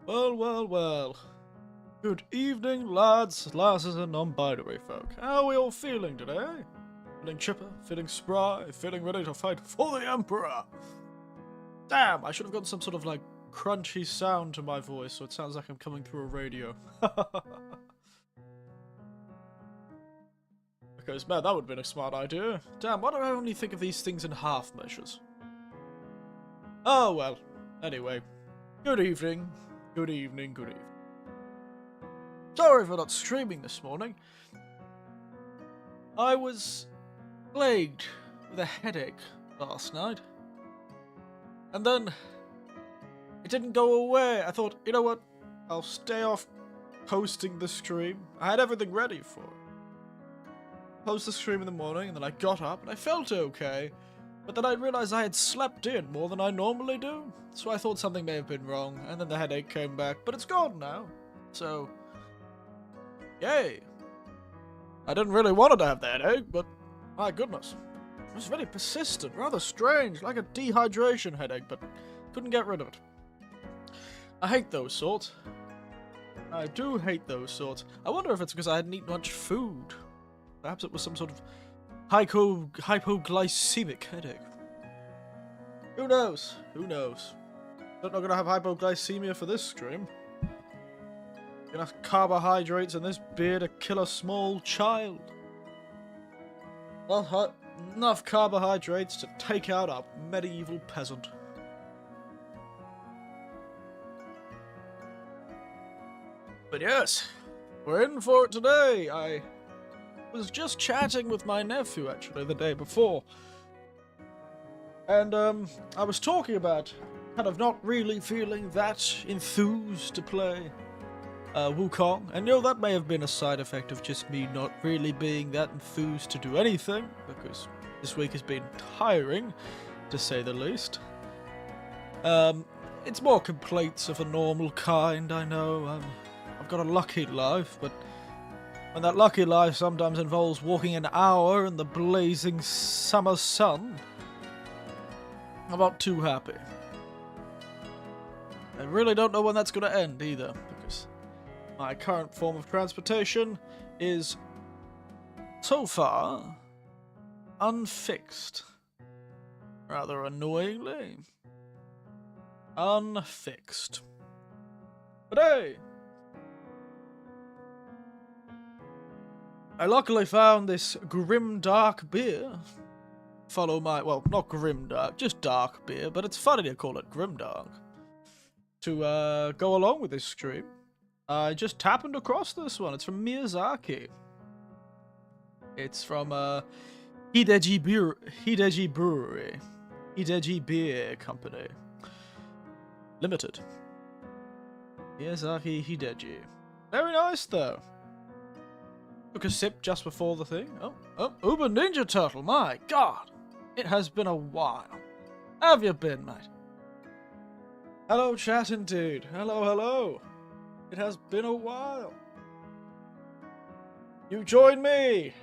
Well, well, well. Good evening, lads, lasses, and non-binary folk. How are we all feeling today? Feeling chipper, feeling spry, feeling ready to fight for the Emperor? Damn, I should have gotten some sort of, crunchy sound to my voice so it sounds like I'm coming through a radio. Because, man, that would have been a smart idea. Damn, why do I only think of these things in half measures? Oh, well. Anyway. Good evening. Good evening, good evening. Sorry for not streaming this morning. I was plagued with a headache last night. And then it didn't go away. I thought, you know what? I'll stay off posting the stream. I had everything ready for it. Post the stream in the morning, and then I got up and I felt okay. But then I realized I had slept in more than I normally do. So I thought something may have been wrong, and then the headache came back, but it's gone now. So, yay. I didn't really want to have the headache, but my goodness. It was very persistent, rather strange, like a dehydration headache, but couldn't get rid of it. I hate those sorts. I do hate those sorts. I wonder if it's because I hadn't eaten much food. Perhaps it was some sort of hypoglycemic headache. Who knows? Who knows? Not gonna have hypoglycemia for this stream. Enough carbohydrates in this beer to kill a small child. Not enough carbohydrates to take out a medieval peasant. But yes, we're in for it today. I was just chatting with my nephew, actually, the day before. And, I was talking about kind of not really feeling that enthused to play Wukong. And, that may have been a side effect of just me not really being that enthused to do anything, because this week has been tiring, to say the least. It's more complaints of a normal kind, I know. I've got a lucky life, but when that lucky life sometimes involves walking an hour in the blazing summer sun, I'm not too happy. I really don't know when that's going to end either, because my current form of transportation is, so far, unfixed. Rather annoyingly. Unfixed. But hey! I luckily found this grimdark beer. Follow my, well, not grimdark, just dark beer, but it's funny to call it grimdark. To go along with this stream, I just happened across this one. It's from Miyazaki. It's from Hideji Brewery. Hideji Beer Company. Limited. Miyazaki Hideji. Very nice, though. Took a sip just before the thing. Oh, Uber Ninja Turtle, my god! It has been a while. How have you been, mate? Hello, chatting dude. Hello. It has been a while. You join me!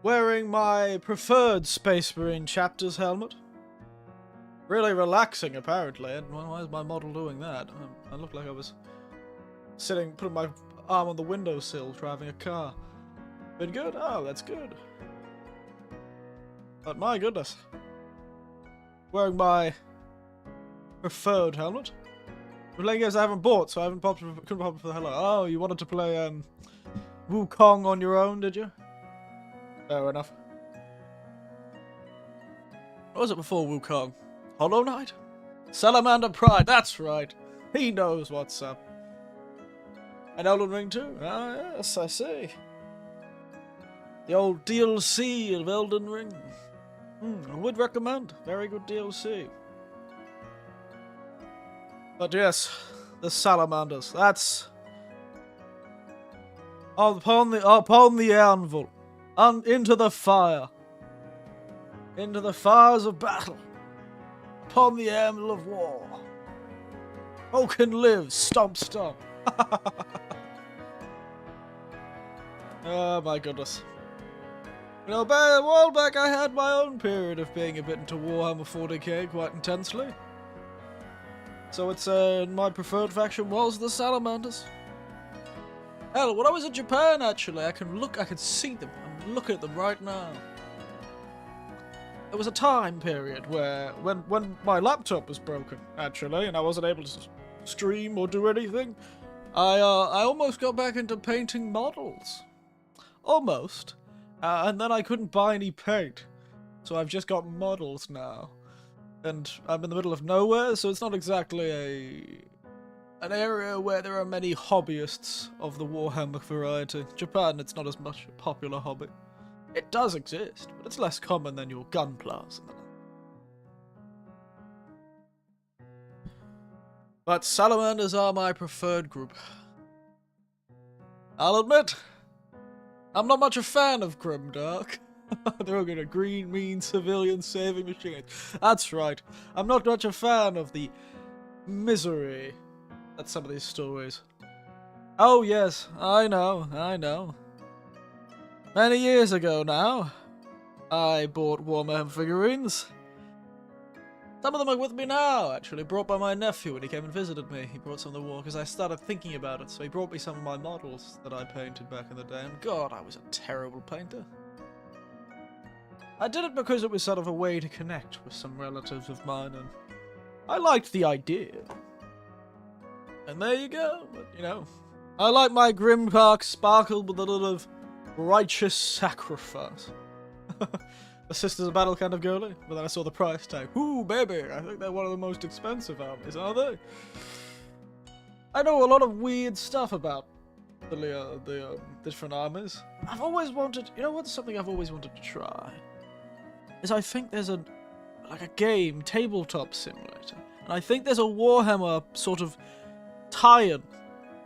Wearing my preferred Space Marine Chapters helmet. Really relaxing, apparently. And why is my model doing that? I looked like I was sitting, putting my arm on the windowsill driving a car. Been good? Oh, that's good. But my goodness. Wearing my preferred helmet. We're playing games I haven't bought, so I couldn't pop for the hello. Oh, you wanted to play Wukong on your own, did you? Fair enough. What was it before Wukong? Hollow Knight? Salamander Pride, that's right. He knows what's up. And Elden Ring too? Ah, yes, I see. The old DLC of Elden Ring. I would recommend. Very good DLC. But yes, the salamanders. That's upon the anvil, into the fire, into the fires of battle, upon the anvil of war. Oaken lives, stomp stomp. Oh my goodness. You know, a while back I had my own period of being a bit into Warhammer 40k quite intensely. So it's my preferred faction was the salamanders. Hell, when I was in Japan, actually, I can see them. I'm looking at them right now. There was a time period where, when my laptop was broken, actually, and I wasn't able to stream or do anything, I almost got back into painting models. Almost. And then I couldn't buy any paint. So I've just got models now. And I'm in the middle of nowhere, so it's not exactly an area where there are many hobbyists of the Warhammer variety. Japan, it's not as much a popular hobby. It does exist, but it's less common than your gunplas and the like. But salamanders are my preferred group. I'll admit, I'm not much a fan of grimdark. They're all gonna green, mean civilian saving machines. That's right. I'm not much a fan of the misery at some of these stories. Oh yes, I know. Many years ago now, I bought Warhammer figurines. Some of them are with me now, actually, brought by my nephew when he came and visited me. He brought some of the war because I started thinking about it, so he brought me some of my models that I painted back in the day, and God, I was a terrible painter. I did it because it was sort of a way to connect with some relatives of mine, and I liked the idea. And there you go, but, you know, I like my grimdark sparkle with a little righteous sacrifice. The Sisters of Battle kind of girly, but then I saw the price tag. Ooh, baby, I think they're one of the most expensive armies, aren't they? I know a lot of weird stuff about the different armies. I've always wanted, you know what's something I've always wanted to try? Is I think there's a game, tabletop simulator. And I think there's a Warhammer sort of tie-in,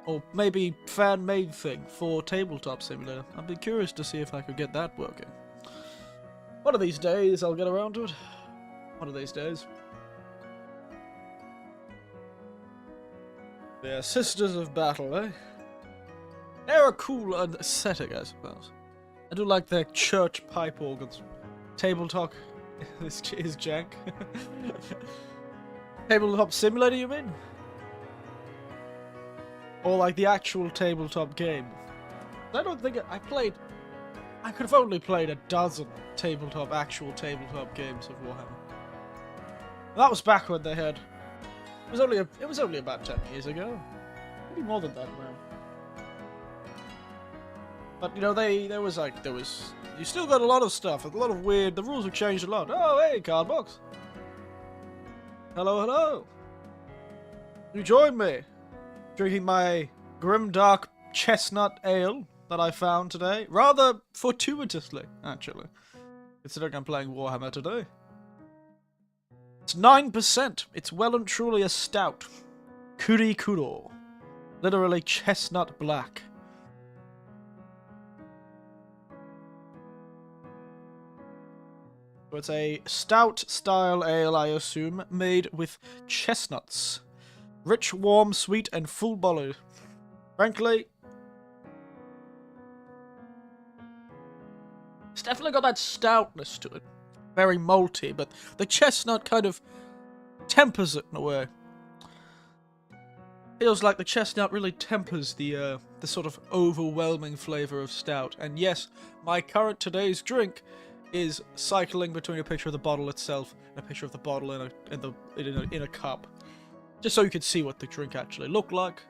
or maybe fan-made thing for tabletop simulator. I'd be curious to see if I could get that working. One of these days I'll get around to it. One of these days. Yeah, Sisters of Battle, eh? They're a cool aesthetic, I suppose. I do like their church pipe organs. Tabletop is jank. Tabletop simulator, you mean? Or like the actual tabletop game? I don't think I could have only played a dozen actual tabletop games of Warhammer. That was back when they had. It was only about 10 years ago. Maybe more than that now. But you know, there was. You still got a lot of stuff, a lot of weird. The rules have changed a lot. Oh, hey, card box. Hello. You join me, drinking my grimdark chestnut ale that I found today, rather fortuitously, actually, considering I'm playing Warhammer today. It's 9%. It's well and truly a stout. Kuri Kuro. Literally chestnut black. So it's a stout-style ale, I assume, made with chestnuts. Rich, warm, sweet, and full-bodied. Frankly, it's definitely got that stoutness to it. Very malty, but the chestnut kind of tempers it in a way. Feels like the chestnut really tempers the sort of overwhelming flavour of stout. And yes, my current today's drink is cycling between a picture of the bottle itself and a picture of the bottle in a cup, just so you can see what the drink actually looked like.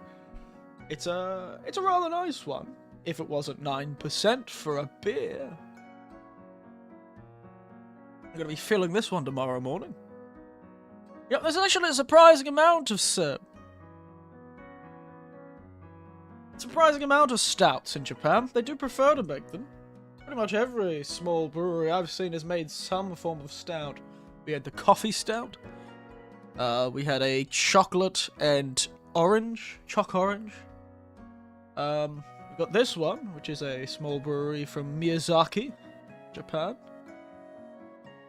It's a rather nice one, if it wasn't 9% for a beer. I'm gonna be filling this one tomorrow morning. Yep, there's actually a surprising amount of stouts in Japan. They do prefer to make them. Pretty much every small brewery I've seen has made some form of stout. We had the coffee stout. We had a chocolate and orange. We got this one, which is a small brewery from Miyazaki, Japan.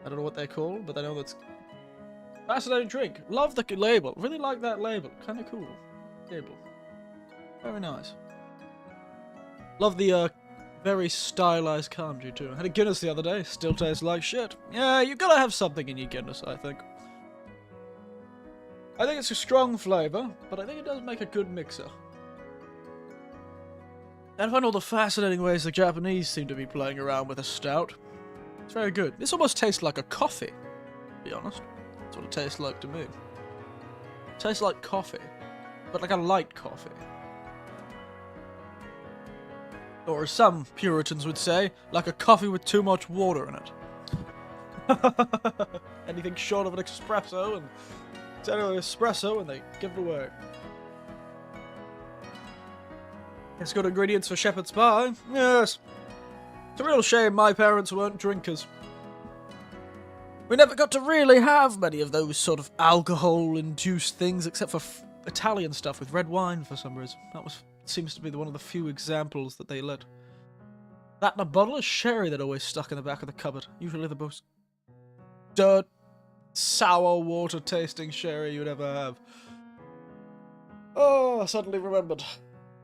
I don't know what they're called, but I know that's fascinating drink. Love the label. Really like that label. Kind of cool label. Very nice. Love the very stylized kanji too. Had a Guinness the other day. Still tastes like shit. Yeah, you gotta have something in your Guinness, I think. I think it's a strong flavour, but I think it does make a good mixer. And I find all the fascinating ways the Japanese seem to be playing around with a stout. It's very good. This almost tastes like a coffee, to be honest. That's what it tastes like to me. It tastes like coffee, but like a light coffee. Or as some Puritans would say, like a coffee with too much water in it. Anything short of an espresso, and it's anyway espresso, and they give it away. It's got ingredients for shepherd's pie. Yes. It's a real shame my parents weren't drinkers. We never got to really have many of those sort of alcohol-induced things, except for Italian stuff with red wine for some reason. That seems to be one of the few examples that they let. That and a bottle of sherry that always stuck in the back of the cupboard. Usually the most dirt, sour water tasting sherry you'd ever have. Oh, I suddenly remembered.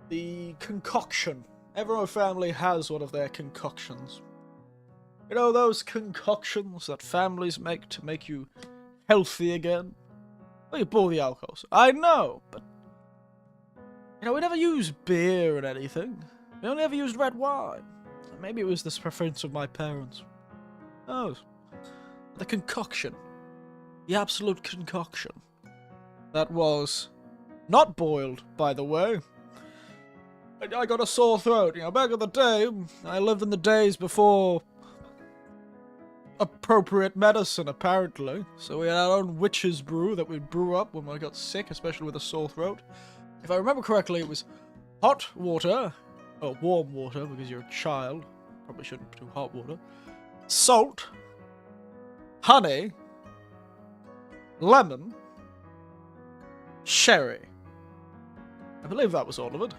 The concoction. Every family has one of their concoctions. You know, those concoctions that families make to make you healthy again? Well, you pour the alcohol. I know, but... You know, we never used beer and anything. We only ever used red wine. Maybe it was the preference of my parents. Oh. The concoction. The absolute concoction. That was not boiled, by the way. I got a sore throat. You know, back in the day, I lived in the days before appropriate medicine, apparently. So we had our own witch's brew that we'd brew up when I got sick, especially with a sore throat. If I remember correctly, it was hot water, or warm water, because you're a child. Probably shouldn't do hot water. Salt, honey, lemon, sherry. I believe that was all of it.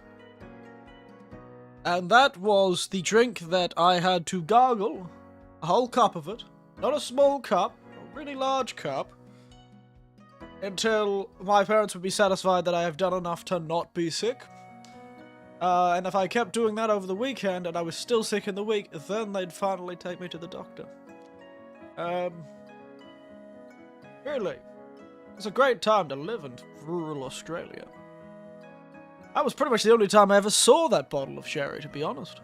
And that was the drink that I had to gargle, a whole cup of it, not a small cup, a really large cup, until my parents would be satisfied that I have done enough to not be sick. And if I kept doing that over the weekend and I was still sick in the week, then they'd finally take me to the doctor. Really, it's a great time to live in rural Australia. That was pretty much the only time I ever saw that bottle of sherry, to be honest.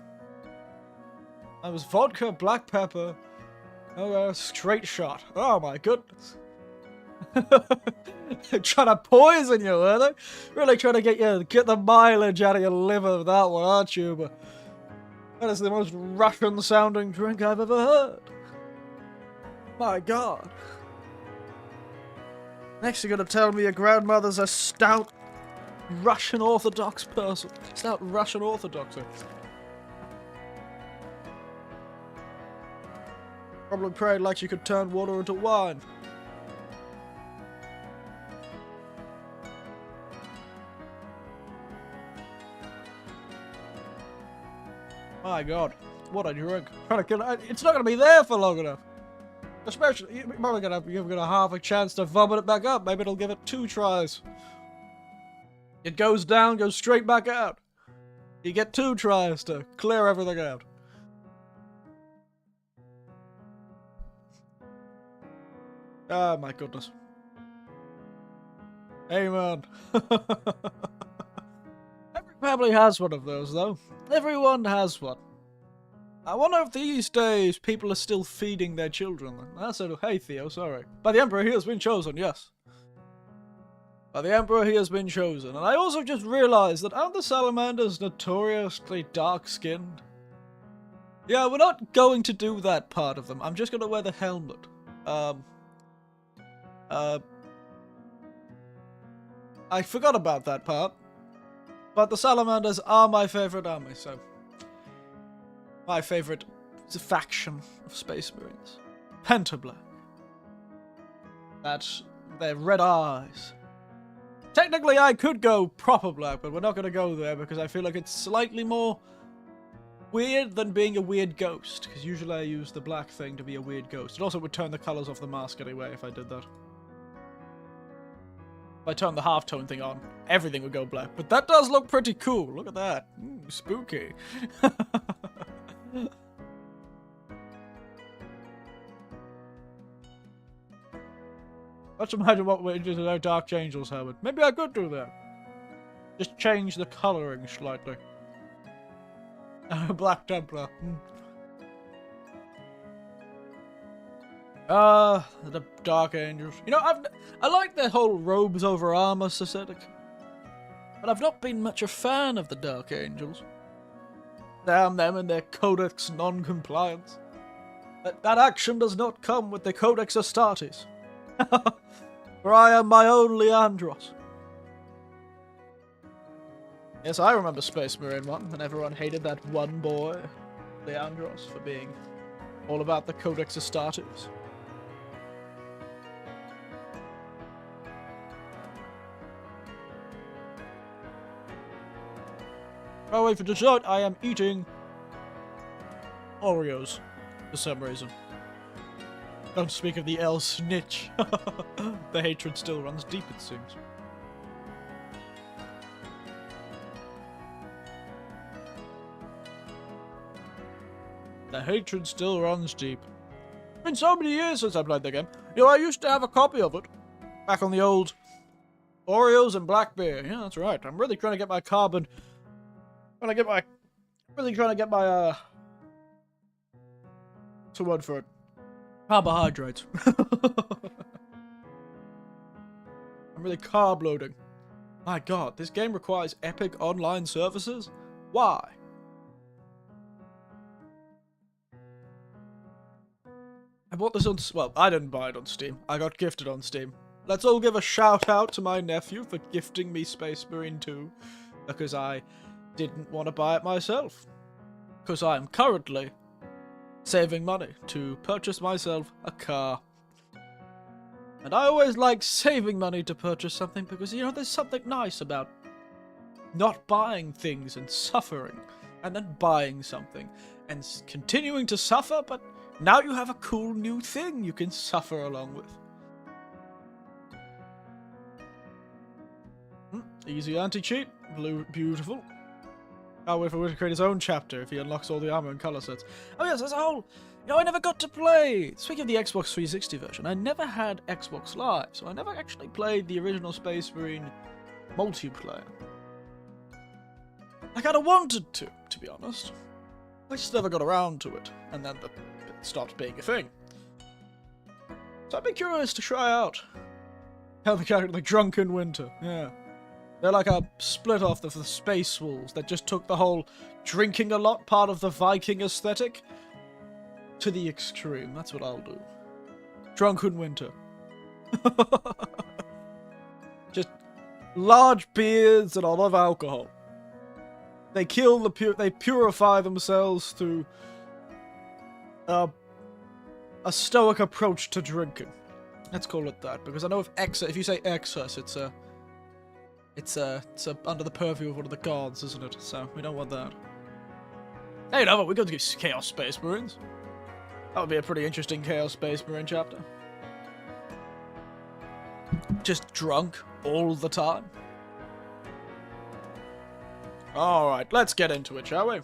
I was vodka, black pepper, straight shot. Oh my goodness. Trying to poison you, were they? Really trying to get the mileage out of your liver with that one, aren't you? But that is the most Russian-sounding drink I've ever heard. My God. Next you're gonna tell me your grandmother's a stout Russian Orthodox person. Stout Russian Orthodoxy. Probably prayed like she could turn water into wine. My God, what a drink. It's not going to be there for long enough. Especially, you're probably going to give it a half a chance to vomit it back up. Maybe it'll give it 2 tries. It goes down, goes straight back out. You get 2 tries to clear everything out. Oh my goodness. Amen. Every family has one of those, though. Everyone has one. I wonder if these days people are still feeding their children. I said, hey Theo, sorry. By the Emperor he has been chosen, yes. By the Emperor he has been chosen. And I also just realized that aren't the salamanders notoriously dark-skinned? Yeah, we're not going to do that part of them. I'm just going to wear the helmet. I forgot about that part. But the salamanders are my favourite army, so... My favourite faction of Space Marines. Pentablack. That's their red eyes. Technically I could go proper black, but we're not going to go there because I feel like it's slightly more weird than being a weird ghost. Because usually I use the black thing to be a weird ghost. It also would turn the colours off the mask anyway if I did that. If I turned the halftone thing on, everything would go black. But that does look pretty cool. Look at that. Spooky. Let's imagine what we did with our Dark Angels helmet. Maybe I could do that. Just change the colouring slightly. Black Templar. The Dark Angels. You know, I like the whole robes over armor aesthetic, but I've not been much a fan of the Dark Angels. Damn them and their Codex non-compliance. That action does not come with the Codex Astartes. For I am my own Leandros. Yes, I remember Space Marine 1, and everyone hated that one boy, Leandros, for being all about the Codex Astartes. Oh wait, for dessert I am eating Oreos for some reason. Don't speak of the L snitch. The hatred still runs deep, it seems. The hatred still runs deep. It's been so many years since I played the game. You know, I used to have a copy of it. Back on the old Oreos and black beer. Yeah, that's right. I'm really trying to get my carbon... really trying to get my, what's the word for it? Carbohydrates. I'm really carb loading. My god, this game requires epic online services? Why? I bought this on... well, I didn't buy it on Steam. I got gifted on Steam. Let's all give a shout out to my nephew for gifting me Space Marine 2. Because I didn't want to buy it myself. Because I am currently saving money to purchase myself a car. And I always like saving money to purchase something because, you know, there's something nice about not buying things and suffering. And then buying something and continuing to suffer, but now you have a cool new thing you can suffer along with. Easy anti-cheat. Blue, beautiful. Can't wait for Will to create his own chapter if he unlocks all the armor and color sets. Oh yes, there's a whole... you know, I never got to play... speaking of the Xbox 360 version, I never had Xbox Live, so I never actually played the original Space Marine multiplayer. I kinda wanted to be honest. I just never got around to it, and then it stopped being a thing. So I'd be curious to try out how the character, like Drunken Winter, yeah. They're like a split off of the Space Wolves that just took the whole drinking a lot part of the Viking aesthetic to the extreme. That's what I'll do. Drunken Winter. Just large beards and a lot of alcohol. They kill they purify themselves through a stoic approach to drinking. Let's call it that, because I know if you say excess, it's under the purview of one of the gods, isn't it? So we don't want that. Hey, no, but we're going to get Chaos Space Marines. That would be a pretty interesting Chaos Space Marine chapter. Just drunk all the time. Alright, let's get into it, shall we?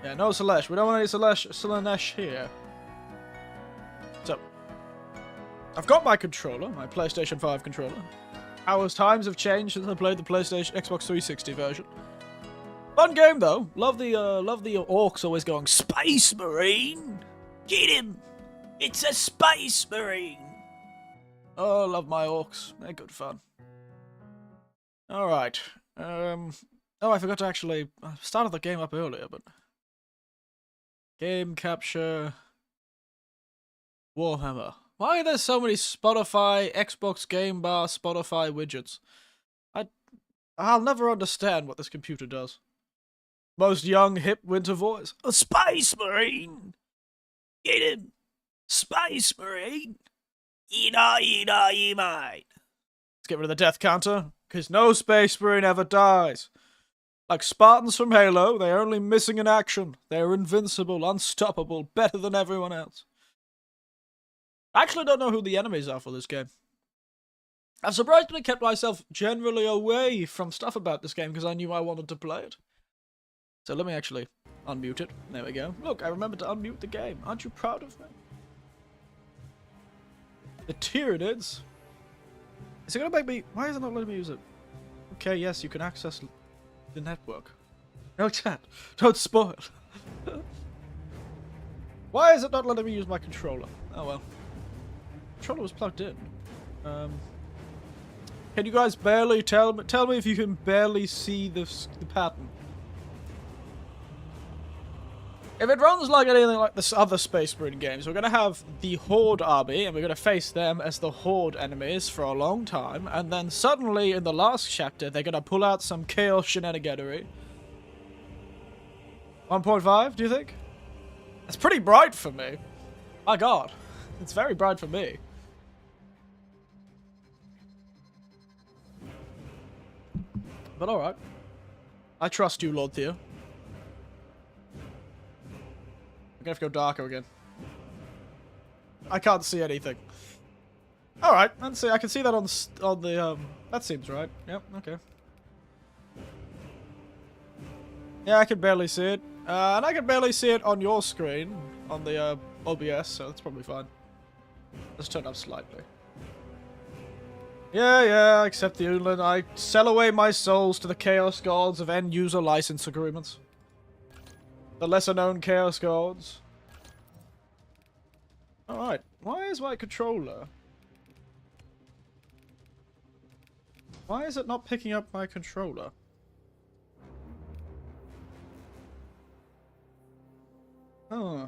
Yeah, no Selesh. We don't want any Selesh here. So, I've got my controller, my PlayStation 5 controller. How times have changed since I played the PlayStation Xbox 360 version. Fun game though. Love the orcs always going, Space Marine! Get him! It's a Space Marine! Oh, love my orcs. They're good fun. Alright. Oh, I forgot to actually... I started the game up earlier, but... Game capture... Warhammer. Why are there so many Spotify, Xbox Game Bar, Spotify widgets? I'll never understand what this computer does. Most young, hip winter voice. A Space Marine! Get him! Space Marine! Ye mate! Let's get rid of the death counter, because no Space Marine ever dies. Like Spartans from Halo, they're only missing in action. They're invincible, unstoppable, better than everyone else. I actually don't know who the enemies are for this game. I've surprisingly kept myself generally away from stuff about this game because I knew I wanted to play it. So let me actually unmute it. There we go. Look, I remembered to unmute the game. Aren't you proud of me? The Tyranids? Is it gonna make me... Why is it not letting me use it? Okay, yes, you can access the network. No chat. Don't spoil. Why is it not letting me use my controller? Oh well. Controller was plugged in. Can you guys barely tell me if you can barely see the pattern? If it runs like anything like this other Space Marine games, we're going to have the Horde army, and we're going to face them as the Horde enemies for a long time, and then suddenly, in the last chapter, they're going to pull out some chaos shenaniganery. 1.5, do you think? It's pretty bright for me. My god. It's very bright for me. But alright. I trust you, Lord Theo. I'm gonna have to go darker again. I can't see anything. Alright, let's see. I can see that on the, that seems right. Yep, okay. Yeah, I can barely see it. And I can barely see it on your screen, on the, OBS, so that's probably fine. Let's turn up slightly. Yeah, I accept the Unland. I sell away my souls to the Chaos Gods of end-user license agreements. The lesser-known Chaos Gods. Alright, why is my controller... Why is it not picking up my controller? Oh.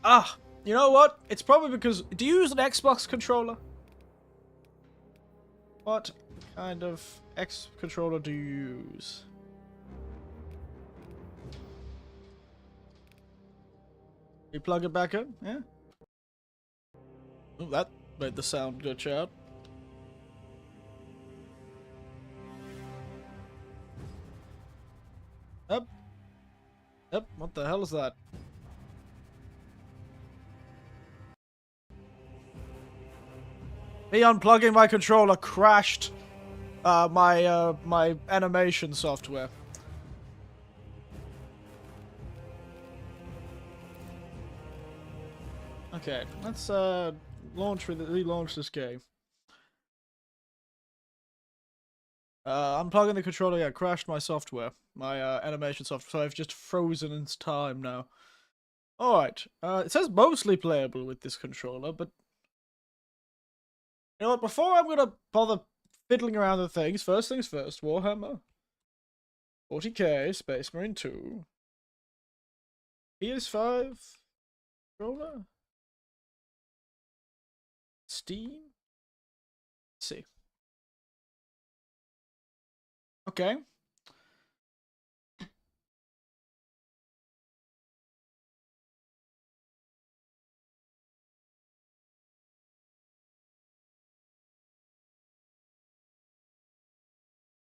Ah, you know what? It's probably because... Do you use an Xbox controller? What kind of X controller do you use? You plug it back in? Yeah? Oh, that made the sound glitch out. Yep. Yep, what the hell is that? Me unplugging my controller crashed my animation software. Okay, let's relaunch this game. Unplugging the controller, yeah, crashed my software. My animation software, so I've just frozen in time now. Alright, it says mostly playable with this controller, but... You know what, before I'm gonna bother fiddling around with things, first things first, Warhammer. 40k, Space Marine 2. PS5 controller? Steam? Let's see. Okay.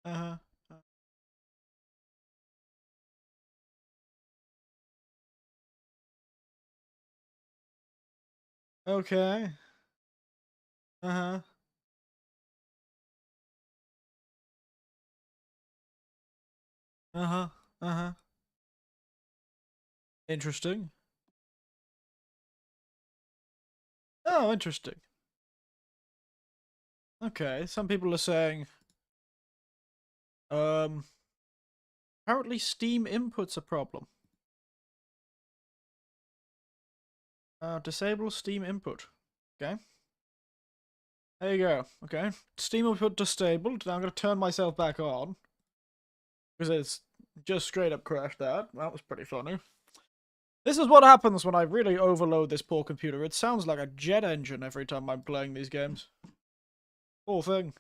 Uh-huh. Okay. Uh-huh. Uh-huh. Uh-huh. Interesting. Oh, interesting. Okay, some people are saying... Apparently Steam input's a problem. Disable Steam input. Okay. There you go. Okay. Steam input disabled. Now I'm going to turn myself back on. Because it's just straight up crashed that. That was pretty funny. This is what happens when I really overload this poor computer. It sounds like a jet engine every time I'm playing these games. Poor thing.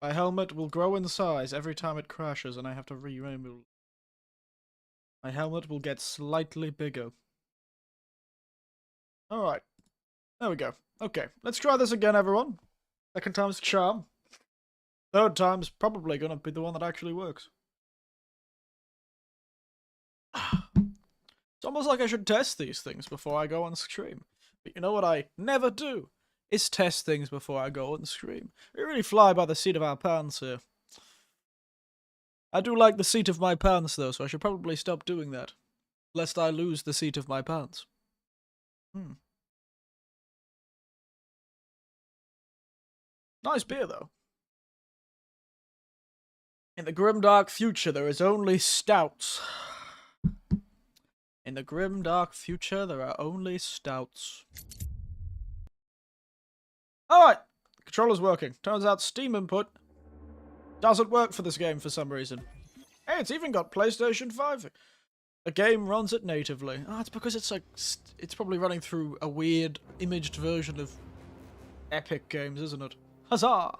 My helmet will grow in size every time it crashes and I have to re-remove. My helmet will get slightly bigger. Alright. There we go. Okay, let's try this again, everyone. Second time's the charm. Third time's probably gonna be the one that actually works. It's almost like I should test these things before I go on stream. But you know what I never do? Is test things before I go on stream. We really fly by the seat of our pants here. I do like the seat of my pants though, so I should probably stop doing that. lest I lose the seat of my pants. Nice beer, though. In the grimdark future, there is only stouts. In the grimdark future, there are only stouts. Alright, controller's working. Turns out Steam input doesn't work for this game for some reason. Hey, it's even got PlayStation 5. The game runs it natively. Oh, it's because it's like, it's probably running through a weird imaged version of Epic Games, isn't it? Huzzah!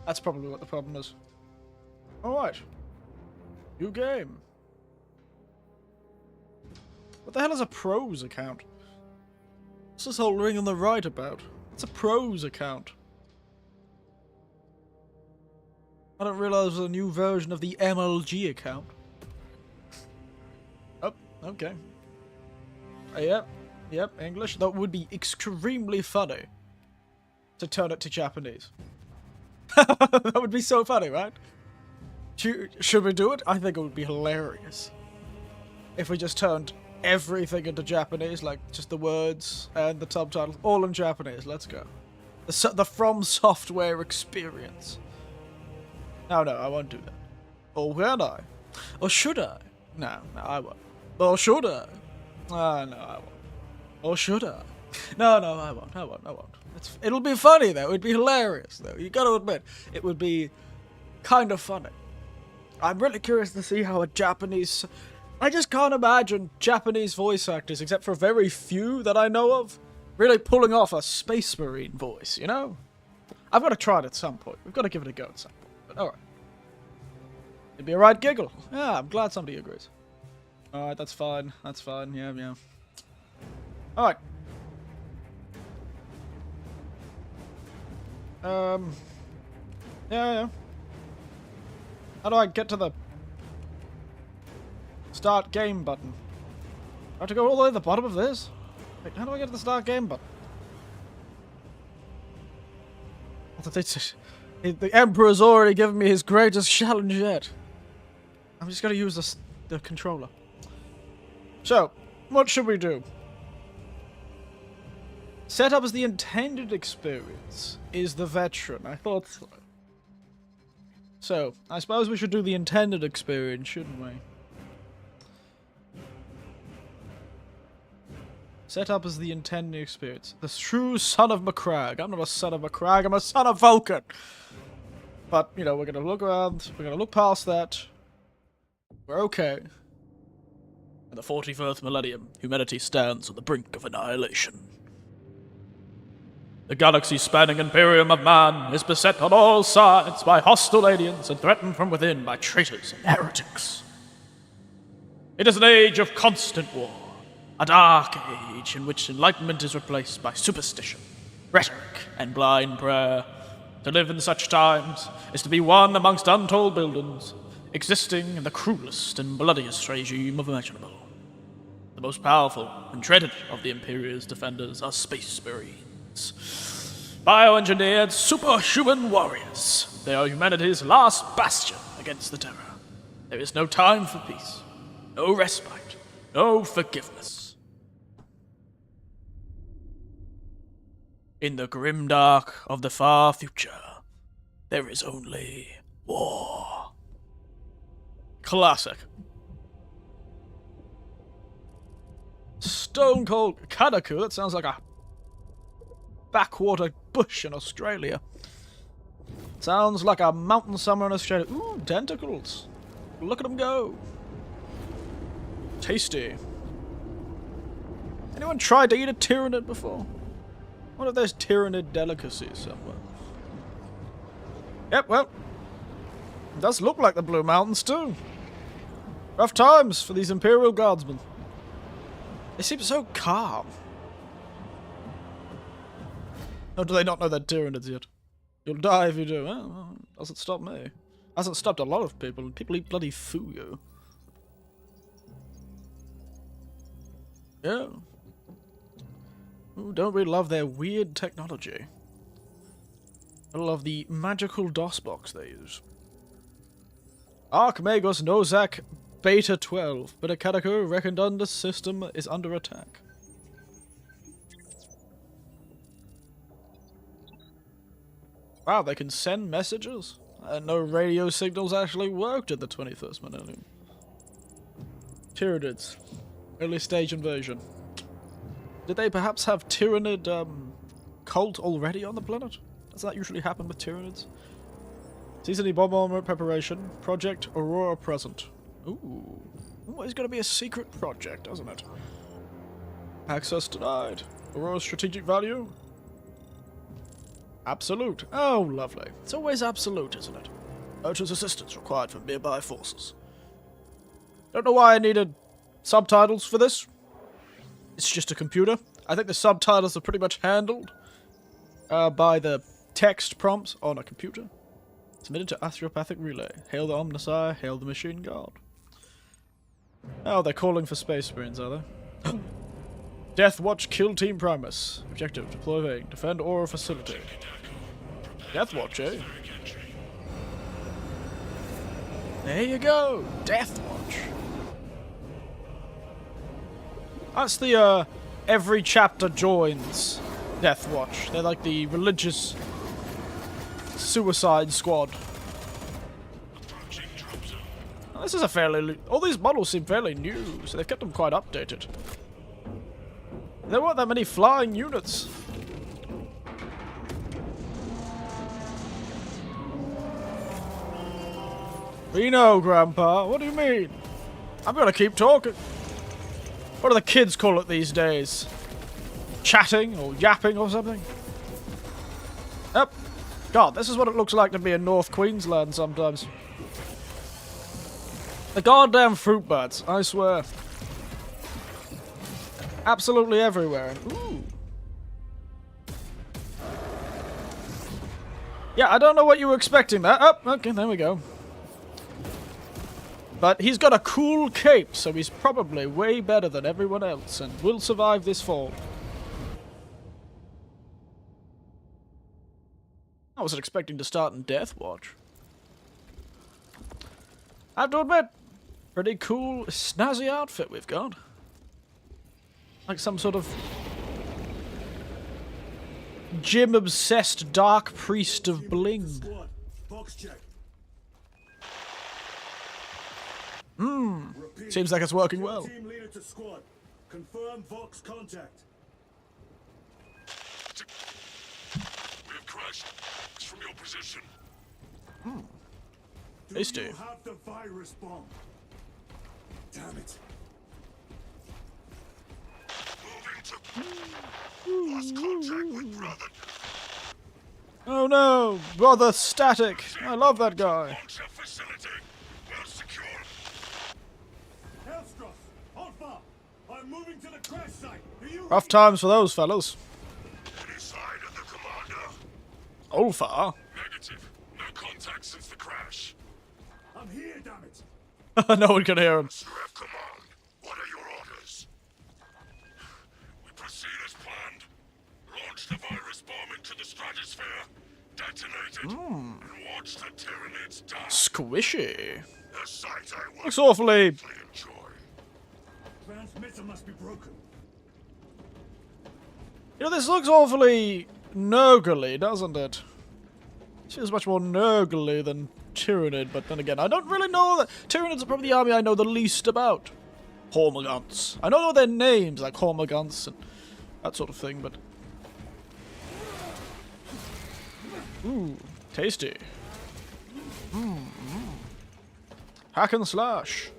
That's probably what the problem is. Alright. New game. What the hell is a pros account? What's this whole ring on the right about? It's a pros account. I don't realize there's a new version of the MLG account. Oh, okay. Yep, English. That would be extremely funny to turn it to Japanese. That would be so funny, right? Should we do it? I think it would be hilarious if we just turned everything into Japanese, like just the words and the subtitles, all in Japanese. Let's go. The From Software experience. No, I won't do that. Or will I? Or should I? No, I won't. Or should I? No, I won't. Or should I? No, I won't. It'll be funny, though. It'd be hilarious, though. You gotta admit, it would be kind of funny. I'm really curious to see how a Japanese... I just can't imagine Japanese voice actors, except for very few that I know of, really pulling off a Space Marine voice, you know? I've got to try it at some point. We've got to give it a go at some point. But alright. It'd be a right giggle. Yeah, I'm glad somebody agrees. Alright, that's fine. That's fine. Yeah. Alright. Yeah. How do I get to the start game button? I have to go all the way to the bottom of this? Wait, how do I get to the start game button? The Emperor's already given me his greatest challenge yet. I'm just gonna use the controller. So, what should we do? Set up as the intended experience is the veteran. I thought so. So, I suppose we should do the intended experience, shouldn't we? Set up as the intended experience. The true son of Macragge. I'm not a son of Macragge, I'm a son of Vulcan! But, you know, we're gonna look around, we're gonna look past that. We're okay. In the 41st millennium, humanity stands on the brink of annihilation. The galaxy-spanning imperium of man is beset on all sides by hostile aliens and threatened from within by traitors and heretics. It is an age of constant war, a dark age in which enlightenment is replaced by superstition, rhetoric, and blind prayer. To live in such times is to be one amongst untold buildings, existing in the cruelest and bloodiest regime imaginable. The most powerful and dreaded of the Imperia's defenders are Space Marines. Bioengineered superhuman warriors. They are humanity's last bastion against the terror. There is no time for peace, no respite, no forgiveness. In the grimdark of the far future, there is only war. Classic. Stone Cold Kanaku, that sounds like a backwater bush in Australia. Sounds like a mountain somewhere in Australia. Ooh, tentacles. Look at them go. Tasty. Anyone tried to eat a tyrannid before? What if there's tyrannid delicacies somewhere? Yep, well, it does look like the Blue Mountains too. Rough times for these Imperial Guardsmen. They seem so calm. Oh, do they not know they're Tyranids yet? You'll die if you do. Well, doesn't stop me. Hasn't stopped a lot of people. People eat bloody fugu. Yeah. Ooh, don't we love their weird technology? I love the magical DOS box they use. Archmagus Nozak Beta 12, but a Catacomb reckoned under system is under attack. Wow, they can send messages? No radio signals actually worked in the 21st millennium. Tyranids. Early stage invasion. Did they perhaps have Tyranid cult already on the planet? Does that usually happen with Tyranids? Season bomb armor preparation. Project Aurora present. Ooh. It's going to be a secret project, doesn't it? Access denied. Aurora strategic value? Absolute. Oh, lovely. It's always absolute, isn't it? Urgent assistance required from nearby forces. Don't know why I needed subtitles for this. It's just a computer. I think the subtitles are pretty much handled by the text prompts on a computer. Submitted to Astropathic Relay. Hail the Omnissiah, hail the Machine God. Oh, they're calling for Space Marines, are they? Death Watch Kill Team Primus. Objective, deploy Vane. Defend Aura Facility. Death Watch, eh? There you go! Death Watch. That's the, every chapter joins Death Watch. They're like the religious suicide squad. Oh, this is a fairly... all these models seem fairly new, so they've kept them quite updated. There weren't that many flying units. We know, Grandpa. What do you mean? I'm gonna keep talking. What do the kids call it these days? Chatting or yapping or something? Yep. God, this is what it looks like to be in North Queensland sometimes. The goddamn fruit bats, I swear. Absolutely everywhere. Ooh. Yeah, I don't know what you were expecting there. Oh, okay, there we go. But he's got a cool cape, so he's probably way better than everyone else and will survive this fall. I wasn't expecting to start in Death Watch. I have to admit, pretty cool, snazzy outfit we've got. Like some sort of gym-obsessed dark priest of bling. Seems like it's working well. Team leader to squad. Confirm Vox contact. We have crashed. It's from your position. Do Tasty. you have the virus bomb? Damn it. Moving to lost contact with brother. Oh no, Brother Static. I love that guy. Launcher facility. Well secured. Hellstross, Alpha, I'm moving to the crash site. Do you Rough times for those fellas. Any sign of the commander? Ulfar? Negative. No contact since the crash. I'm here, damn it. No one can hear him. You have command. What are your orders? We proceed as planned. Launch the virus bomb into the stratosphere. Detonate it. And watch the Tyranids die. Squishy. The sight I will Looks awfully... enjoy. Transmitter must be broken. You know, this looks awfully Nurgly, doesn't it? It feels much more Nurgly than Tyranid, but then again, I don't really know that... Tyranids are probably the army I know the least about. Hormagaunts. I don't know their names, like Hormagaunts and that sort of thing, but... Ooh, tasty. Hack and slash.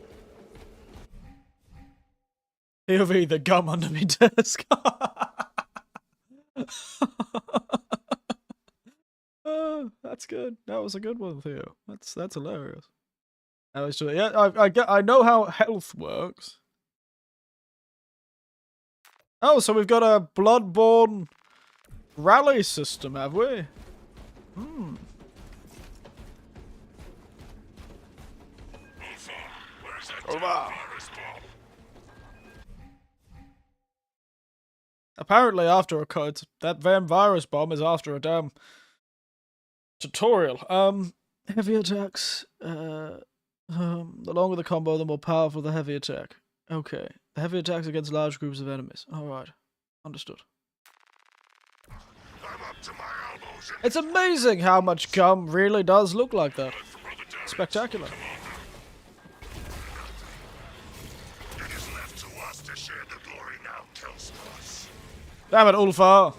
POV, the gum under me desk. Oh, that's good. That was a good one, Theo. That's hilarious. I was just, yeah, I know how health works. Oh, so we've got a Bloodborne rally system, have we? Where is that Over. virus bomb? Apparently, after a code, that damn virus bomb is after a damn tutorial. Heavy attacks. The longer the combo, the more powerful the heavy attack. Okay. The heavy attacks against large groups of enemies. Alright. Understood. I'm up to my elbows in It's amazing how much gum really does look like that. Spectacular. It is left to us to share the glory now, Killstarts. Damn it, Ulfar.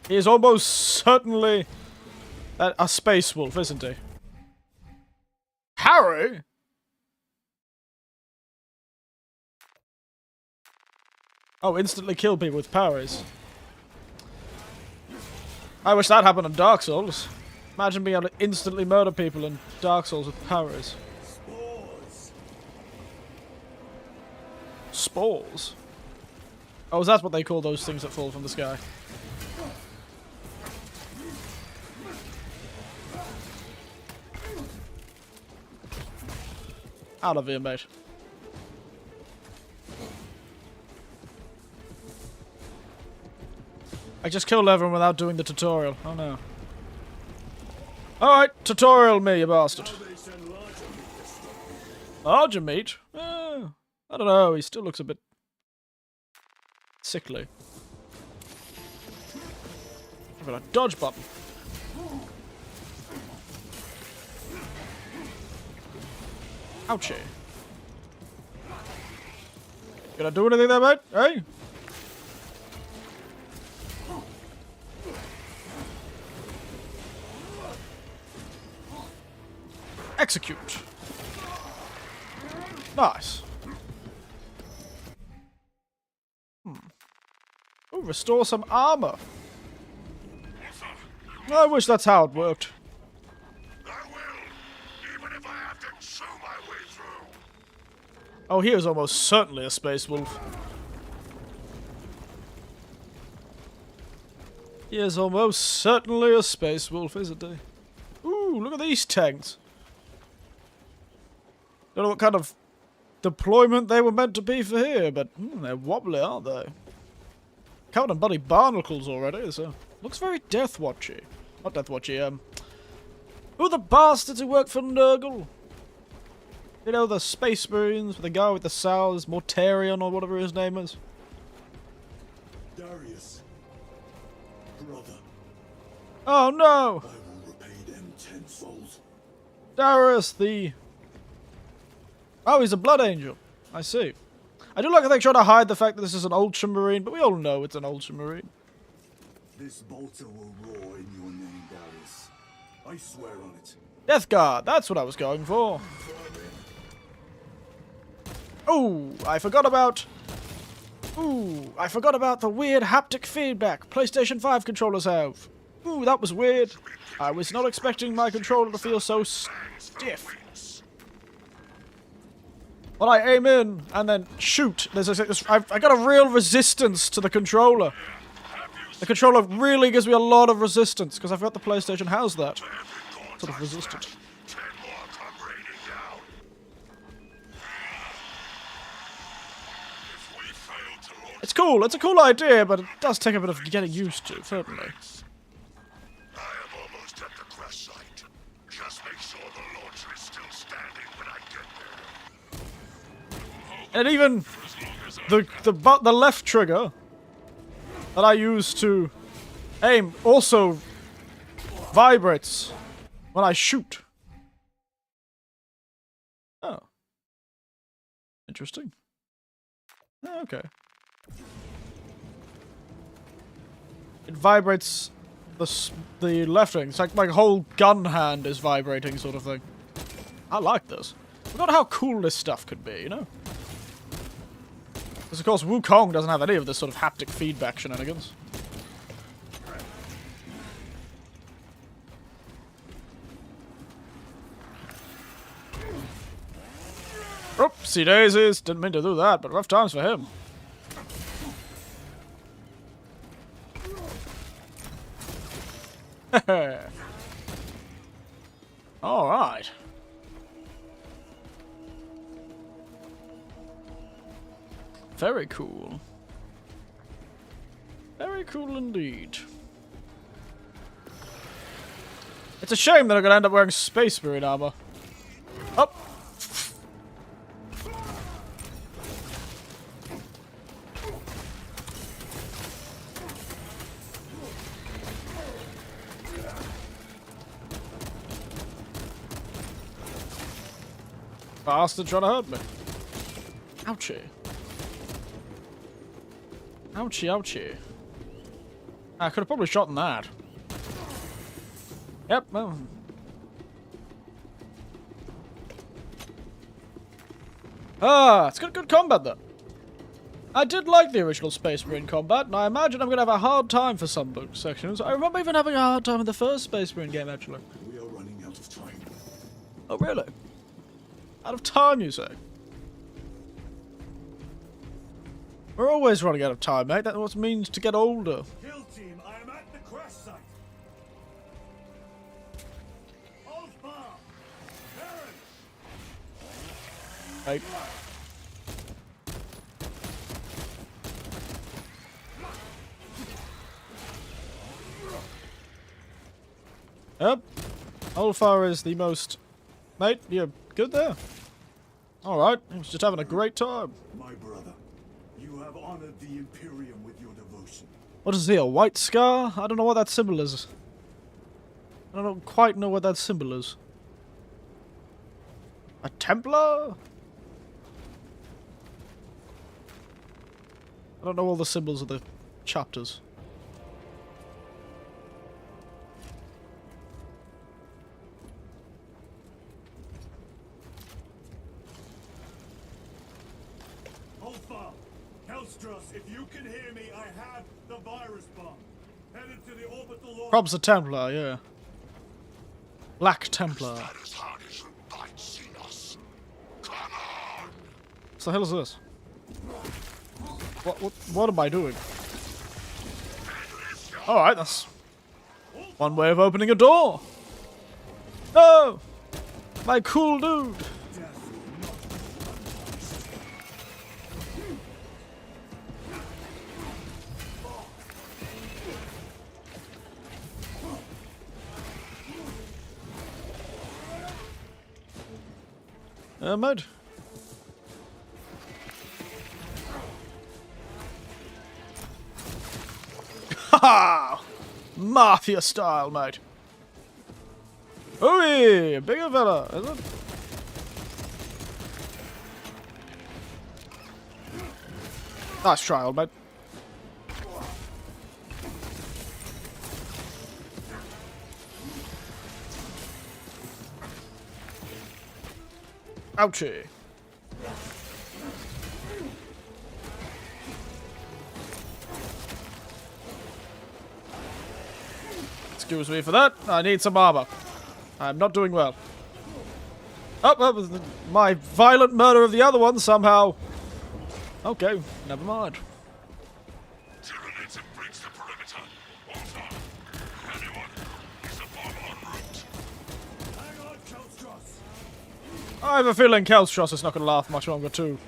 He is almost certainly a space wolf, isn't he? Harry? Oh, instantly kill people with powers. I wish that happened in Dark Souls. Imagine being able to instantly murder people in Dark Souls with powers. Spores. Spores? Oh, is that what they call those things that fall from the sky? Out of here, mate. I just killed everyone without doing the tutorial. Oh no. Alright, tutorial me, you bastard. Now they send larger meat this time. Larger meat? I don't know, he still looks a bit sickly. I've got a dodge button. Ouchie. Gonna do anything there, mate? Hey? Execute. Nice. Oh, restore some armor. I wish that's how it worked. I will, even if I have to chew my way through. Oh, he is almost certainly a space wolf. He is almost certainly a space wolf, isn't he? Ooh, look at these tanks. Don't know what kind of deployment they were meant to be for here, but they're wobbly, aren't they? Covered in bloody barnacles already, so looks very Deathwatchy. Not Deathwatchy, who are the bastards who work for Nurgle? You know, the Space Marines with the guy with the sows, Mortarion or whatever his name is. Darius. Brother, Oh no! I will repay them tenfold. Darius the... Oh, he's a Blood Angel. I see. I do like how they try to hide the fact that this is an Ultramarine, but we all know it's an Ultramarine. This bolter will roar in your name, Darius. I swear on it. Death Guard, that's what I was going for. Oh, I forgot about... Ooh, I forgot about the weird haptic feedback PlayStation 5 controllers have. Ooh, that was weird. I was not expecting my controller to feel so stiff. When I aim in and then shoot, I got a real resistance to the controller. The controller really gives me a lot of resistance, because I forgot the PlayStation has that sort of resistance. 10 more come raining down. If we fail to launch, It's cool, it's a cool idea, but it does take a bit of getting used to, certainly. I am almost at the crash site. Just make sure the launcher is still standing when I get there. And even the left trigger that I use to aim also vibrates when I shoot. Oh. Interesting. Oh, okay. It vibrates the left ring. It's like my whole gun hand is vibrating sort of thing. I like this. I forgot how cool this stuff could be, you know? Because of course Wukong doesn't have any of this sort of haptic feedback shenanigans. Oopsie daisies, didn't mean to do that, but rough times for him. Alright. Very cool. Very cool indeed. It's a shame that I'm gonna end up wearing Space Marine armor. Oh! Bastard trying to hurt me. Ouchie. Ouchie, ouchie. I could have probably shot in that. Yep, well. Ah, it's got good combat though. I did like the original Space Marine combat, and I imagine I'm going to have a hard time for some sections. I remember even having a hard time in the first Space Marine game, actually. We are running out of time. Oh, really? Out of time, you say? We're always running out of time, mate. That's what it means to get older. Kill team, I am at the crash site. Alpha! Aaron! Right. Yep. Ulfar is the most... Mate, you're good there. Alright, I was just having a great time. My brother, you have honored the Imperium with your devotion. What is he, a white scar? I don't know what that symbol is. I don't quite know what that symbol is. A Templar? I don't know all the symbols of the chapters. Alpha! Kelstros, if you can hear me, I have the virus bomb. Headed to the orbital launch. Prob's a Templar, yeah. Black Templar. That as hard as you might see us. Come on! What the hell is this? What am I doing? Alright, that's one way of opening a door. No! My cool dude! Mud. Ha! Mafia style, mate. Ooh, bigger fella, is it? Nice trial, mate. Ouchie. Excuse me for that. I need some armor. I'm not doing well. Oh, my violent murder of the other one somehow. Okay, never mind. Tyranids have breached the perimeter. Alpha! Anyone? Is a bomb en route? Hang on, Kelstros. I have a feeling Kelstros is not going to last much longer too.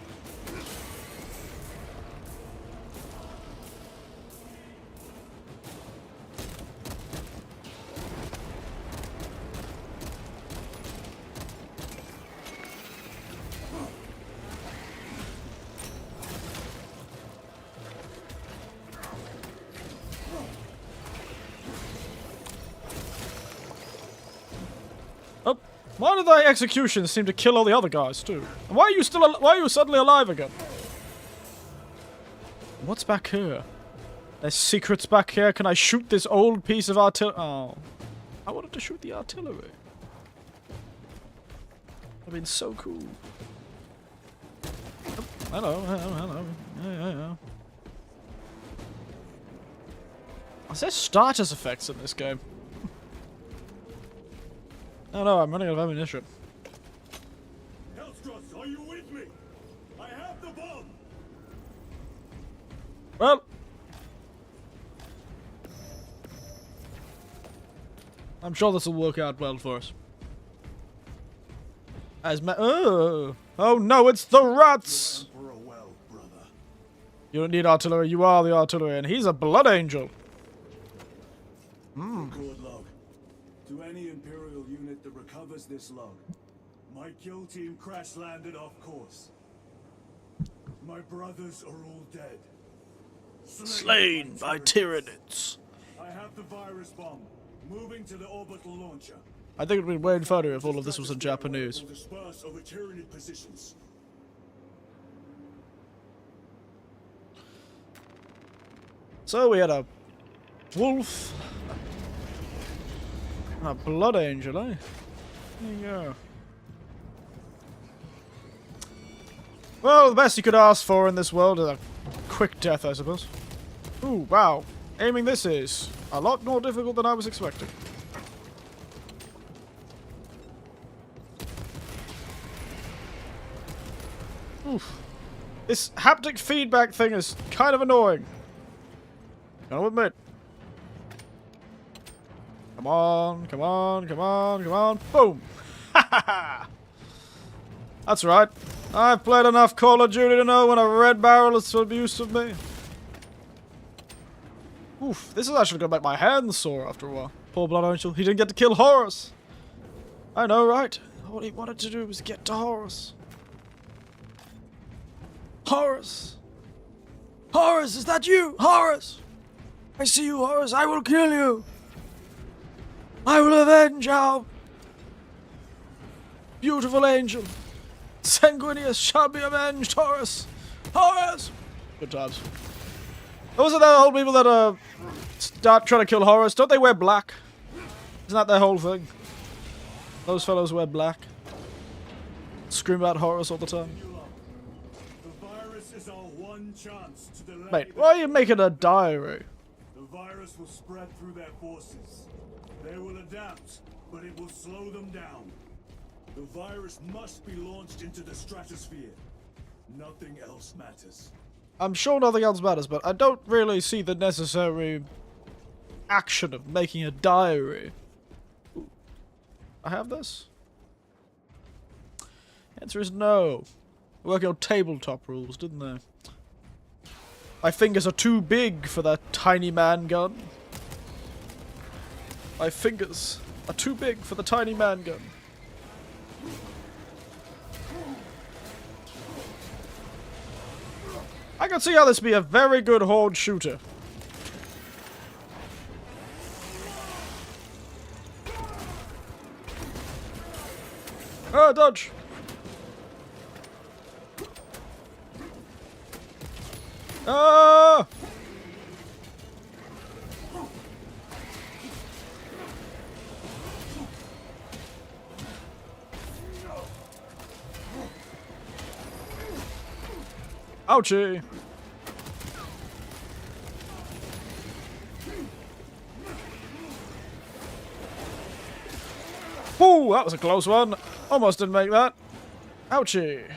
Oh, why did the executions seem to kill all the other guys too? And why are you why are you suddenly alive again? What's back here? There's secrets back here. Can I shoot this old piece of artillery? Oh, I wanted to shoot the artillery. That'd been so cool. Oh, hello, hello. Yeah. Is there status effects in this game? Oh no, I'm running out of ammunition. Kelstros, are you with me? I have the bomb. Well, I'm sure this will work out well for us. Oh no, it's the rats! Emperor well, brother. You don't need artillery, you are the artillery, and he's a blood angel. Good log. To any Imperial unit that recovers this log, my kill team crash landed off course. My brothers are all dead. Slain by Tyranids. I have the virus bomb. Moving to the orbital launcher. I think it would be way funnier if all of this was in Japanese. Will disperse over Tyranid positions. So we had a wolf and a blood angel, eh? There you go. Well, the best you could ask for in this world is a quick death, I suppose. Ooh, wow. Aiming this is a lot more difficult than I was expecting. Oof. This haptic feedback thing is kind of annoying. Gotta admit. Come on, come on, come on, come on. Boom! Ha ha ha! That's right. I've played enough Call of Duty to know when a red barrel is of use of me. Oof, this is actually gonna make my hands sore after a while. Poor Blood Angel, he didn't get to kill Horus. I know, right? All he wanted to do was get to Horus. Horus! Horus, is that you? Horus! I see you, Horus. I will kill you. I will avenge our beautiful angel. Sanguinius shall be avenged, Horus. Horus! Good times. Those are the old people that start trying to kill Horus. Don't they wear black? Isn't that their whole thing? Those fellows wear black. Scream about Horus all the time. The virus is our one chance to delay. Mate, why are you making a diary? The virus will spread through their forces. They will adapt, but it will slow them down. The virus must be launched into the stratosphere. Nothing else matters. I'm sure nothing else matters, but I don't really see the necessary action of making a diary. Ooh. I have this? Answer is no. They working on tabletop rules, didn't they? My fingers are too big for that tiny man gun. My fingers are too big for the tiny man gun. I can see how this be a very good horde shooter. Oh, dodge! Ah! Ouchie! Ooh, that was a close one. Almost didn't make that. Ouchie.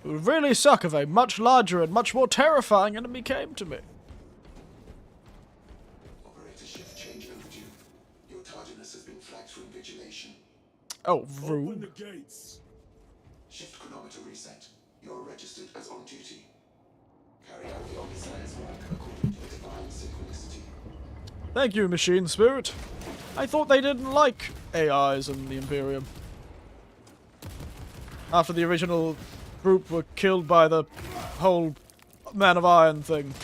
It would really suck if a much larger and much more terrifying enemy came to me. Operator shift change overdue. Your tardiness has been flagged for invigilation. Oh, Open rude. the gates. Shift chronometer reset. You're registered as on duty. Carry out the Omnissiah's work according to the divine synchronicity. Thank you, Machine Spirit. I thought they didn't like AIs in the Imperium. After the original group were killed by the whole Man of Iron thing.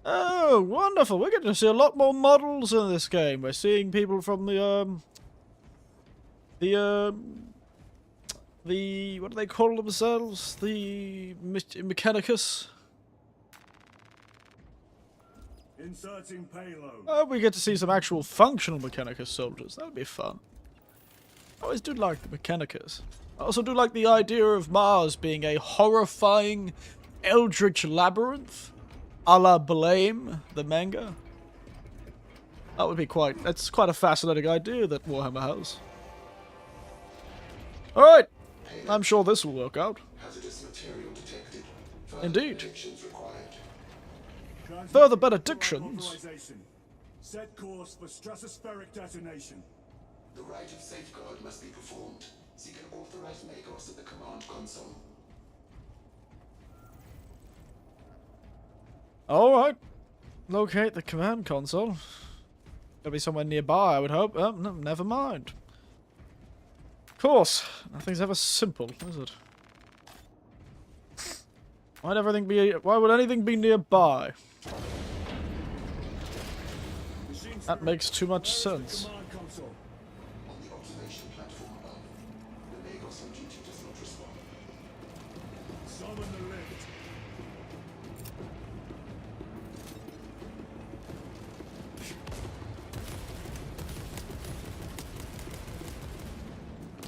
Oh, wonderful. We're getting to see a lot more models in this game. We're seeing people from the what do they call themselves? The Mechanicus. Inserting payload. Oh, we get to see some actual functional Mechanicus soldiers. That'd be fun. I always do like the Mechanicus. I also do like the idea of Mars being a horrifying eldritch labyrinth. A la Blame, the manga. That would be that's quite a fascinating idea that Warhammer has. Alright, I'm sure this will work out. Hazardous material detected. Further Indeed. predictions required. Further benedictions? Authorization. Set course for stratospheric detonation. The rite of safeguard must be performed. Seek an authorized Magos at the command console. Alright. Locate the command console. Gotta be somewhere nearby, I would hope. Oh, no, never mind. Of course, nothing's ever simple, is it? Why would anything be nearby? That makes too much sense. Command console. On the observation platform above. The Magos on duty does not respond. Summon the lift.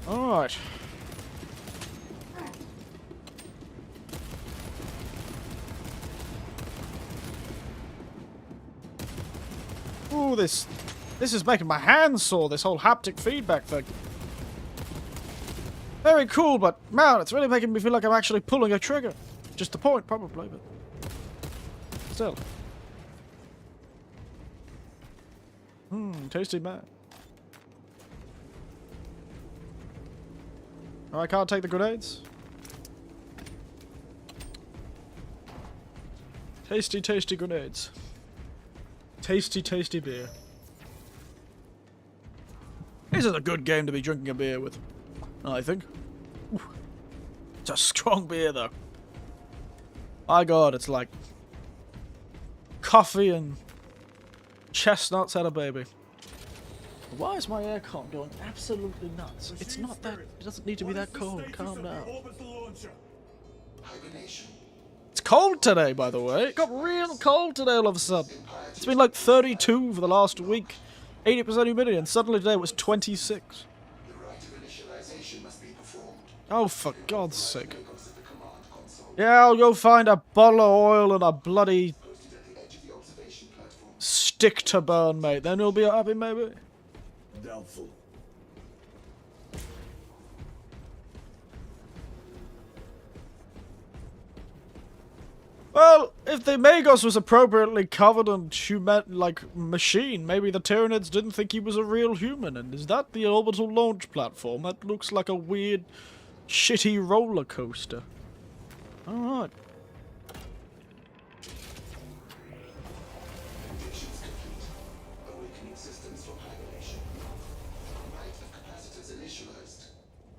Alright. Ooh, this is making my hands sore, this whole haptic feedback thing. Very cool, but man, it's really making me feel like I'm actually pulling a trigger. Just the point, probably, but still. Tasty man. Oh, I can't take the grenades. Tasty, tasty grenades. Tasty, tasty beer. This is a good game to be drinking a beer with, I think. Ooh. It's a strong beer, though. My god, it's like coffee and chestnuts at a baby. Why is my aircon going absolutely nuts? It's not that. It doesn't need to be that cold. Calm down. Hibernation. It's cold today, by the way. It got real cold today all of a sudden. It's been like 32 for the last week. 80% humidity, and suddenly today it was 26. The rite of initialization must be performed. Oh, for God's sake. Magos at the command console. Yeah, I'll go find a bottle of oil and a bloody Posted at the edge of the observation platform. stick to burn, mate. Then you'll be happy, maybe. Doubtful. Well, if the Magos was appropriately covered and like machine, maybe the Tyranids didn't think he was a real human. And is that the orbital launch platform? That looks like a weird, shitty roller coaster. Alright. Predictions complete. Awakening systems from hibernation. Rite of capacitors initialized.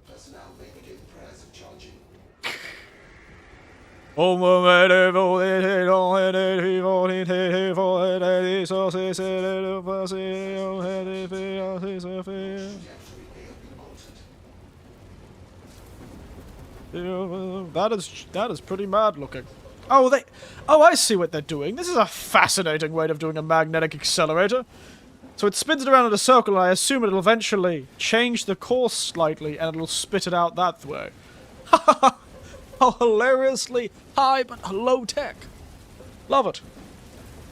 Personnel may begin prayers of charging. That is pretty mad looking. Oh, I see what they're doing. This is a fascinating way of doing a magnetic accelerator. So it spins it around in a circle, and I assume it'll eventually change the course slightly, and it'll spit it out that way. How hilariously high but low tech. Love it.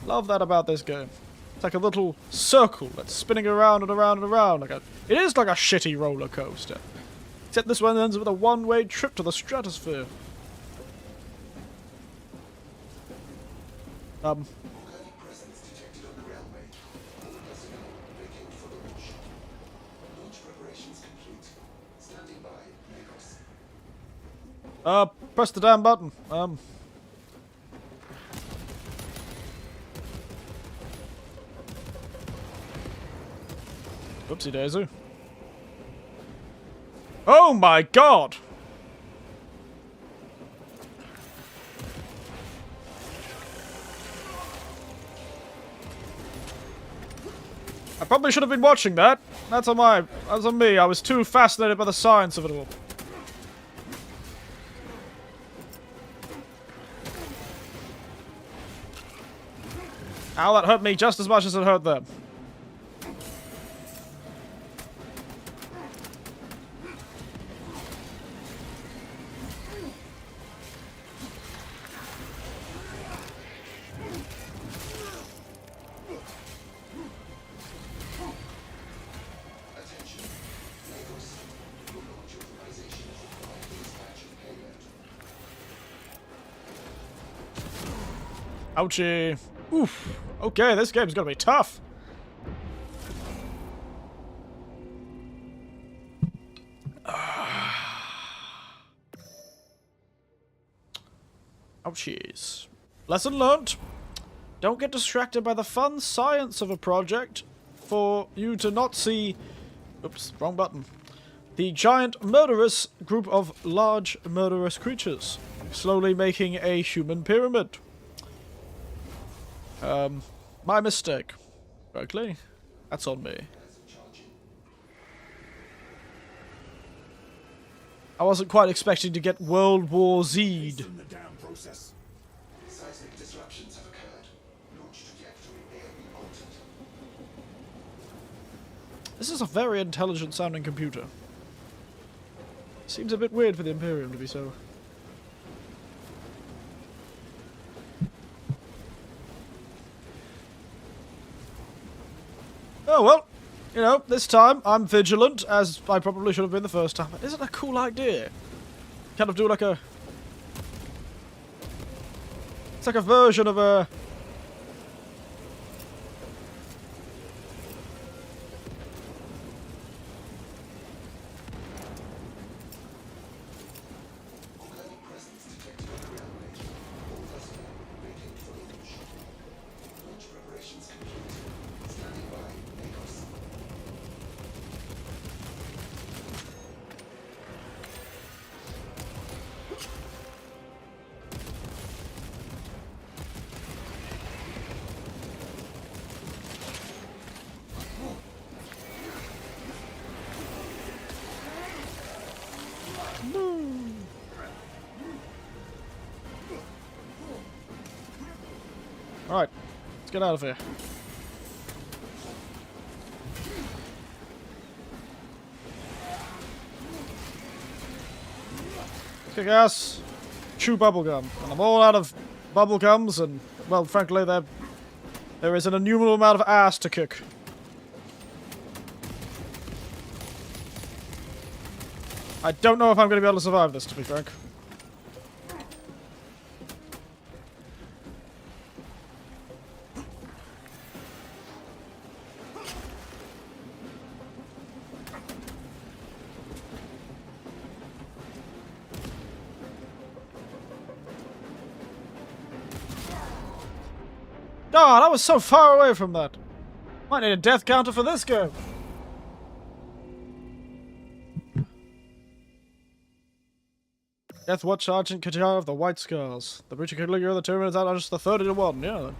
Love that about this game. It's like a little circle that's spinning around and around and around. It is like a shitty roller coaster. Except this one ends with a one-way trip to the stratosphere. Organic presence detected on the railway. All personnel vacate for the launch. Launch preparations complete. Standing by, Magos. Press the damn button. Oopsie daisy. Oh my god! I probably should have been watching that. That's on me. I was too fascinated by the science of it all. Ow, that hurt me just as much as it hurt them. Attention. Magos. Your launch authorization is required for dispatch of payload. Ouchie. Oof. Okay, this game's gonna be tough. Ouchies. Lesson learned. Don't get distracted by the fun science of a project for you to not see... Oops, wrong button. The giant murderous group of large murderous creatures, slowly making a human pyramid. My mistake. Frankly, that's on me. I wasn't quite expecting to get World War Z'd. Hasten the damn process. Seismic disruptions have occurred. Launch trajectory may have been altered. This is a very intelligent sounding computer. Seems a bit weird for the Imperium to be so. Oh well, you know, this time I'm vigilant, as I probably should have been the first time. Isn't it a cool idea? Kind of do like a... It's like a version of a... Organic presence detected on the railway. All personnel rated for launch. Launch preparations complete. Standing by. Lagos. Alright, let's get out of here. Kick ass, chew bubblegum. And I'm all out of bubblegums, and, well, frankly, there is an innumerable amount of ass to kick. I don't know if I'm going to be able to survive this, to be frank. God, I was so far away from that. Might need a death counter for this game. Death Watch Sergeant Kajar of the White Scars. The breach of Kigligger of the Tyranids outnumbers the 30 to 1. Yeah.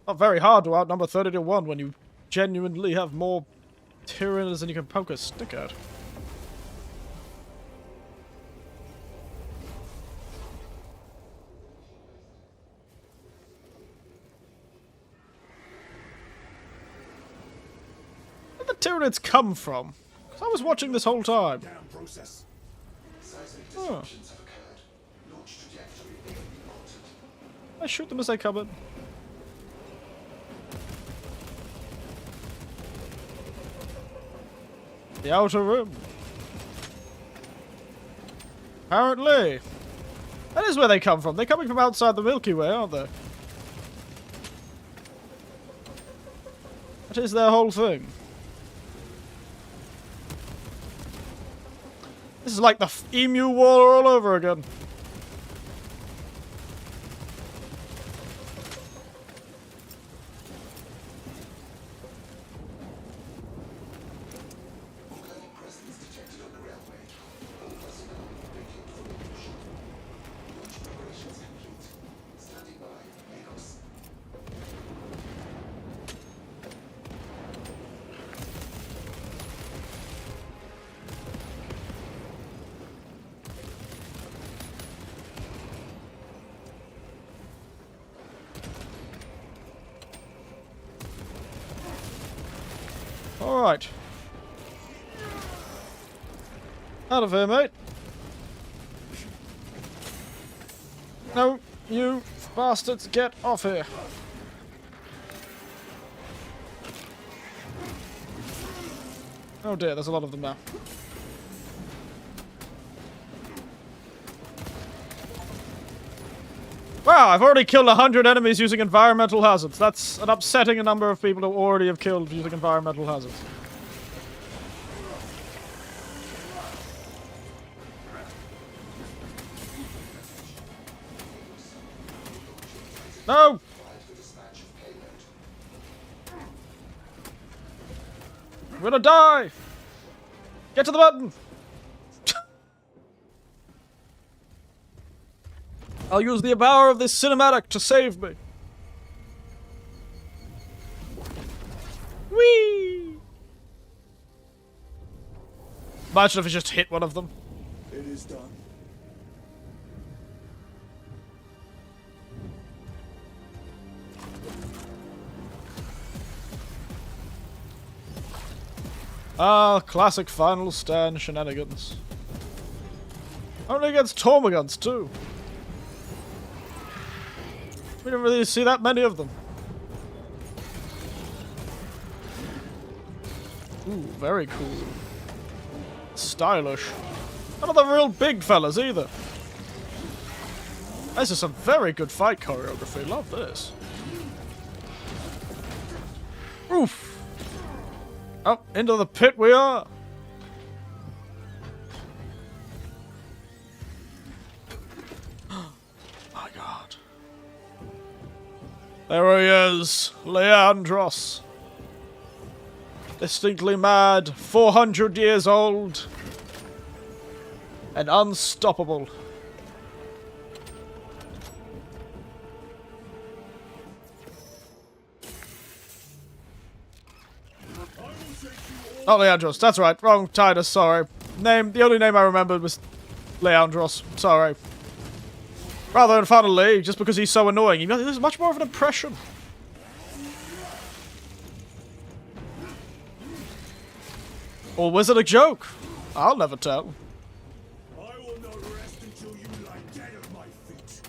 Not very hard to outnumber 30 to 1 when you genuinely have more Tyranids than you can poke a stick at. Where did the Tyranids come from? 'Cause I was watching this whole time. Damn process. Seismic disruptions have occurred. Launch trajectory may have been altered. I shoot them as they come in. The outer rim. Apparently. That is where they come from. They're coming from outside the Milky Way, aren't they? That is their whole thing. This is like the Emu War all over again. Organic presence detected on the railway. All personnel rated for launch. Launch preparations complete. Standing by. Lagos. Alright. Out of here, mate. No, you bastards, get off here. Oh dear, there's a lot of them now. Wow, I've already killed 100 enemies using environmental hazards. That's an upsetting number of people who already have killed using environmental hazards. No! We're gonna die! Get to the button! I'll use the power of this cinematic to save me. Whee! Imagine if it just hit one of them. It is done. Ah, classic final stand shenanigans. Only against Tormagants, too. We didn't really see that many of them. Ooh, very cool. Stylish. None of the real big fellas either. This is some very good fight choreography. Love this. Oof. Oh, into the pit we are. My God. There he is, Leandros. Distinctly mad, 400 years old, and unstoppable. Oh, Leandros, that's right. Wrong Titus, sorry. The only name I remembered was Leandros, sorry. Rather than finally, just because he's so annoying, he's much more of an impression. Or was it a joke? I'll never tell. I will not rest until you lie dead at my feet.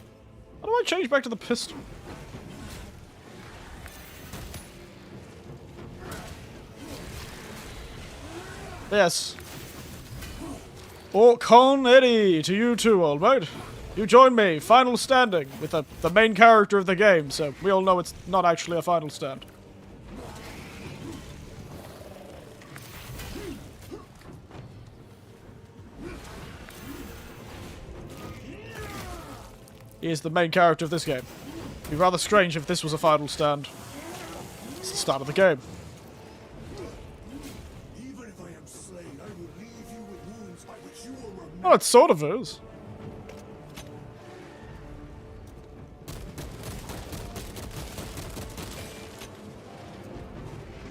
How do I change back to the pistol? Yes. Orcon Eddie, to you too, old mate. You join me, final standing, with the main character of the game, so we all know it's not actually a final stand. He is the main character of this game. It'd be rather strange if this was a final stand. It's the start of the game. Even if I am slain, I will leave you with wounds by which you will remember. Well, it sort of is.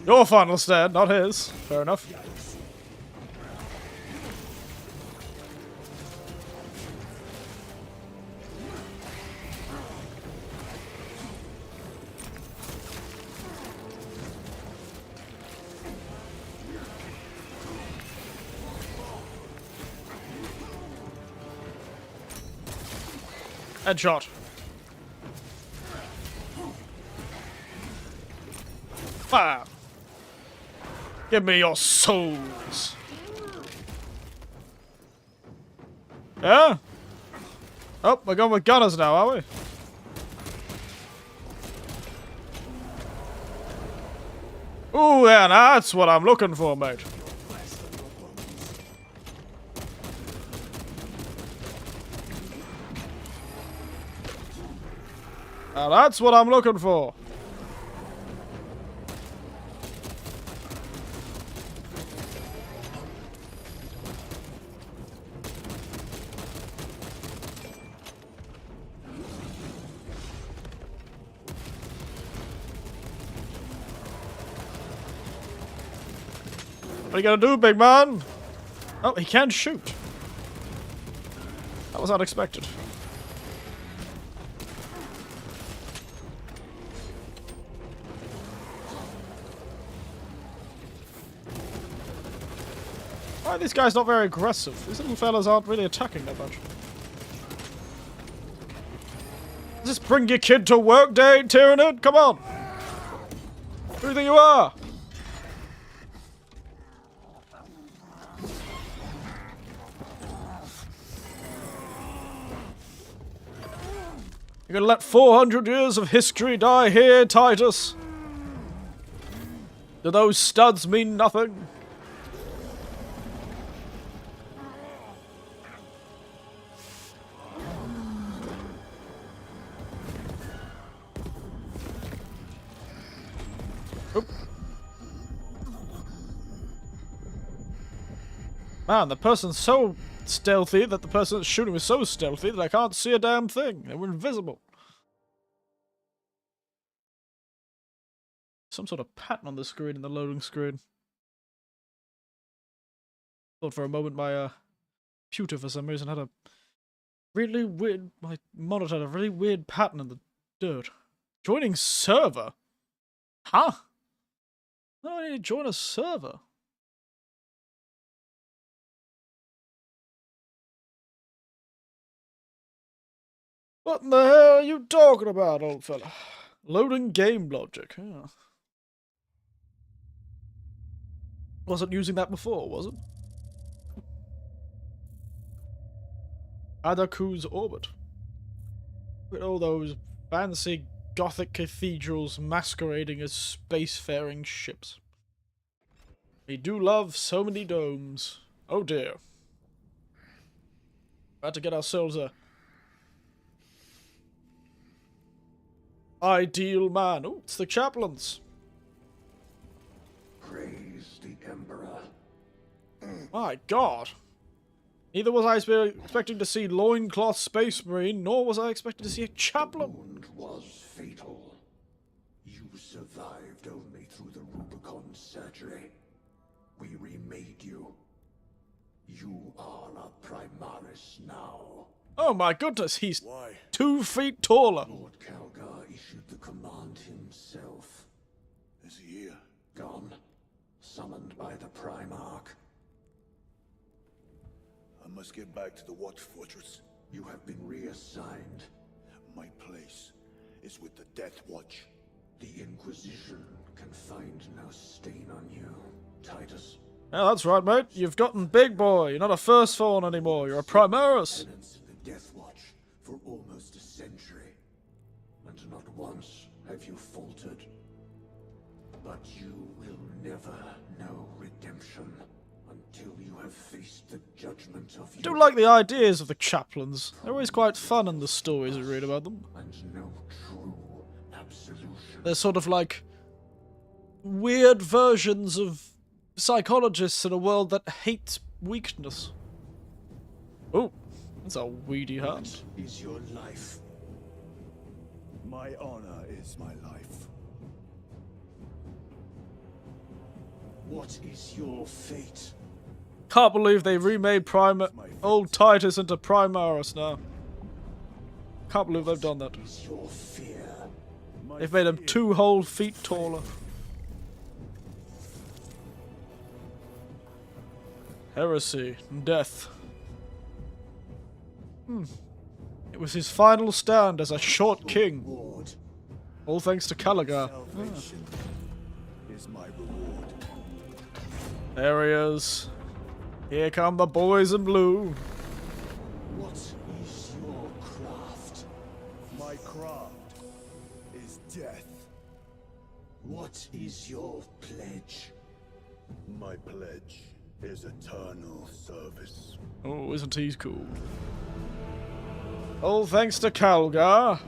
Your final stand, not his. Fair enough. Headshot. Fire. Give me your souls. Yeah? Oh, we're going with gunners now, are we? Ooh, yeah, that's what I'm looking for, mate. Now that's what I'm looking for. What are you gonna do, big man? Oh, he can shoot. That was unexpected. Why are these guys not very aggressive? These little fellas aren't really attacking that much. Does this bring your kid to work day, Tyrannid? Come on! Who do you think you are? You're gonna let 400 years of history die here, Titus? Do those studs mean nothing? Man, the person's so stealthy that the person that's shooting was so stealthy that I can't see a damn thing. They were invisible. Some sort of pattern on the screen in the loading screen. Thought for a moment my computer for some reason had a really weird. My monitor had a really weird pattern in the dirt. Joining server? Huh? No, I need to join a server. What in the hell are you talking about, old fella? Loading game logic, yeah. Wasn't using that before, was it? Adaku's orbit. Look at all those fancy Gothic cathedrals masquerading as spacefaring ships. We do love so many domes. Oh dear. About to get ourselves a ideal man. Oh, it's the chaplains. Praise the Emperor. My god. Neither was I expecting to see loincloth space marine, nor was I expecting to see a chaplain. The wound was fatal. You survived only through the Rubicon surgery. We remade you. You are a Primaris now. Oh my goodness, he's Why? 2 feet taller. Lord Calgar issued the command himself. Is he here? Gone. Summoned by the Primarch. I must get back to the Watch Fortress. You have been reassigned. My place is with the Death Watch. The Inquisition can find no stain on you, Titus. Yeah, that's right, mate. You've gotten big boy. You're not a first phone anymore. You're a Primaris. Tenants in the Death Watch for almost a century. And not once have you faltered. But you will never know redemption until you have faced the judgment of I do like the ideas of the chaplains. They're always quite fun in the stories we read about them. and no true absolution. They're sort of like weird versions of psychologists in a world that hates weakness. Oh, that's a weedy hand. Is your life? My honor is my life. What is your fate? Can't believe they remade old Titus into Primaris now. Can't believe they've done that. Is your fear? They've made him 2 whole feet taller. Heresy and death. It was his final stand as a short king. Lord, All thanks to Caligar. Salvation is my reward. There he is. Here come the boys in blue. what is your craft? My craft is death. What is your pledge? My pledge is eternal service. Oh, isn't he cool? All thanks to Calgar.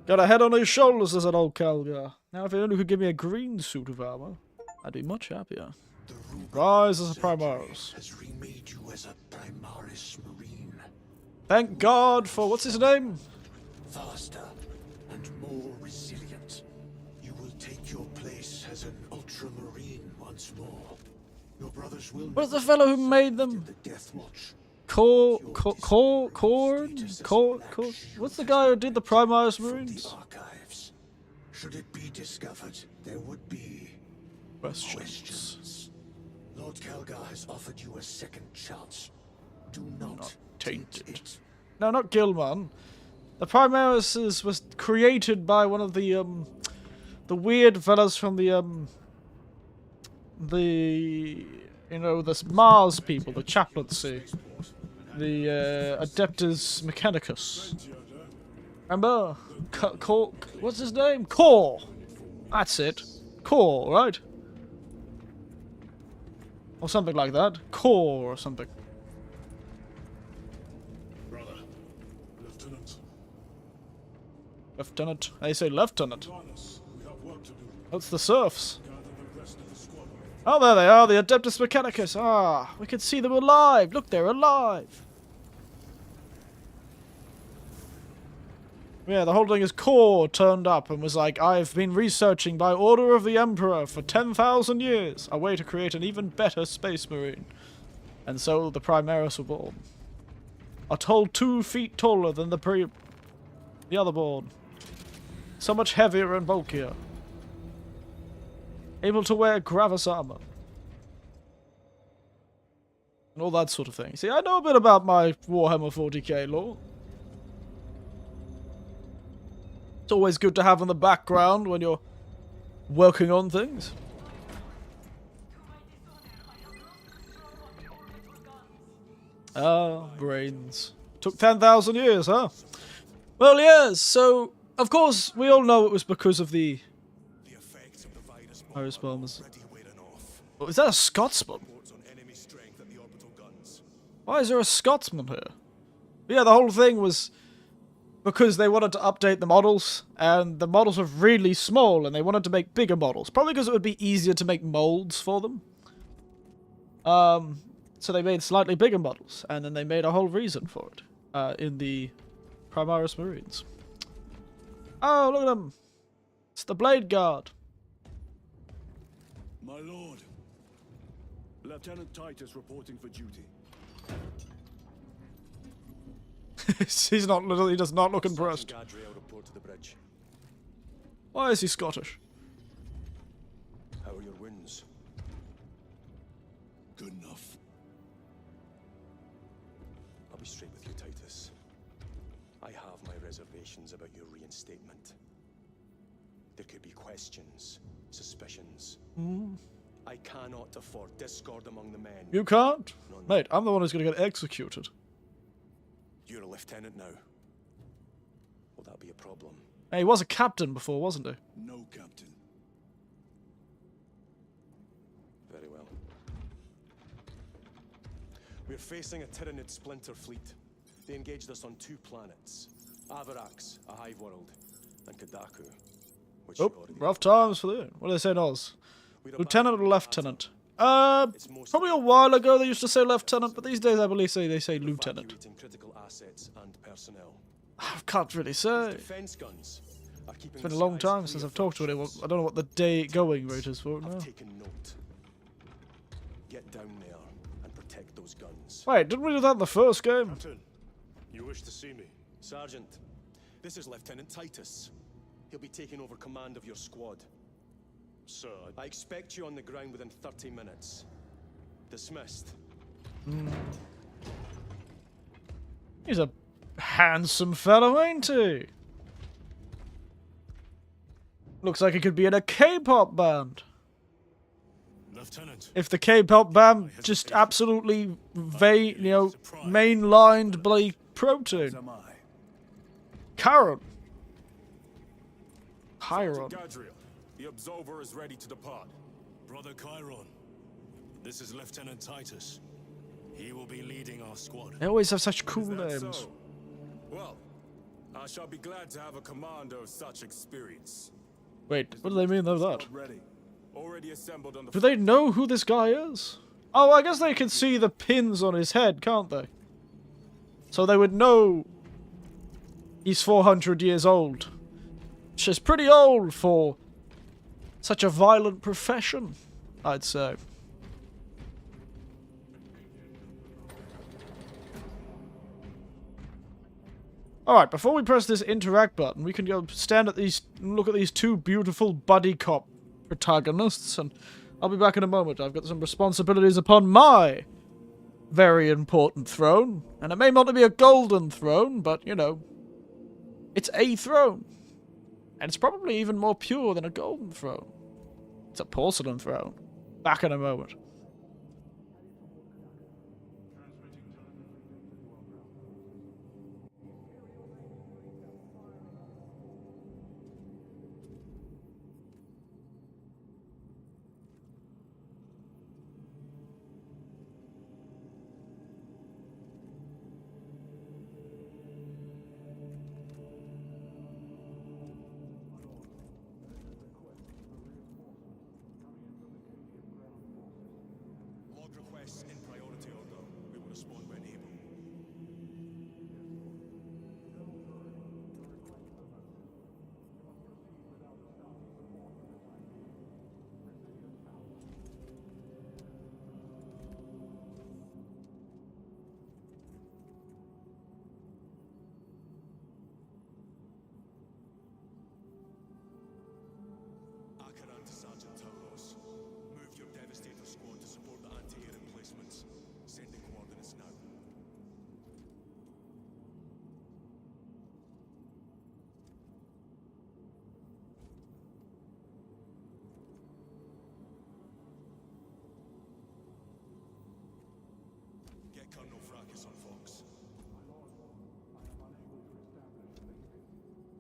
Got a head on his shoulders as an old Calgar. Now if he only could give me a green suit of armor, I'd be much happier. The Rubicon Rise as a surgery Primaris. has remade you as a Primaris Marine. Thank God for, what's his name? Faster and more resilient. You will take your place as an Ultramarine once more. Your brothers will What's the never fellow who be made served in them? the Death Watch. What's the guy who did the Primaris From the Marines? archives. Should it be discovered, there would be questions. Lord Calgar has offered you a second chance. Do not taint tainted. it. No, not Gilman. The Primaris was created by one of the weird fellas from the this Mars people, the chaplaincy, the Adeptus Mechanicus. Remember? What's his name? Core. That's it. Core, right? Or something like that. Core or something. Brother, Lieutenant, Lieutenant. I say lieutenant. join us. We have work to do. That's the serfs. Gather the rest of the squadron. Oh, there they are, the Adeptus Mechanicus. Ah, we can see them alive. Look, they're alive. Yeah, the Holdinger's core turned up and was like, I've been researching by order of the Emperor for 10,000 years a way to create an even better Space Marine. And so the Primaris were born. A whole 2 feet taller than the other born. So much heavier and bulkier. Able to wear Gravis armor. And all that sort of thing. See, I know a bit about my Warhammer 40k lore. It's always good to have in the background when you're working on things. Ah, brains. Took 10,000 years, huh? Well, yes, so, of course, we all know it was because of the virus bombs. Oh, is that a Scotsman? Why is there a Scotsman here? Yeah, the whole thing was because they wanted to update the models, and the models were really small, and they wanted to make bigger models. Probably because it would be easier to make molds for them. So they made slightly bigger models, and then they made a whole reason for it in the Primaris Marines. Oh, look at them! It's the Blade Guard. My lord, Lieutenant Titus reporting for duty. He does not look impressed. Why is he Scottish? How are your wounds? Good enough. I'll be straight with you, Titus. I have my reservations about your reinstatement. There could be questions, suspicions. I cannot afford discord among the men. You can't? No. Mate, I'm the one who's going to get executed. You're a lieutenant now. Will that be a problem? Hey, he was a captain before, wasn't he? No, Captain. Very well. We're facing a Tyranid splinter fleet. They engaged us on 2 planets. Avarax, a hive world, and Kadaku, which you Oh, already rough times for them. What do they say, Oz? We're about Lieutenant to or lieutenant? Probably a while ago they used to say lieutenant, but these days I believe they say lieutenant. evacuating critical assets and personnel. I can't really say. Defense guns are keeping It's been a the long skies time clear since I've of talked to anyone. ships. I don't know what the day going rate is for it now. I've taken note. Get down there and protect those guns. Wait, didn't we do that in the first game? Captain, you wish to see me? Sergeant, this is Lieutenant Titus. He'll be taking over command of your squad. Sir, I expect you on the ground within 30 minutes. Dismissed. He's a handsome fellow, ain't he? Looks like he could be in a K-pop band. Lieutenant. If the K-pop band just absolutely mainlined bloody protein. Am I? Karen. Chiron. Gadriel, the Absolver is ready to depart. Brother Chiron, this is Lieutenant Titus. He will be leading our squad. They always have such cool Is that names. so? Well, I shall be glad to have a commander of such experience. Wait, what do they mean by that? Ready. Already assembled on the Do they know who this guy is? Oh, I guess they can see the pins on his head, can't they? So they would know he's 400 years old. Which is pretty old for such a violent profession, I'd say. Alright, before we press this interact button, we can go stand at these and look at these 2 beautiful buddy cop protagonists, and I'll be back in a moment. I've got some responsibilities upon my very important throne, and it may not be a golden throne, but, you know, it's a throne. And it's probably even more pure than a golden throne. It's a porcelain throne. Back in a moment. Yes, in priority order. We will respond when able. Akaran to Sergeant Tauros. Move your Devastator squad to support the anti-air emplacements. Sending coordinates now. Get Colonel Fracas on Fox.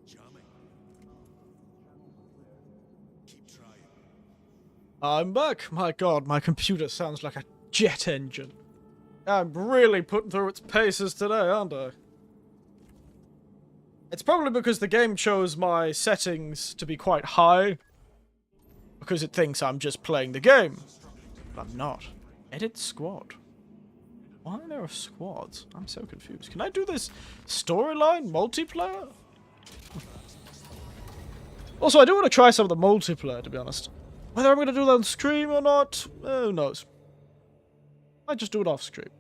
Jamming. Keep trying. I'm back. My god, my computer sounds like a jet engine. I'm really putting through its paces today, aren't I? It's probably because the game chose my settings to be quite high. Because it thinks I'm just playing the game. But I'm not. Edit squad. Why are there squads? I'm so confused. Can I do this storyline multiplayer? Also, I do want to try some of the multiplayer, to be honest. Whether I'm going to do that on stream or not, who knows. Might just do it off stream.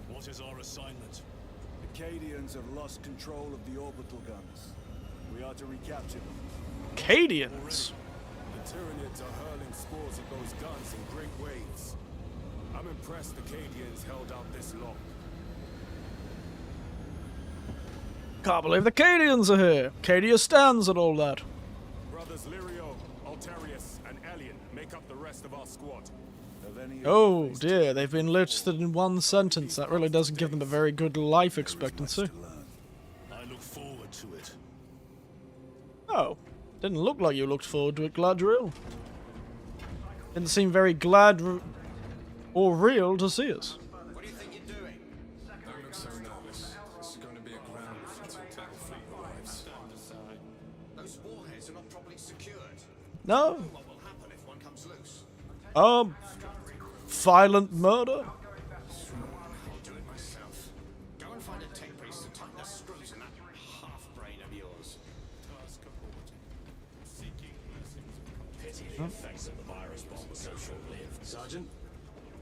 What is our assignment? The Cadians have lost control of the orbital guns. We are to recapture them. Cadians? The Tyranids are hurling spores of those guns in great waves. I'm impressed the Cadians held out this long. Can't believe the Cadians are here. Cadia stands and all that. Brothers Lirio, Altarius, and Elian make up the rest of our squad. Oh dear, they've been listed in one sentence. That really doesn't give them a very good life expectancy. I look forward to it. Oh, didn't look like you looked forward to it, Gladriel. Didn't seem very glad or real to see us. What do you think you're doing? Don't look so nervous. This is going to be a ground until Battle Fleet arrives. Those warheads are not properly secured. No? What will happen if one comes loose? Violent murder? I'll do it myself. Go and find a tech priest to tighten the screws in that half-brain of yours. Pity the effects of the virus bomb were so short-lived. Sergeant?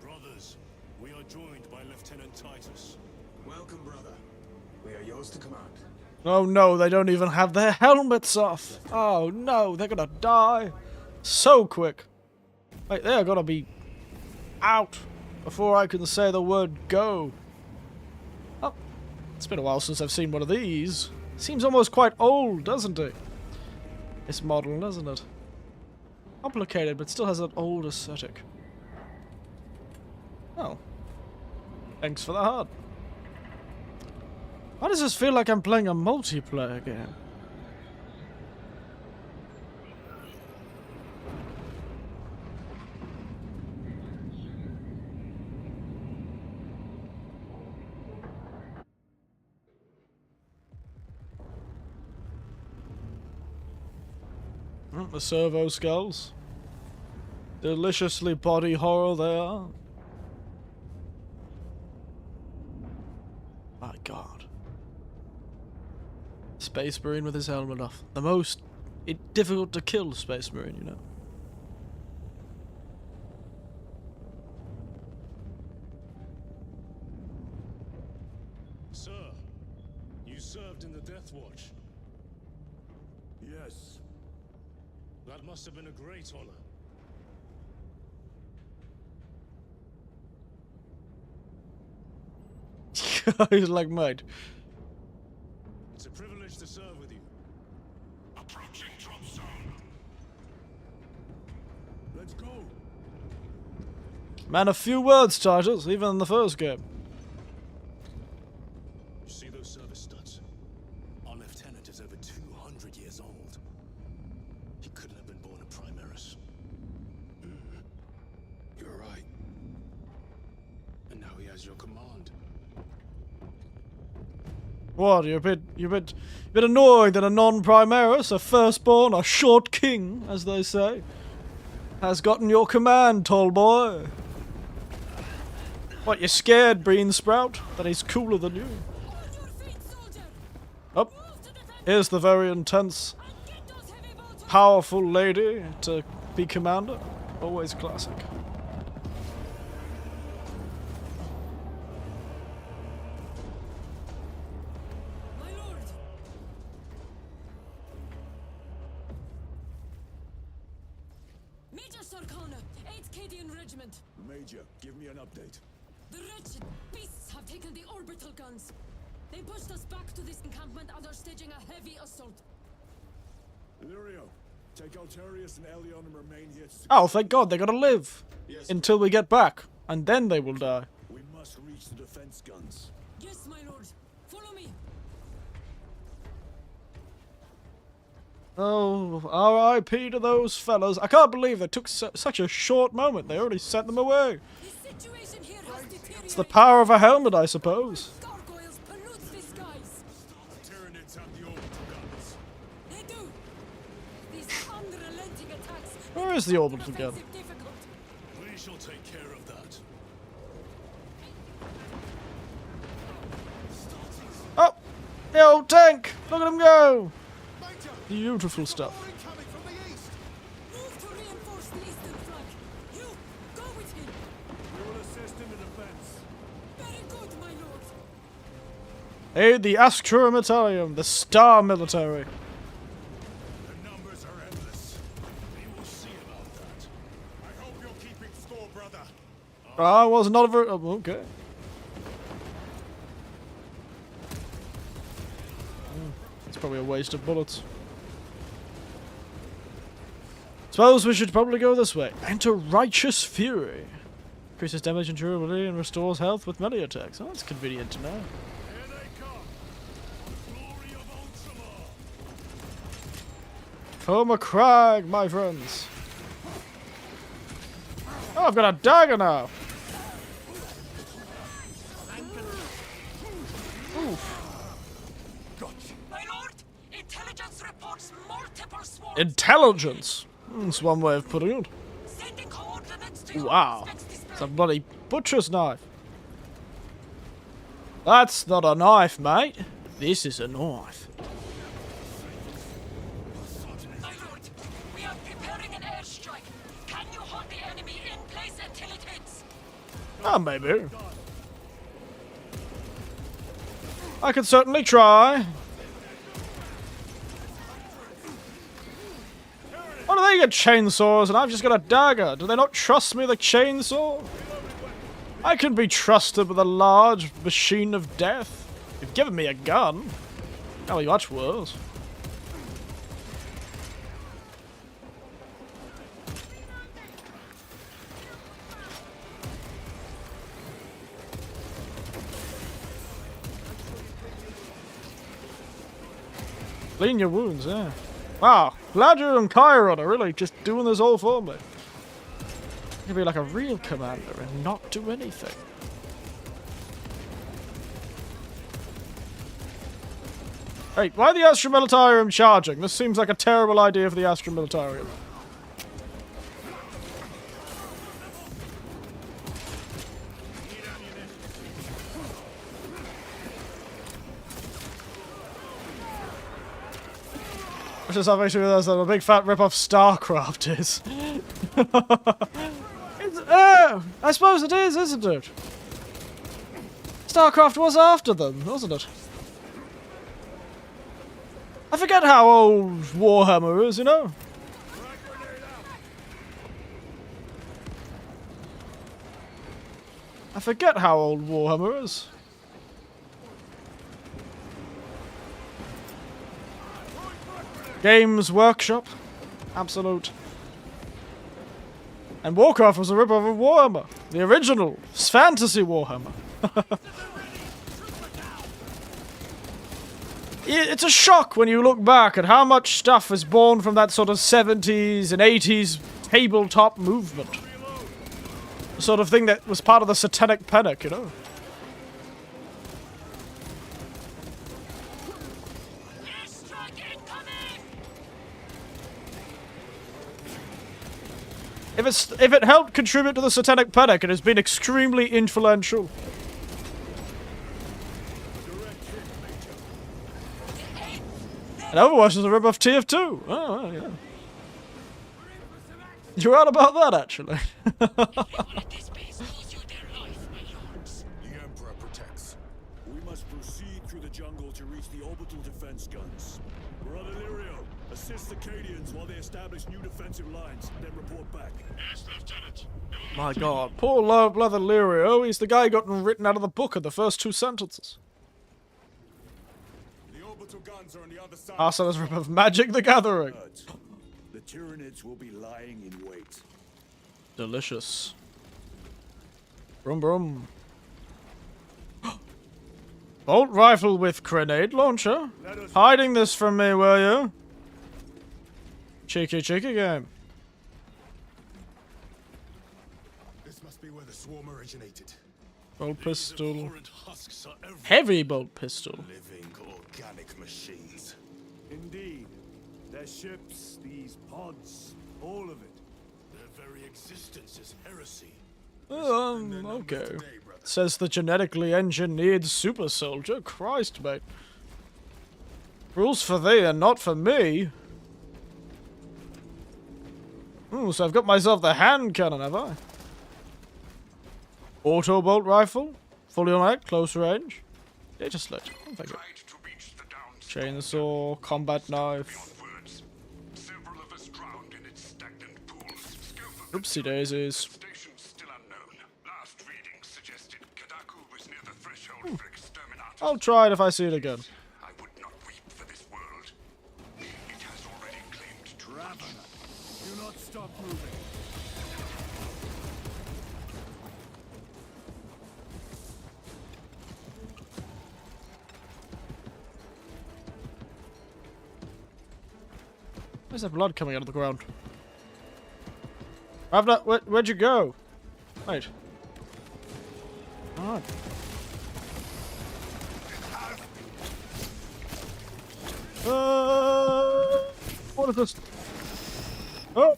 Brothers, we are joined by Lieutenant Titus. Welcome, brother. We are yours to command. Oh no, they don't even have their helmets off. Oh no, they're gonna die. So quick. Wait, they're gonna be out before I can say the word go. Oh, it's been a while since I've seen one of these. Seems almost quite old, doesn't it? This model, doesn't it? Complicated, but still has that old aesthetic. Oh. Thanks for the heart. Why does this feel like I'm playing a multiplayer game? The servo skulls. Deliciously body horror they are. My god. Space Marine with his helmet off. The most difficult to kill Space Marine, you know. Sir, you served in the Death Watch. Yes. That must have been a great honor. He's like, mate. It's a privilege to serve with you. Approaching drop zone. Let's go. Man, a few words, Titus, even in the first game. You see those service studs? Our lieutenant is over 200 years old. He couldn't have been born a Primaris. You're right. And now he has your command. What, you're a bit annoyed that a non-Primaris, a firstborn, a short king, as they say, has gotten your command, tall boy. What, you scared, Bean Sprout? That he's cooler than you? Oh, here's the very intense, powerful lady to be commander. Always classic. My lord. Major Sarkana, 8th Cadian Regiment. Major, give me an update. The wretched beasts have taken the orbital guns. They pushed us back to this encampment and are staging a heavy assault. Illyrio, take Altarius and Elion and remain here to Oh, thank God, they gotta live until we get back, and then they will die. We must reach the defense guns. Yes, my lord. Follow me. Oh, R.I.P. to those fellas. I can't believe they took such a short moment. They already sent them away. The situation here has deteriorated. It's the power of a helmet, I suppose. Gargoyles pollute the skies. Tyranids have the orbital guns. They do. These unrelenting attacks. Where is the orbital gun? Offensive difficult. We shall take care of that. Oh, the old tank. Look at him go. Beautiful stuff. Move to reinforce the eastern flank. You, go with him. We will assist in the defense. Very good, my lord. Aid the Astra Militarium, the Star Military. The numbers are endless. We will see about that. I hope you're keeping score, brother. I was not a very... Oh, okay. It's probably a waste of bullets. Suppose we should probably go this way. Enter Righteous Fury. Increases damage and durability and restores health with melee attacks. Oh, that's convenient to know. Here they come. Glory of Ultramar. Foma Crag, my friends. Oh, I've got a dagger now. My lord, intelligence reports multiple swarms. Intelligence. That's one way of putting it. Sending coordinates to your Wow. prospects display. It's a bloody butcher's knife. That's not a knife, mate. This is a knife. My lord, we are preparing an airstrike. Can you hold the enemy in place until it hits? Ah, maybe. I can certainly try. Why do they get chainsaws and I've just got a dagger? Do they not trust me with a chainsaw? I can be trusted with a large machine of death. You've given me a gun. That'll be much worse. Clean your wounds, yeah. Wow, glad you and Chiron are really just doing this all for me. You can be like a real commander and not do anything. Hey, why the Astra Militarium charging? This seems like a terrible idea for the Astra Militarium. Which is obviously with us a big fat rip-off StarCraft is. I suppose it is, isn't it? StarCraft was after them, wasn't it? I forget how old Warhammer is, you know? I forget how old Warhammer is. Games Workshop. Absolute. And Warcraft was a rip-off of Warhammer. The original fantasy Warhammer. It's a shock when you look back at how much stuff is born from that sort of 70s and 80s tabletop movement. The sort of thing that was part of the Satanic Panic, you know? If it helped contribute to the Satanic Panic, it has been extremely influential. And Overwatch is a rip-off TF2. Oh, yeah. You're right about that, actually. The Emperor protects. We must proceed through the jungle to reach the orbital defense guns. Brother Lirio, assist the Cadians while they establish new defensive lines, then report back. Yes, Lieutenant. My god, poor Brother Lirio. He's the guy who got written out of the book in the first 2 sentences. The orbital guns are on the other side. Arsenal's rip of Magic the Gathering. The Tyranids will be lying in wait. Delicious. Brum brum. Bolt rifle with grenade launcher. Hiding this from me, were you? Cheeky game. This must be where the swarm originated. Bolt pistol. Horrid husks are everywhere. Heavy bolt pistol. Living organic machines. Indeed. Their ships, these pods, all of it. Their very existence is heresy. Okay. Says the genetically engineered super soldier. Christ, mate. Rules for thee and not for me. So I've got myself the hand cannon, have I? Auto bolt rifle. Fully automatic, close range. Data slit. Oh, thank you. Chainsaw, combat knife. Oopsie daisies. I'll try it if I see it again. I would not weep for this world. It has already claimed Traveler. Do not stop moving. Where's that blood coming out of the ground? Where'd you go? Wait. Alright. What is this? Oh!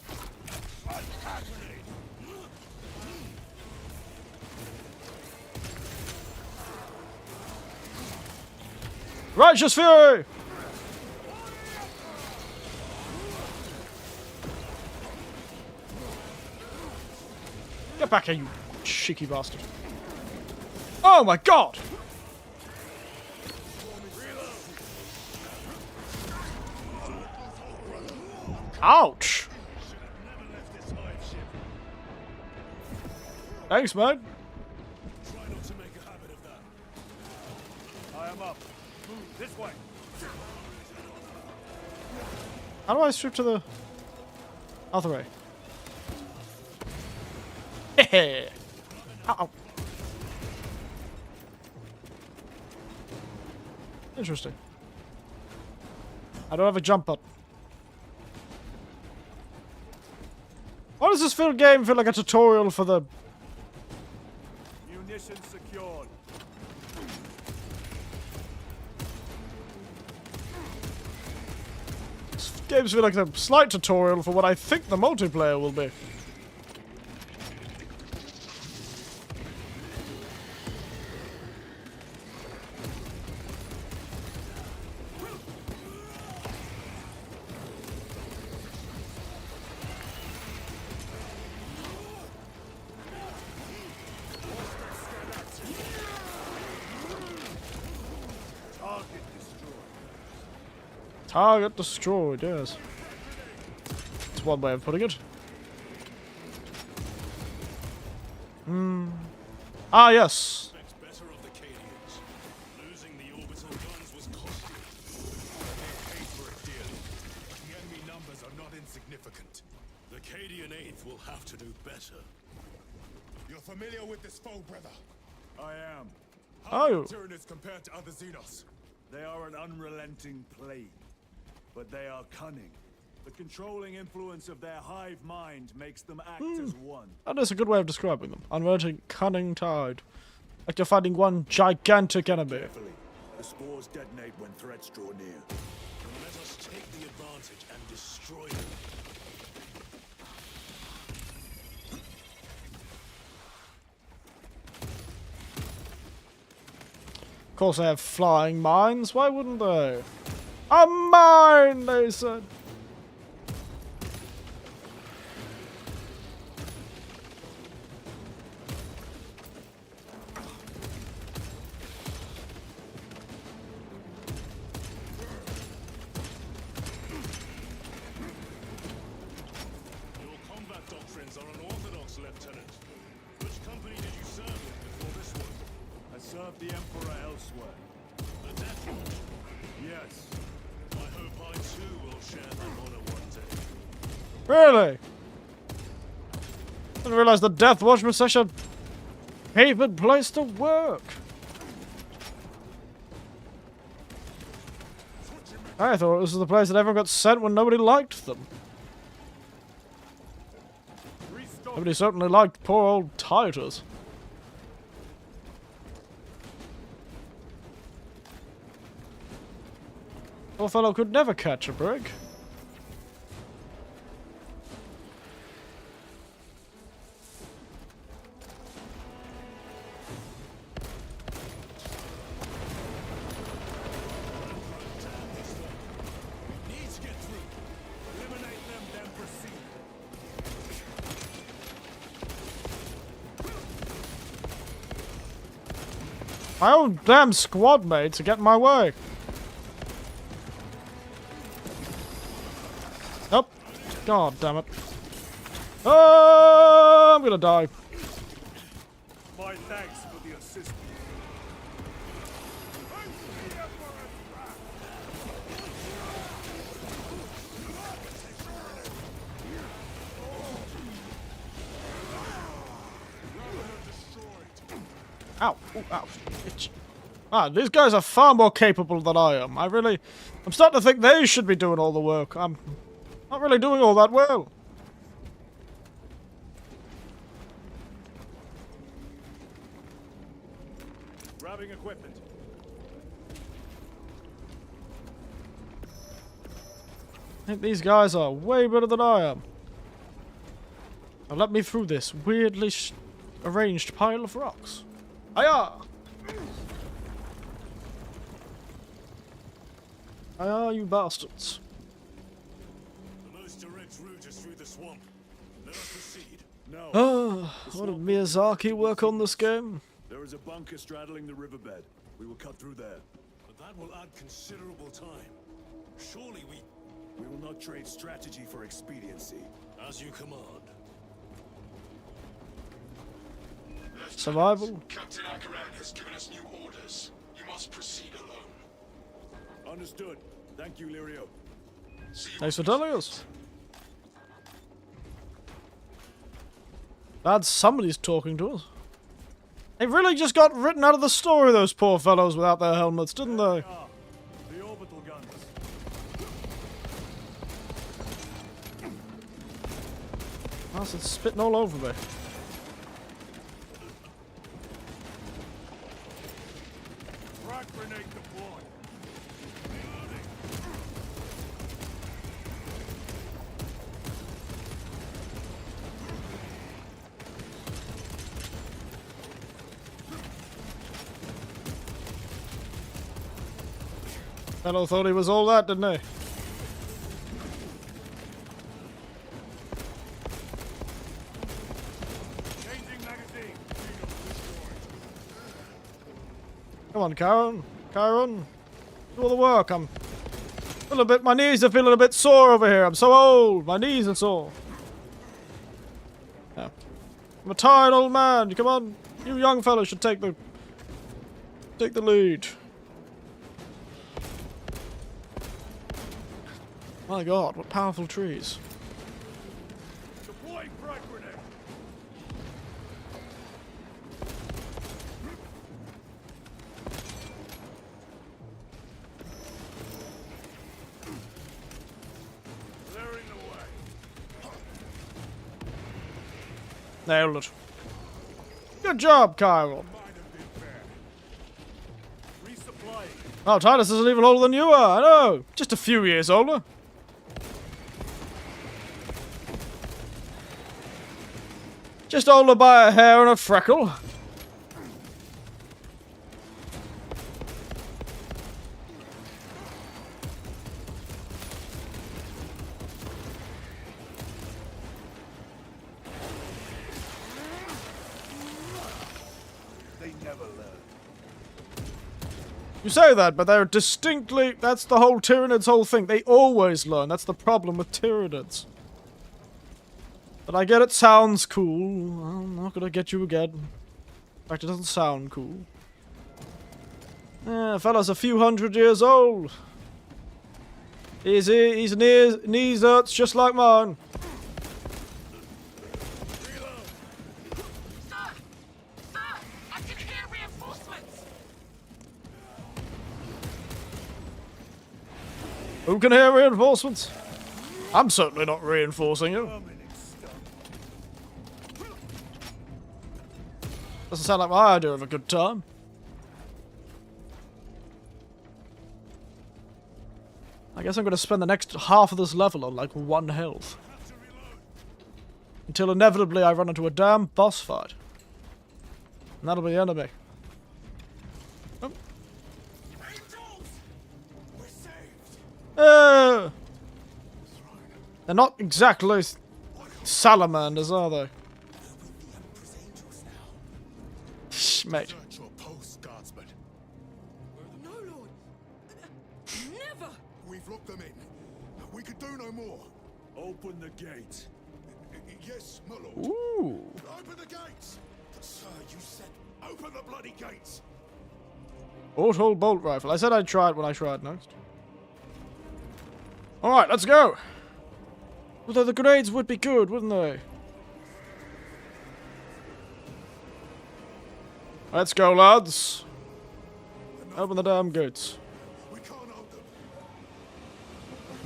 Righteous Fury! Get back here, you cheeky bastard. Oh my god! Ouch! Thanks, mate. Try not to make a habit of that. I am up. Move this way. How do I strip to the other way? Hehe. Ow. Interesting. I don't have a jump button. Why does this game feel like a tutorial for the... Munitions secured. This games feel like a slight tutorial for what I think the multiplayer will be. Target destroyed, yes. That's one way of putting it. Ah, yes. Better of the Cadians. Losing the orbital guns was costly. They paid for it dearly. The enemy numbers are not insignificant. The Cadian 8th will have to do better. You're familiar with this foe, brother? I am. How Oh. are the Tyranids compared to other Xenos? They are an unrelenting plague, but they are cunning. The controlling influence of their hive mind makes them act as one. That is a good way of describing them. Unrelenting, cunning tide. Like you're fighting one gigantic enemy. Carefully. The spores detonate when threats draw near. Let us take the advantage and destroy them. Of course they have flying mines, why wouldn't they? A mine, they said. Your combat doctrines are unorthodox, Lieutenant. Which company did you serve with before this one? I served the Emperor elsewhere. The Death Watch? Yes. I hope I too will share that honor one day. Really? Didn't realize the Death Watch was such a hated place to work. I thought it was the place that everyone got sent when nobody liked them. Nobody certainly liked poor old Titus. Poor fellow could never catch a break. Need to get through. Eliminate them, then proceed. My own damn squad mates are getting in my way. Nope. God damn it. Oh, I'm gonna die. My thanks for the assist. Ow. Ooh, ow. Itch. Ah, these guys are far more capable than I am. I'm starting to think they should be doing all the work. I'm not really doing all that well. Grabbing equipment. I think these guys are way better than I am. Now let me through this weirdly arranged pile of rocks. Hiya! Hiya, you bastards. The most direct route is through the swamp. Let us proceed. No. Oh, what did Miyazaki work on this game? There is a bunker straddling the riverbed. We will cut through there. But that will add considerable time. Surely we will not trade strategy for expediency. As you command. Survival? Captain Akaran has given us new orders. You must proceed alone. Understood. Thank you, Lirio. See you Thanks for telling us. Glad somebody's talking to us. They really just got written out of the story, those poor fellows without their helmets, didn't they? Ah, the orbital guns. Bastards spitting all over me. Frag grenade deployed. Reloading. Fellow thought he was all that, didn't he? Changing magazine. Come on, Chiron. Chiron. Do all the work. I'm feeling a bit, my knees are feeling a bit sore over here. I'm so old. My knees are sore. Yeah. I'm a tired old man. Come on. You young fellas should take the lead. My god, what powerful trees. Deploying frag grenade. Clearing the way. Nailed it. Good job, Chiron. Might have been fair. Resupplying. Oh, Titus isn't even older than you are. I know. Just a few years older. Just older by a hair and a freckle. never learn. You say that, but they're distinctly... That's the whole Tyranids' whole thing. They always learn. That's the problem with Tyranids. But I get it sounds cool. I'm not gonna get you again. In fact, it doesn't sound cool. Yeah, fella's a few hundred years old. His knees hurts just like mine. I can hear reinforcements! Who can hear reinforcements? I'm certainly not reinforcing you. Doesn't sound like my idea of a good time. I guess I'm going to spend the next half of this level on, like, 1 health. Until inevitably I run into a damn boss fight. And that'll be the end of me. Oh. They're not exactly salamanders, are they? Shh, mate. No, Lord. Never! We've locked them in. We could do no more. Open the gate. Yes, my lord. Ooh. Open the gates. Sir, you said open the bloody gates. Auto bolt rifle. I said I'd try it when I tried next. Alright, let's go. Although the grenades would be good, wouldn't they? Let's go, lads. Open the damn gates. We can't hold them.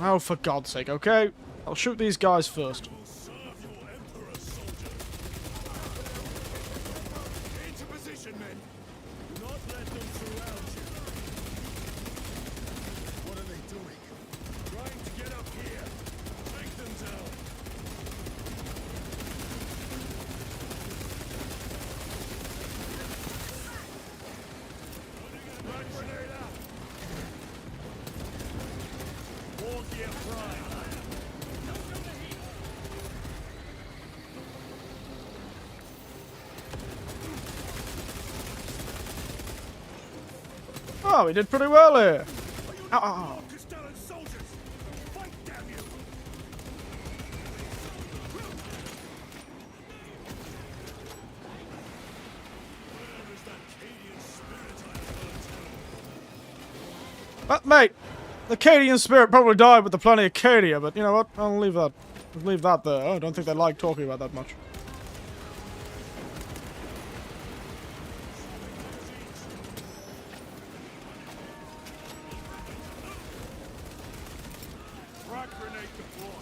Oh, for God's sake, okay? I'll shoot these guys first. Into position, men. Do not let them surround you. What are they doing? Trying to get up here. Take them down. Frag grenade out. War gear prime. Oh, we did pretty well here. Ow, ow, ow. Castellan soldiers! Fight, damn you! Where is that Cadian spirit I have heard tell? Mate, the Cadian spirit probably died with the planet Acadia, but you know what? I'll leave that. I'll leave that there. I don't think they like talking about that much. Frag grenade deployed.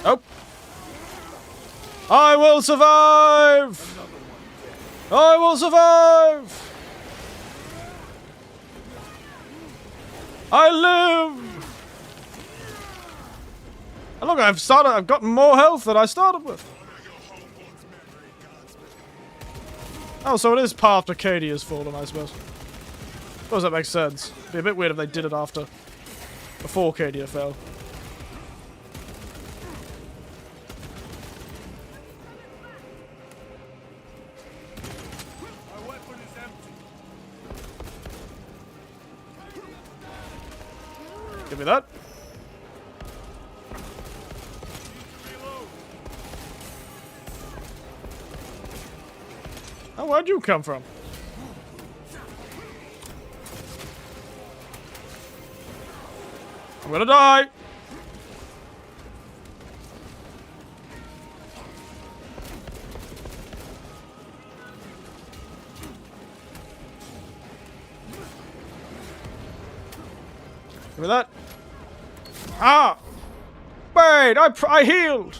Nope. I will survive! I will survive! I live! And look, I've gotten more health than I started with. Oh, so it is part of Acadia's fallen, I suppose. Suppose that makes sense. It'd be a bit weird if they did it before Acadia fell. My weapon is empty. Give me that. Reload. Oh, where'd you come from? I'm gonna die! Give me that. Ah! Wait, I healed!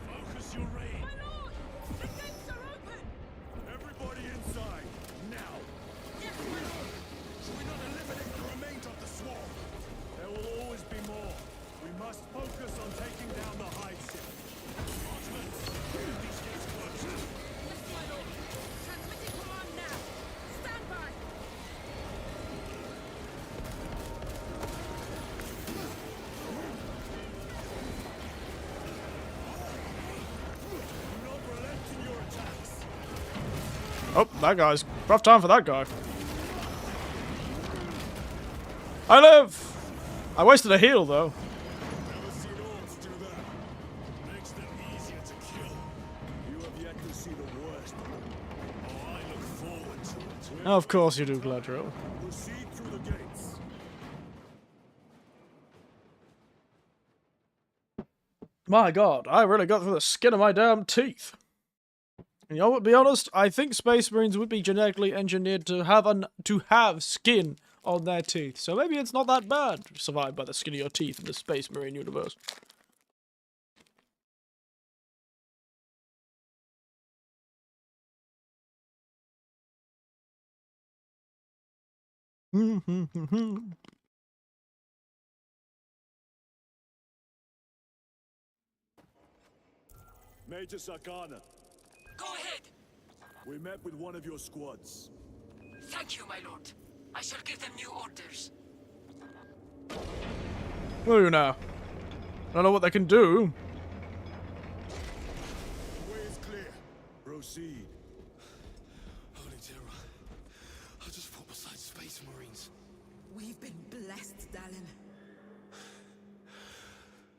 Focus your range. My lord! The gates are open! Everybody inside, now. Should we not eliminate the remains of the swarm? There will always be more. We must focus on taking down the hive ship. Watchmen, Oh, that guy's... rough time for that guy. I live! I wasted a heal, though. Never seen orcs do that. Makes them easier to kill. You have yet to see the worst of them. Oh, I look forward to it. Of course you do, Gladriel. Proceed through the gates. My god, I really got through the skin of my damn teeth. And you know what, to be honest, I think Space Marines would be genetically engineered to have skin on their teeth. So maybe it's not that bad to survive by the skin of your teeth in the Space Marine universe. Major Sakana, Go ahead. we met with one of your squads. Thank you, my lord. I shall give them new orders. Oh, now. I don't know what they can do. The way is clear. Proceed. Holy terror. I just fought beside Space Marines. We've been blessed, Dallin.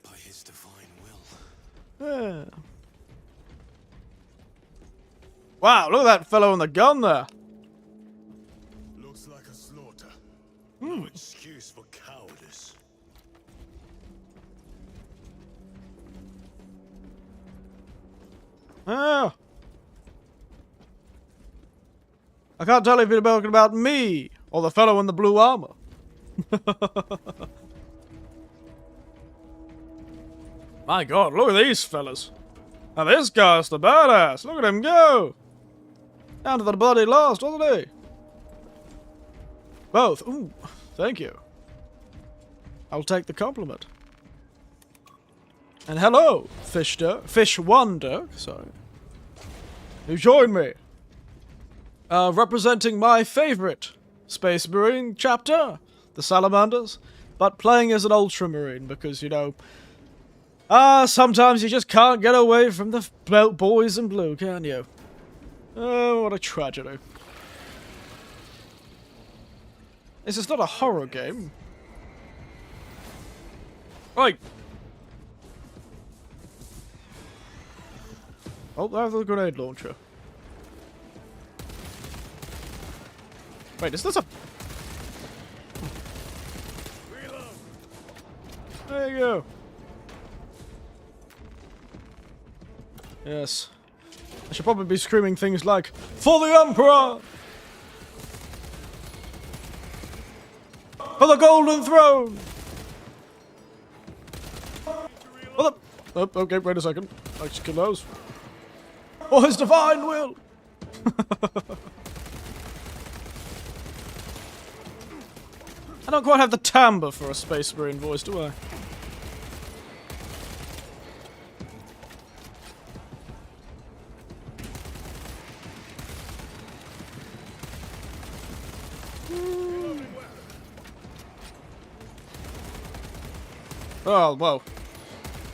By his divine will. Yeah. Wow, look at that fellow on the gun there. Looks like a slaughter. No excuse for cowardice. Ah. I can't tell if you're talking about me or the fellow in the blue armor. My god, look at these fellas. Now this guy's the badass. Look at him go. Down to the bloody last, wasn't he? Both. Ooh, thank you. I'll take the compliment. And hello, Fish Wonder, sorry. You joined me. Representing my favorite Space Marine chapter, the Salamanders, but playing as an Ultramarine because, you know, sometimes you just can't get away from the boys in blue, can you? Oh, what a tragedy. This is not a horror game. Right. Oh, there's the grenade launcher. Wait, is this a... There you go. Yes. I should probably be screaming things like, "For the Emperor! For the Golden Throne!" For the... Oh, okay, wait a second. Let's kill those. For his divine will! I don't quite have the timbre for a Space Marine voice, do I? Oh, whoa.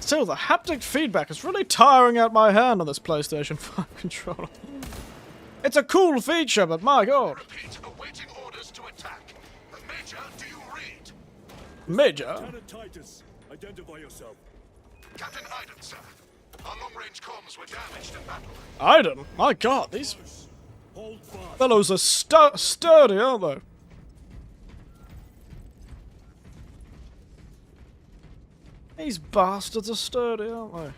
Still, the haptic feedback is really tiring out my hand on this PlayStation 5 controller. It's a cool feature, but my god. Repeat, awaiting orders to attack. Major, do you read? Major? Lieutenant Titus, identify yourself. Captain Iden, sir. Our long-range comms were damaged in battle. Iden? My god, these Hold fast. fellows are sturdy, aren't they? These bastards are sturdy, aren't they?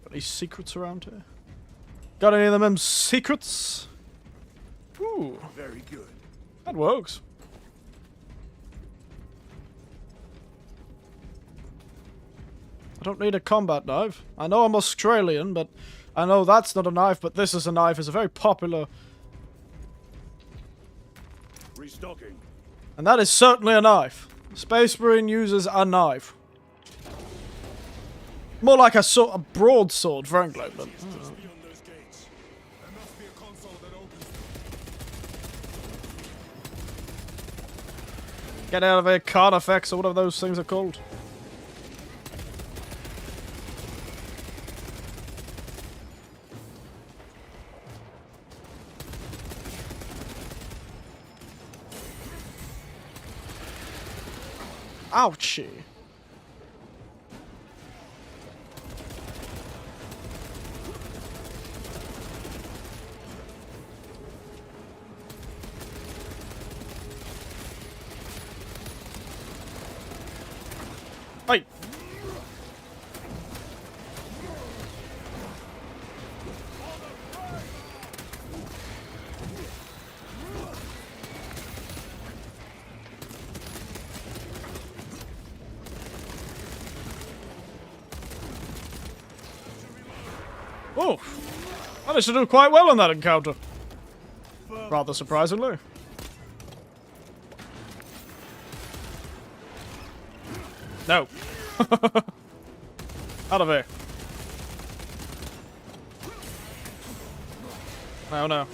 Got any secrets around here? Got any of them secrets? Ooh, Very good. that works. I don't need a combat knife. I know I'm Australian, but I know that's not a knife, but this is a knife. It's a very popular... Restocking. And that is certainly a knife. Space Marine uses a knife. More like a sort of broadsword, frankly. But, Just beyond those gates. There must be a console that opens. get out of here, Carnifex, or whatever those things are called. Ouchie. Hey. Oh, managed to do quite well on that encounter. Rather surprisingly. No. Out of here. Oh no.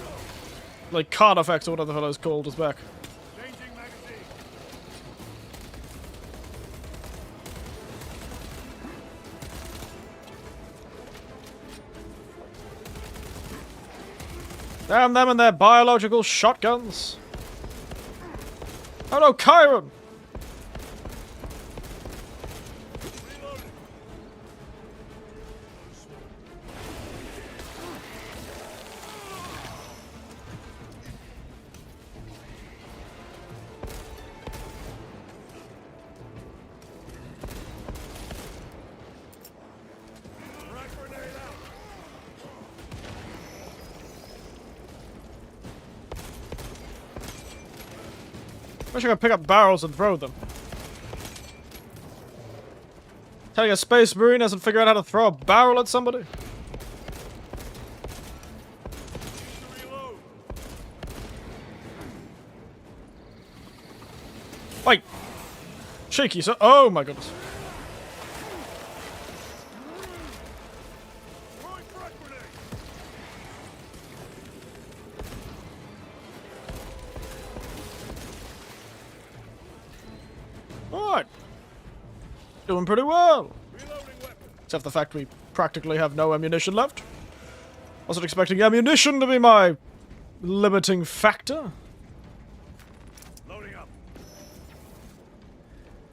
Like card effects or whatever the fellow's called is back. Damn them and their biological shotguns. Oh no, Chiron! Wish I could pick up barrels and throw them. Telling a space marine hasn't figured out how to throw a barrel at somebody? Wait! Shaky, so- oh my goodness. Alright. Doing pretty well. Except the fact we practically have no ammunition left. Wasn't expecting ammunition to be my limiting factor. Loading up.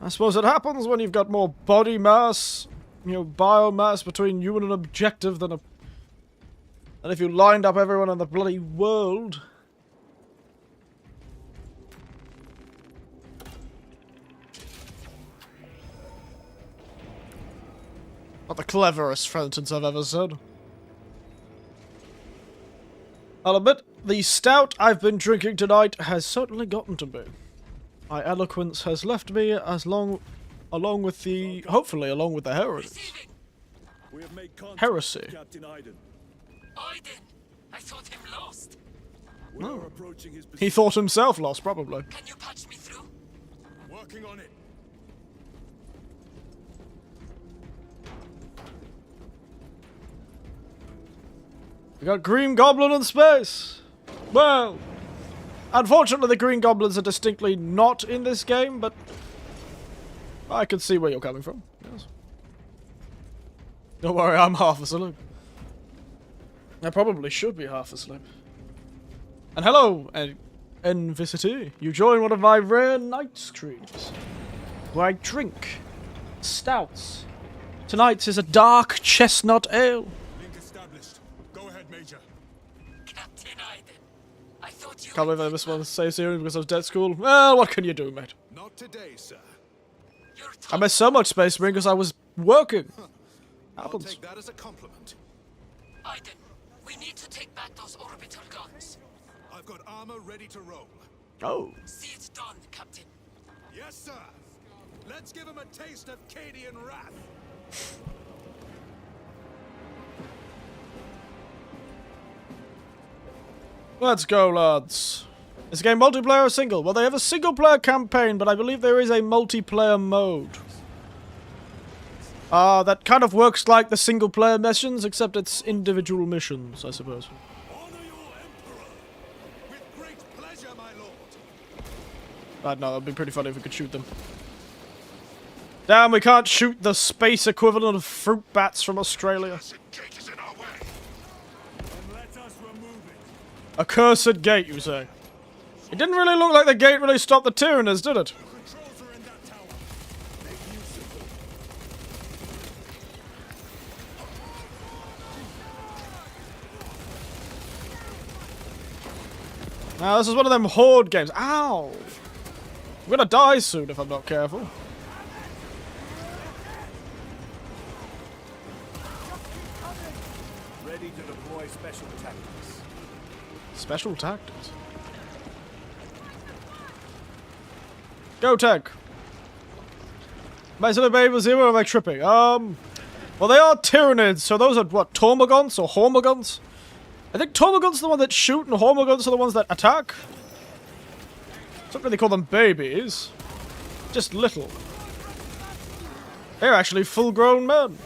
I suppose it happens when you've got more body mass, you know, biomass between you and an objective than if you lined up everyone in the bloody world. Not the cleverest sentence I've ever said. I'll admit, the stout I've been drinking tonight has certainly gotten to me. My eloquence has left me along with the heresy. We have made contact Heresy. with Captain Iden. Iden! I thought him lost. We are approaching his He thought himself lost, probably. Can you patch me through? Working on it. We got Green Goblin in space. Well, unfortunately the Green Goblins are distinctly not in this game, but I can see where you're coming from. Yes. Don't worry, I'm half asleep. I probably should be half asleep. And hello, NVCT. You join one of my rare night streams, where I drink stouts. Tonight's is a dark chestnut ale. Link established. Go ahead, Major. Captain Iden. I thought you Can't believe I missed one save series because I was dead school. Well, what can you do, mate? Not today, sir. I missed so much Space Marine because I was working. I'll Happens. take that as a compliment. Iden, we need to take back those orbital guns. I've got armor ready to roll. Oh. See it done, Captain. Yes, sir. Let's give him a taste of Cadian wrath. Let's go, lads. Is the game multiplayer or single? Well, they have a single-player campaign, but I believe there is a multiplayer mode. That kind of works like the single-player missions, except it's individual missions, I suppose. Honor your Emperor. With great pleasure, my lord. I don't know, that'd be pretty funny if we could shoot them. Damn, we can't shoot the space equivalent of fruit bats from Australia. Gate is in our way. And let us remove it. A cursed gate, you say? It didn't really look like the gate really stopped the Tyranners, did it? Controls are in that tower. Now, this is one of them horde games. Ow! I'm gonna die soon if I'm not careful. Ready to deploy special tactics. Special tactics. Go, tank. Basically, baby, zero, am I tripping? Well, they are Tyranids, so those are, what, Tormagants or Hormagants? I think Tormagants are the one that shoot, and Hormagants are the ones that attack. Don't really call them babies. Just little. They're actually full-grown men.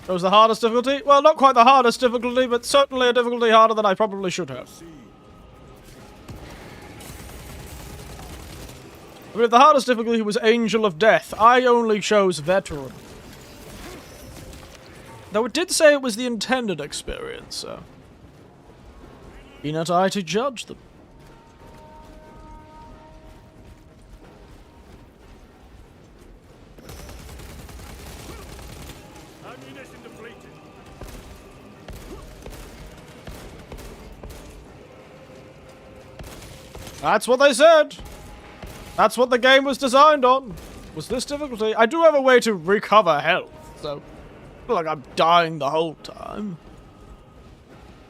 That was the hardest difficulty? Well, not quite the hardest difficulty, but certainly a difficulty harder than I probably should have. I mean, if the hardest difficulty was Angel of Death, I only chose Veteran. Though it did say it was the intended experience, so... be not I to judge them. That's what they said. That's what the game was designed on. Was this difficulty? I do have a way to recover health, so I feel like I'm dying the whole time.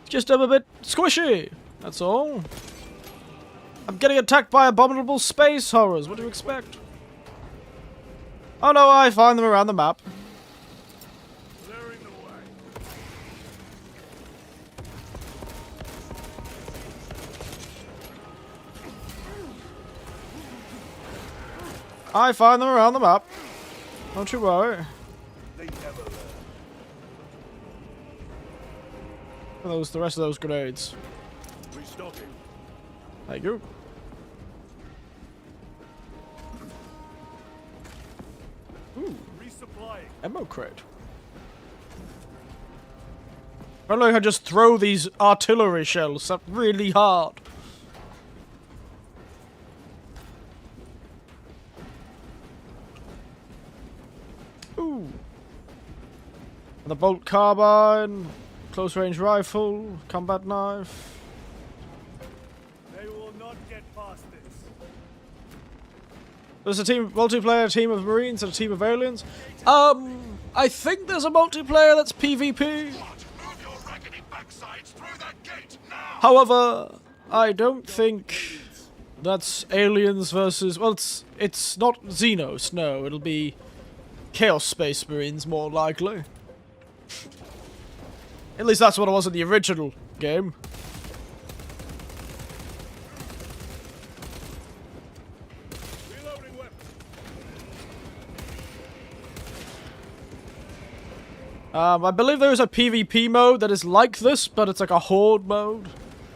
Just I'm a bit squishy. That's all. I'm getting attacked by abominable space horrors. What do you expect? Oh no, I find them around the map. I find them around the map. Don't you worry. They never learn. The rest of those grenades. Restocking. Thank you. Ooh. Resupplying. Ammo crate. I like I just throw these artillery shells up really hard. Ooh. The bolt carbine, close range rifle, combat knife. They will not get past this. There's a multiplayer team of Marines and a team of aliens. I think there's a multiplayer that's PvP. However, I don't think that's aliens versus... well, it's not Xenos, no. It'll be Chaos Space Marines, more likely. At least that's what it was in the original game. Reloading weapon. I believe there is a PvP mode that is like this, but it's like a horde mode.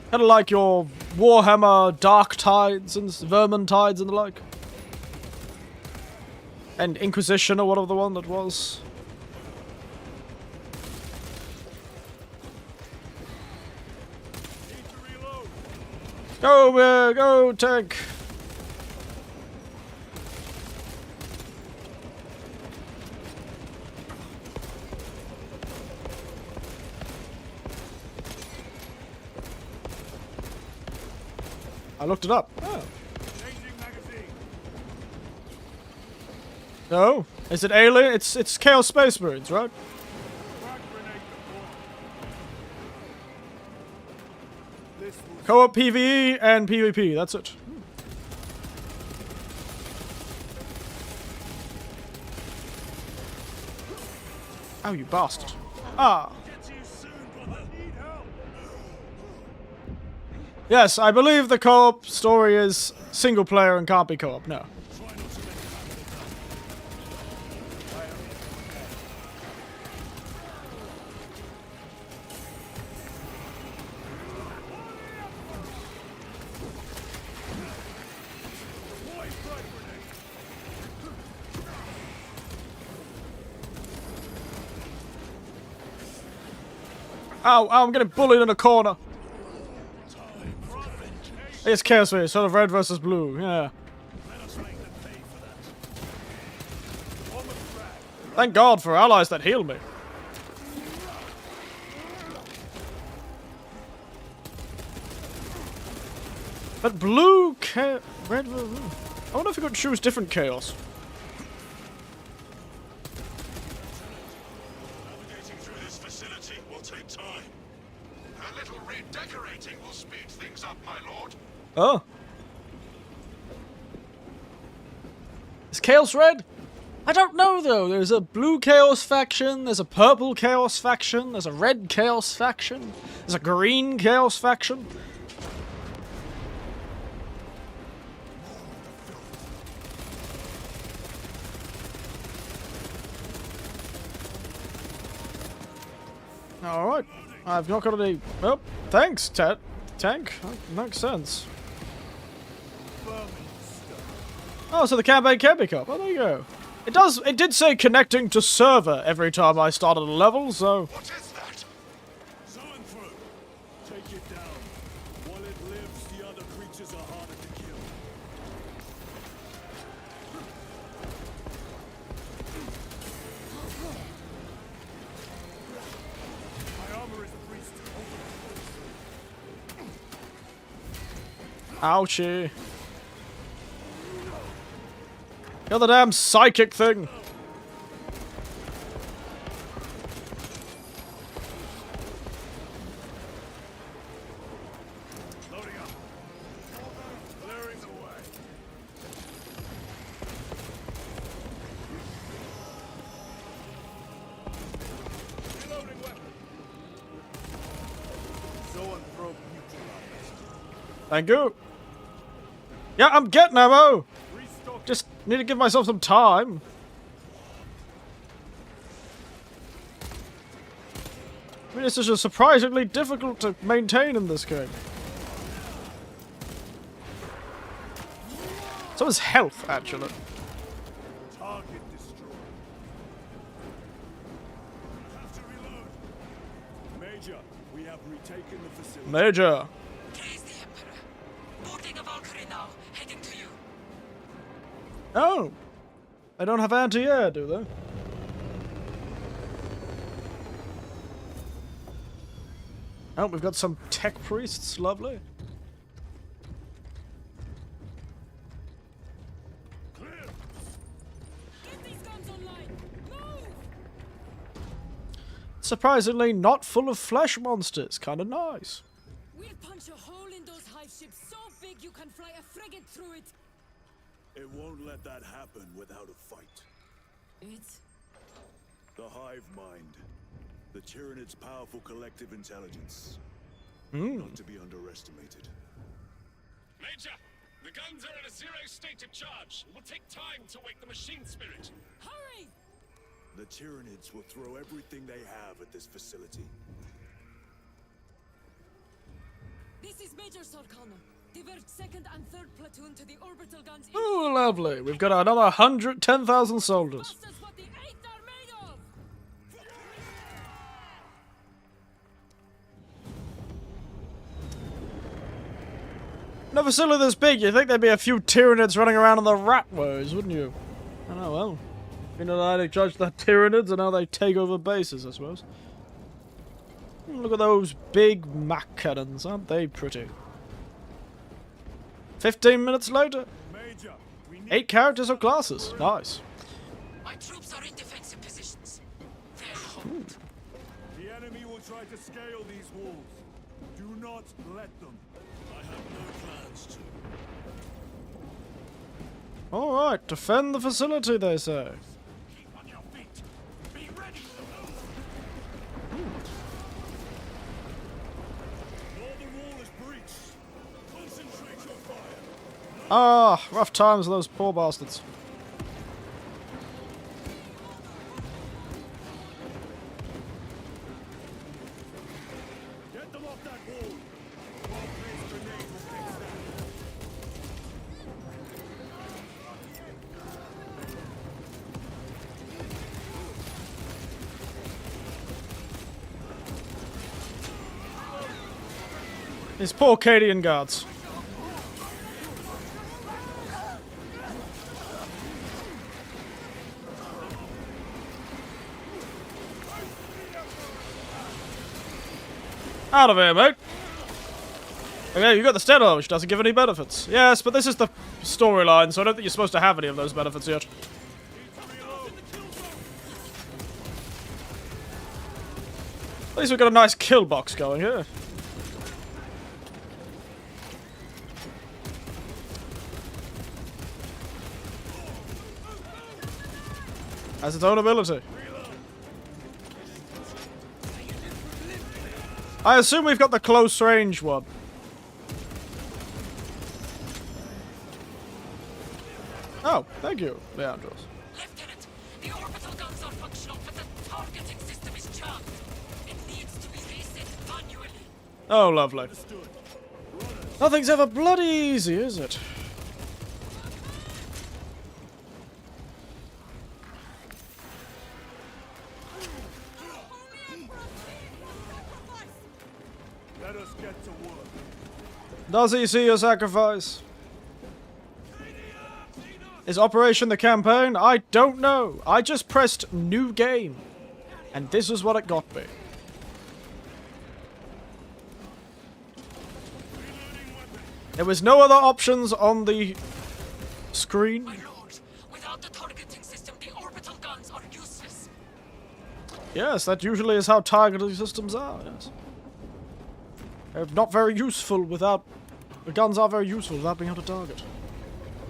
Kind of like your Warhammer Dark Tides and Vermin Tides and the like. And Inquisition or whatever the one that was. Need to reload. Go tank! I looked it up. Oh. Changing magazine. No? Is it alien? It's Chaos Space Marines, right? Frag grenade deployed. This will Co-op PvE and PvP, that's it. Oh, you bastard. Ah. get to you soon, brother. Need help. Yes, I believe the co-op story is single player and can't be co-op, no. Try not to make it Deploy frag grenade. Ow, I'm getting bullied in a corner. Time It's Chaos Phase, sort of red versus blue, yeah. Let us make them pay for that. On the frag. Thank God for allies that heal me. But blue, red, I wonder if we could choose different chaos. Navigating through this facility will take time. A little redecorating will speed things up, my lord. Oh. Is Chaos red? I don't know though. There's a blue Chaos faction, there's a purple Chaos faction, there's a red Chaos faction, there's a green Chaos faction. Alright. I've not got any... Oh, thanks, Tank. That makes sense. Oh, so the campaign can pick up. Oh, there you go. It did say connecting to server every time I started a level, so... What is that? Zoanthrope, take it down. While it lives, the other creatures are harder to kill. My armor is priest. Ouchie. Kill the damn psychic thing. Loading up. Clearing the way. Reloading weapon. Zoanthrope neutralized. Thank you. Yeah, I'm getting ammo. Restock. Just need to give myself some time. I mean, this is just surprisingly difficult to maintain in this game. So is health, actually. Target destroyed. Have to reload. Major, we have retaken the facility. Major. Praise the Emperor. Boarding a Valkyrie now, heading to you. Oh. They don't have anti-air, do they? Oh, we've got some tech priests. Lovely. Clear. Get these guns online. Move! Surprisingly not full of flesh monsters. Kind of nice. We'll punch a hole in those hive ships so big you can fly a frigate through it. It won't let that happen without a fight. It's... The hive mind. The Tyranid's powerful collective intelligence. Hmm. Not to be underestimated. Major, the guns are in a zero state of charge. It will take time to wake the machine spirit. Hurry! The Tyranids will throw everything they have at this facility. This is Major Sarkana. Divert 2nd and 3rd platoon to the orbital guns. Oh, lovely. We've got another 110,000 soldiers. That's what the 8th are made of! In a facility this big, you'd think there'd be a few Tyranids running around on the ratways, wouldn't you? I know, well. You know, they judge the Tyranids and how they take over bases, I suppose. Look at those big Mach cannons, aren't they pretty? 15 minutes later, Major, we need 8 characters or classes. Nice. My troops are in defensive positions. They're hot. The enemy will try to scale these walls. Do not let them. I have no plans to. Alright, defend the facility, they say. Keep on your feet. Be ready to move. Northern wall is breached. Concentrate your fire. Ah, rough times for those poor bastards. Get them off that wall. Well-placed grenade will fix that. These poor Cadian guards. Out of here, mate. Okay, you got the Steno, which doesn't give any benefits. Yes, but this is the storyline, so I don't think you're supposed to have any of those benefits yet. At least we've got a nice kill box going here. Has its own ability. I assume we've got the close range one. Oh, thank you, Leandros. Lieutenant, the orbital guns are functional, but the targeting system is jammed. It needs to be reset manually. Oh, lovely. Nothing's ever bloody easy, is it? Let us get to work. Does he see your sacrifice? Is Operation the campaign? I don't know. I just pressed new game. And this is what it got me. There was no other options on the screen. My lord, without the targeting system, the orbital guns are useless. Yes, that usually is how targeting systems are, yes. They're not very useful without... The guns are very useful without being able to target.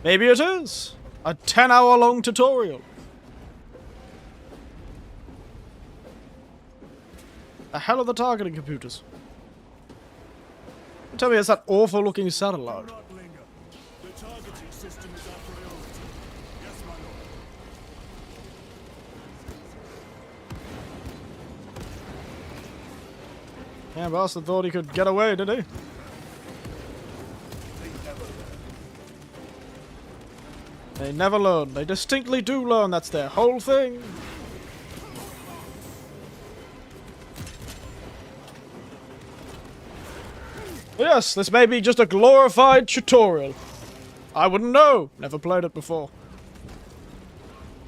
Maybe it is. A 10-hour-long tutorial. The hell are the targeting computers? Tell me it's that awful-looking satellite. Do not linger. The targeting system is our priority. Yes, my lord. Yeah, bastard thought he could get away, did he? They never learn. They distinctly do learn. That's their whole thing. Yes, this may be just a glorified tutorial. I wouldn't know. Never played it before.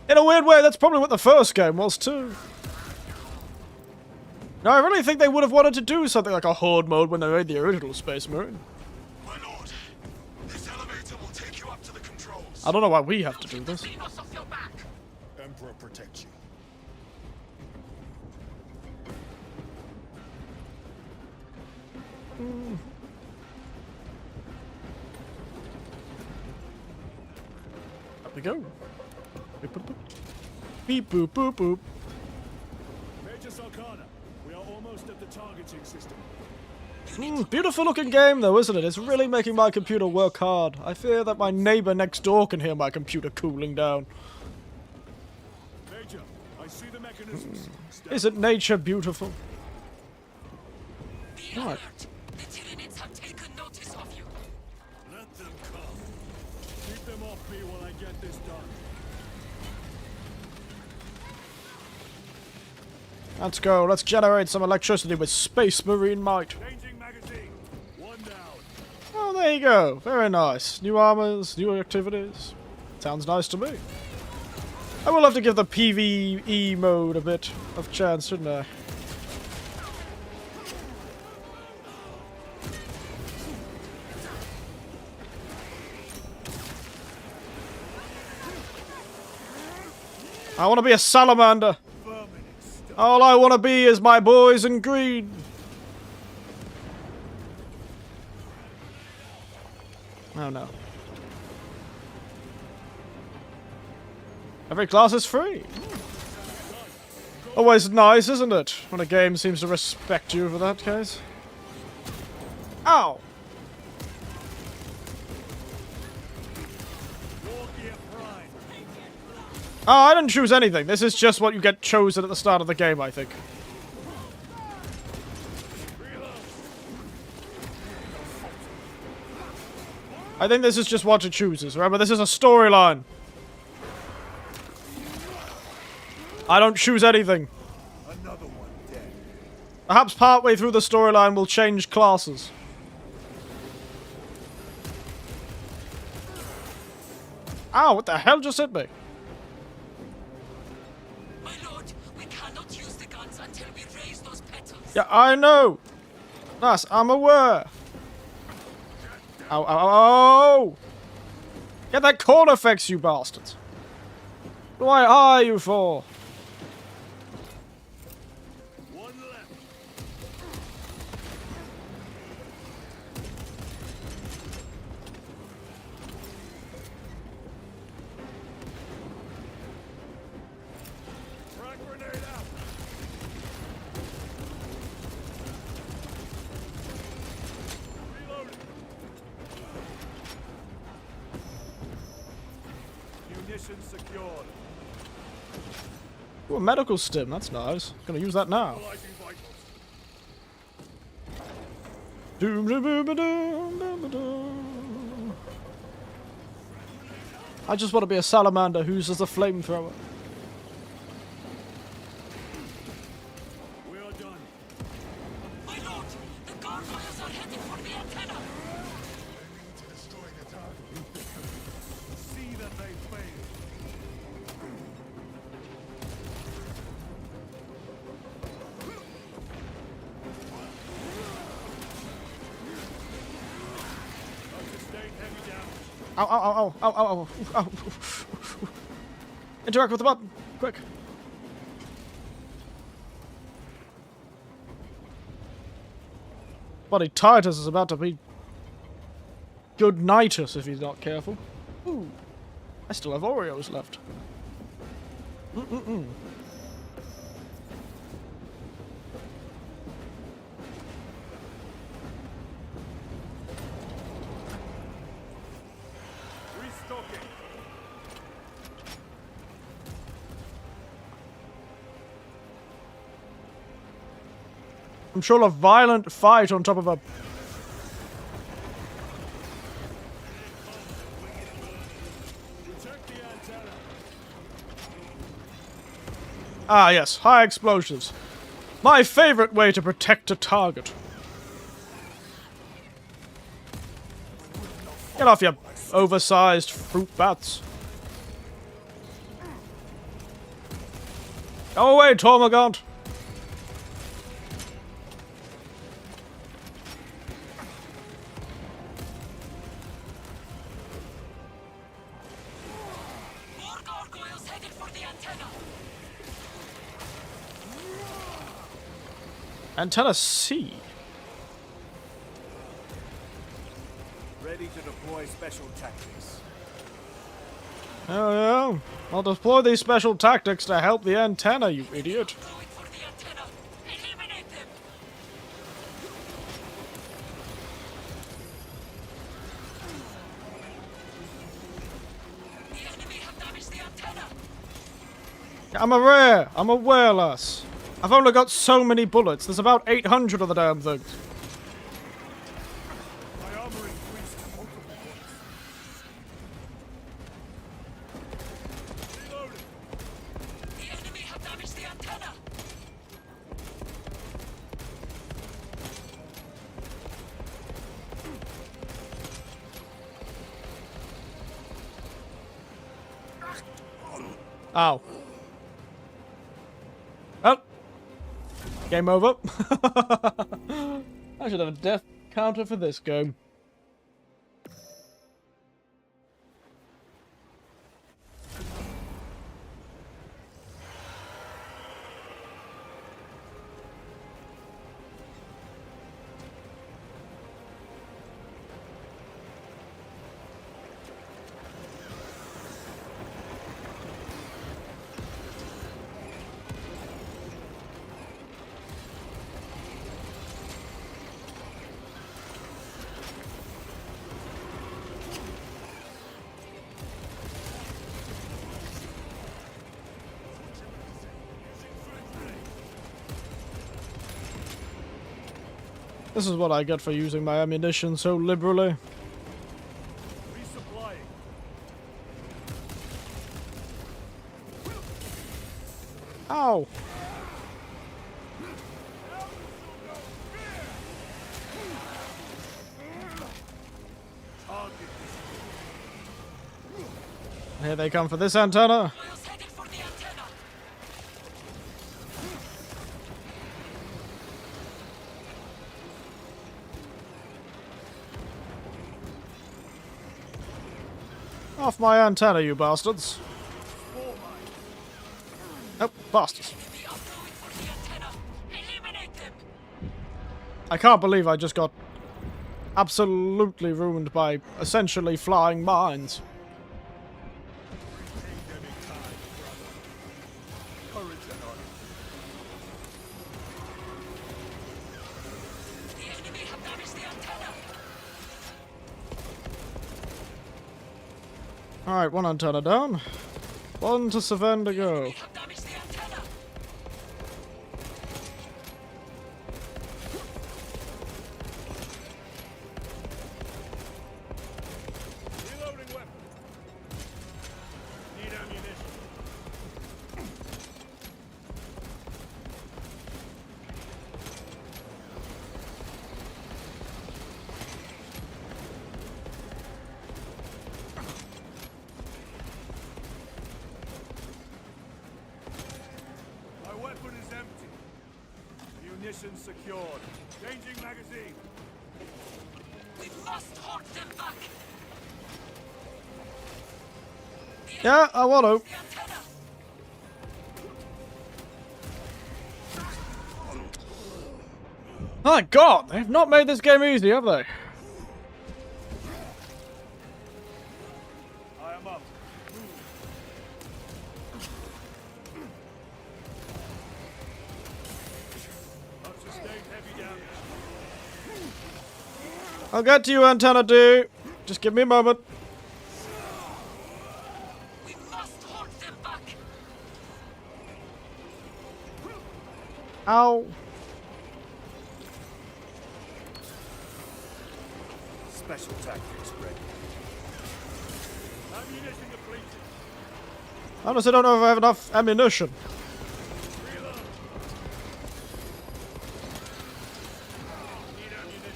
In a weird way, that's probably what the first game was too. Now, I really think they would have wanted to do something like a horde mode when they made the original Space Marine. My lord, this elevator will take you up to the controls. I don't know why we have to do this. Emperor protect you. Up we go. Beep boop boop. Beep boop boop boop. Major Sarkana, we are almost at the targeting system. Beautiful looking game though, isn't it? It's really making my computer work hard. I fear that my neighbor next door can hear my computer cooling down. Major, I see the mechanisms. Isn't nature beautiful? Be Right. alert. The Tyranids have taken notice of you. Let them come. Keep them off me while I get this done. Let's go. Let's generate some electricity with Space Marine might. Changing magazine. One down. Oh, there you go. Very nice. New armors, new activities. Sounds nice to me. I will have to give the PvE mode a bit of chance, shouldn't I? I want to be a salamander. All I want to be is my boys in green. Oh no. Every class is free. Always nice, isn't it? When a game seems to respect you for that case. Ow! Oh, I didn't choose anything. This is just what you get chosen at the start of the game, I think. I think this is just what it chooses. Remember, this is a storyline. I don't choose anything. Another one dead. Perhaps partway through the storyline we'll change classes. Ow, what the hell just hit me? My lord, we cannot use the guns until we raise those petals. Yeah, I know. Nice, I'm aware. Ow, ow, ow, ow! Get that corner fix, you bastards! Why are you for? One left. Frag grenade out. Reloading. Munitions secured. Ooh, a medical stim, that's nice. Gonna use that now. Analyzing vitals. Doom, doom, doom, doom, doom, doom. I just want to be a salamander who uses a flamethrower. We are done. My lord, the gargoyles are heading for the antenna. See that they fail. Sustained heavy damage. Ow, ow, ow, ow, ow, ow, ow, ow. Interact with the button, quick. Buddy Titus is about to be good nightus if he's not careful. Ooh, I still have Oreos left. Restocking. I'm sure a violent fight on top of a... Protect the antenna. Ah yes, high explosives. My favorite way to protect a target. Get off, you oversized fruit bats. Go away, Tormagant. More gargoyles headed for the antenna. Antenna C. Ready to deploy special tactics. Oh yeah. I'll deploy these special tactics to help the antenna, you idiot. Going for the antenna. Eliminate them. The enemy have damaged the antenna. I'm aware, lass. I've only got so many bullets. There's about 800 of the damn things. My armor increased multiple points. Reloading. The enemy have damaged the antenna. Ow. Oh. Game over. I should have a death counter for this game. This is what I get for using my ammunition so liberally. Resupplying. Ow! Target. Here they come for this antenna. Gargoyles headed for the antenna. Off my antenna, you bastards. Oh, bastards. Enemy are going for the antenna. Eliminate them. I can't believe I just got absolutely ruined by essentially flying mines. The enemy have damaged the antenna. Alright, one antenna down. One to Savannah to go. We have damaged the antenna. Reloading weapon. Need ammunition. My weapon is empty. Munition secured. Changing magazine. We must hold them back. Yeah, I want to. The antenna. My god, they've not made this game easy, have they? I am up. I've sustained heavy damage. I'll get to you, Antenna D. Just give me a moment. We must hold them back. Ow. Special tactics ready. Ammunition depleted. I honestly don't know if I have enough ammunition. Reload. Need ammunition.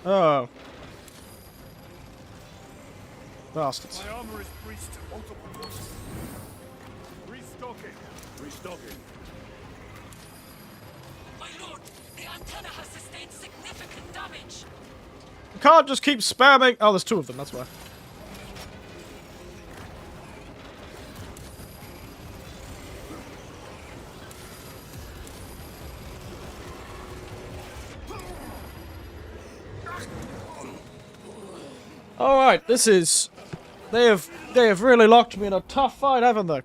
Oh. Bastards. My armor is breached to multiple points. Restocking. Restocking. My lord, the antenna has sustained significant damage. You can't just keep spamming. Oh, there's two of them, that's why. Alright, this is... They have really locked me in a tough fight, haven't they?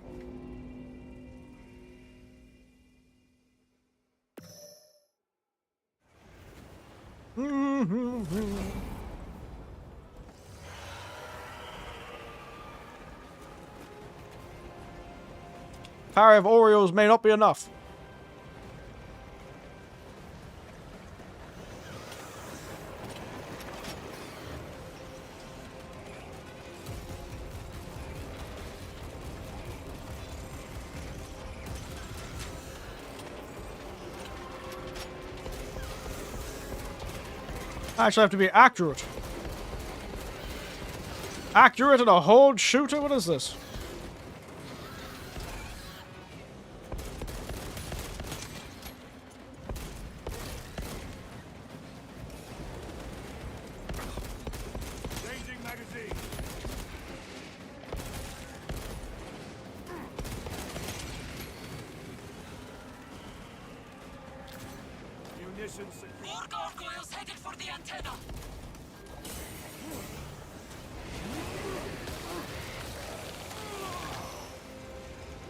Parry of Oreos may not be enough. I actually have to be accurate. Accurate in a hold shooter? What is this? Changing magazine. Munition secure. More gargoyles headed for the antenna.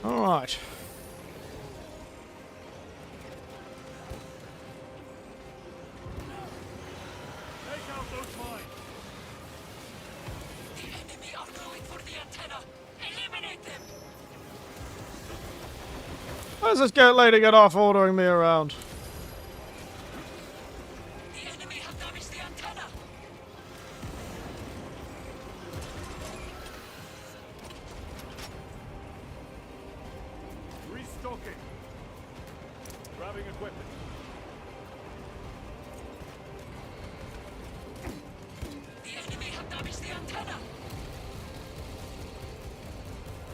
Alright. Take out those mines. The enemy are going for the antenna. Eliminate them. Why does this lady get off ordering me around? The enemy have damaged the antenna. Restocking. Grabbing equipment. The enemy have damaged the antenna.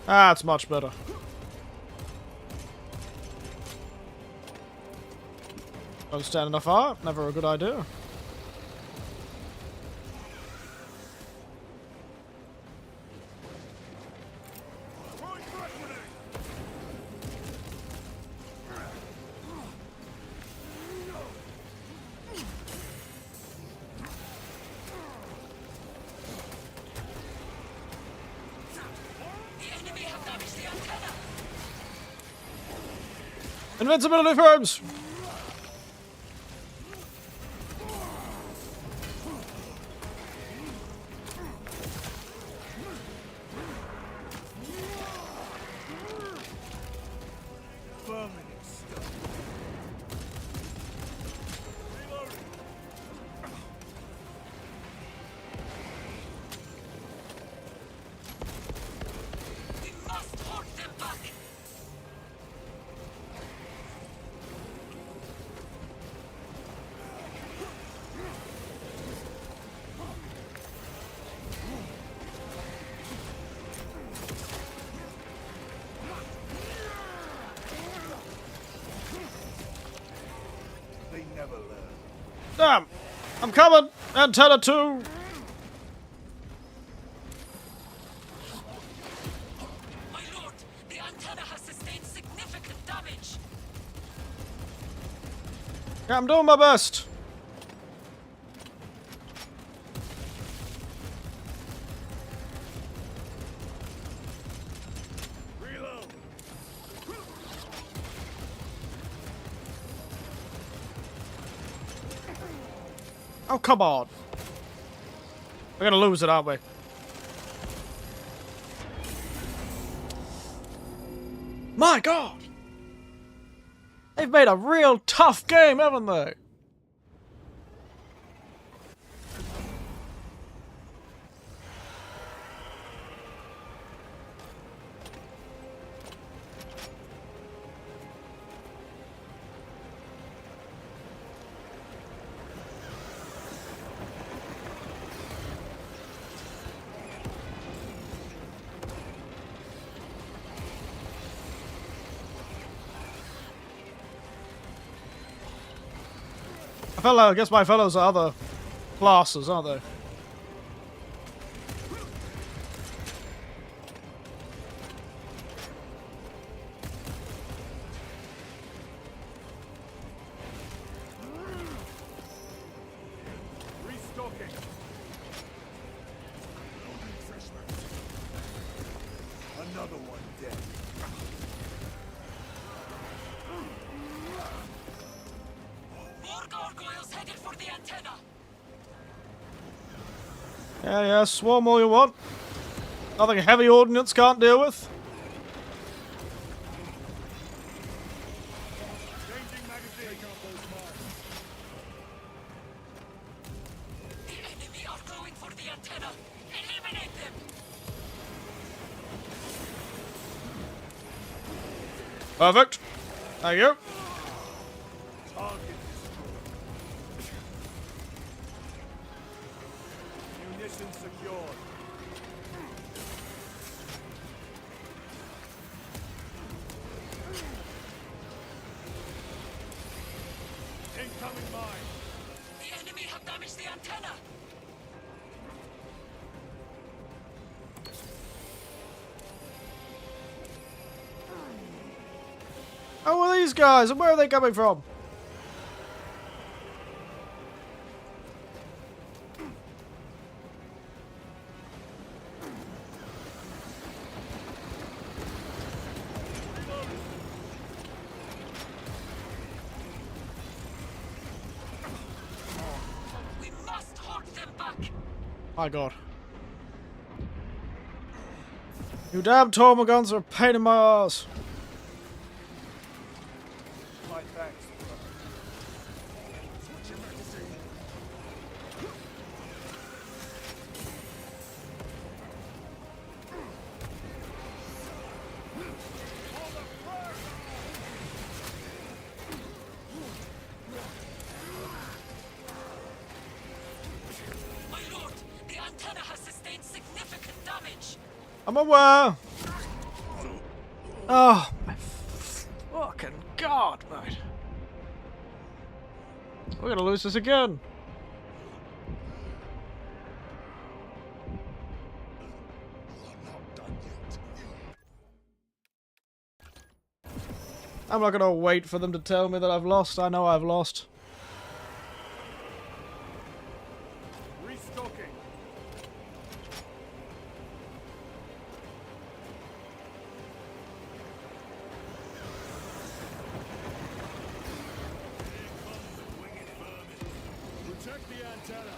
That's much better. Don't stand enough far. Never a good idea. Invincibility frames! We must hold them back. They never learn. Damn! I'm coming! Antenna 2! My lord, the antenna has sustained significant damage. Yeah, I'm doing my best. Reload. Oh, come on. We're gonna lose it, aren't we? My God! They've made a real tough game, haven't they? I guess my fellows are other classes, aren't they? Restocking. Another one dead. More gargoyles headed for the antenna. Yeah, swarm all you want. Nothing heavy ordnance can't deal with. Changing magazine. Take out those marks. The enemy are going for the antenna. Eliminate them. Perfect. Thank you. Target destroyed. Munitions secured. Incoming mine. The enemy have damaged the antenna. Who are these guys and where are they coming from? We must hold them back. My God. You damn Tormagons are a pain in my ass. My thanks. My lord, the antenna has sustained significant damage. I'm aware. Oh, my fucking God, mate. We're gonna lose this again. I'm not gonna wait for them to tell me that I've lost. I know I've lost. Restocking. antenna.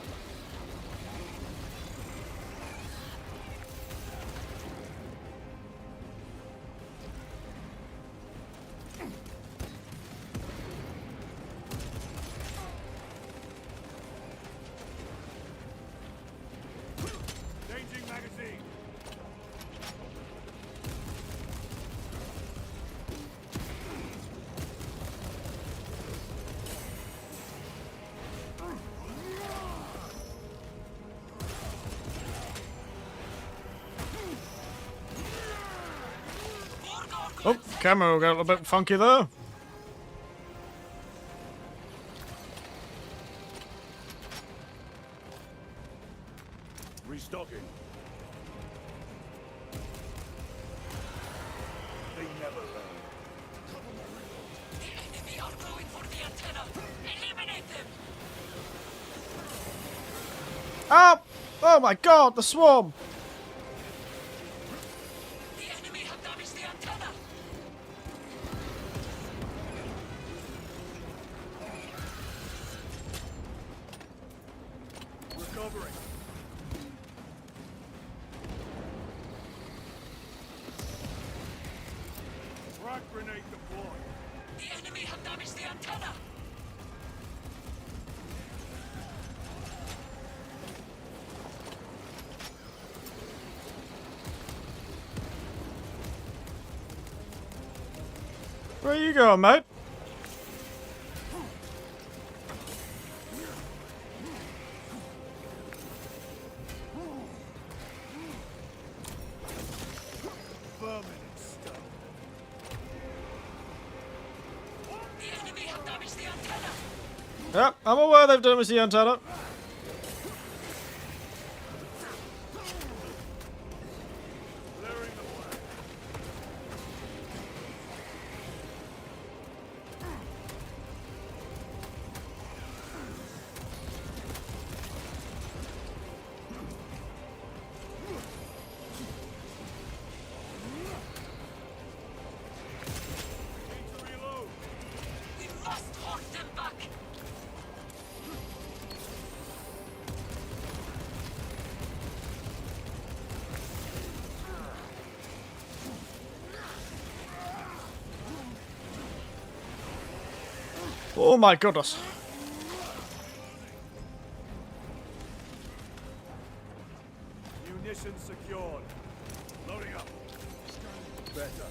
Changing magazine. Oh, camo got a little bit funky there. Restocking. They never learn. The enemy are going for the antenna. Eliminate them. Oh! Oh my god, the swarm! The enemy have damaged the antenna. Recovering. Frag grenade deployed. The enemy have damaged the antenna. Where you going, mate? Vermin and stuff. The enemy have damaged the antenna. Yep, I'm aware they've damaged the antenna. Clearing the way. Need to reload. We must hold them back. Oh my goodness. Munitions secured. Loading up. Better.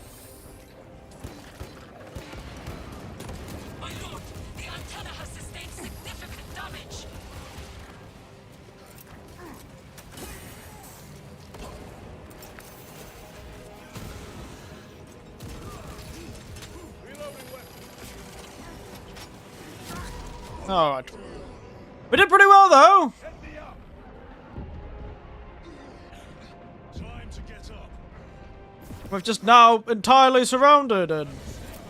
My lord, the antenna has sustained significant damage. Reloading weapon. Alright. We did pretty well though! Set me up. Time to get up. We've just now entirely surrounded and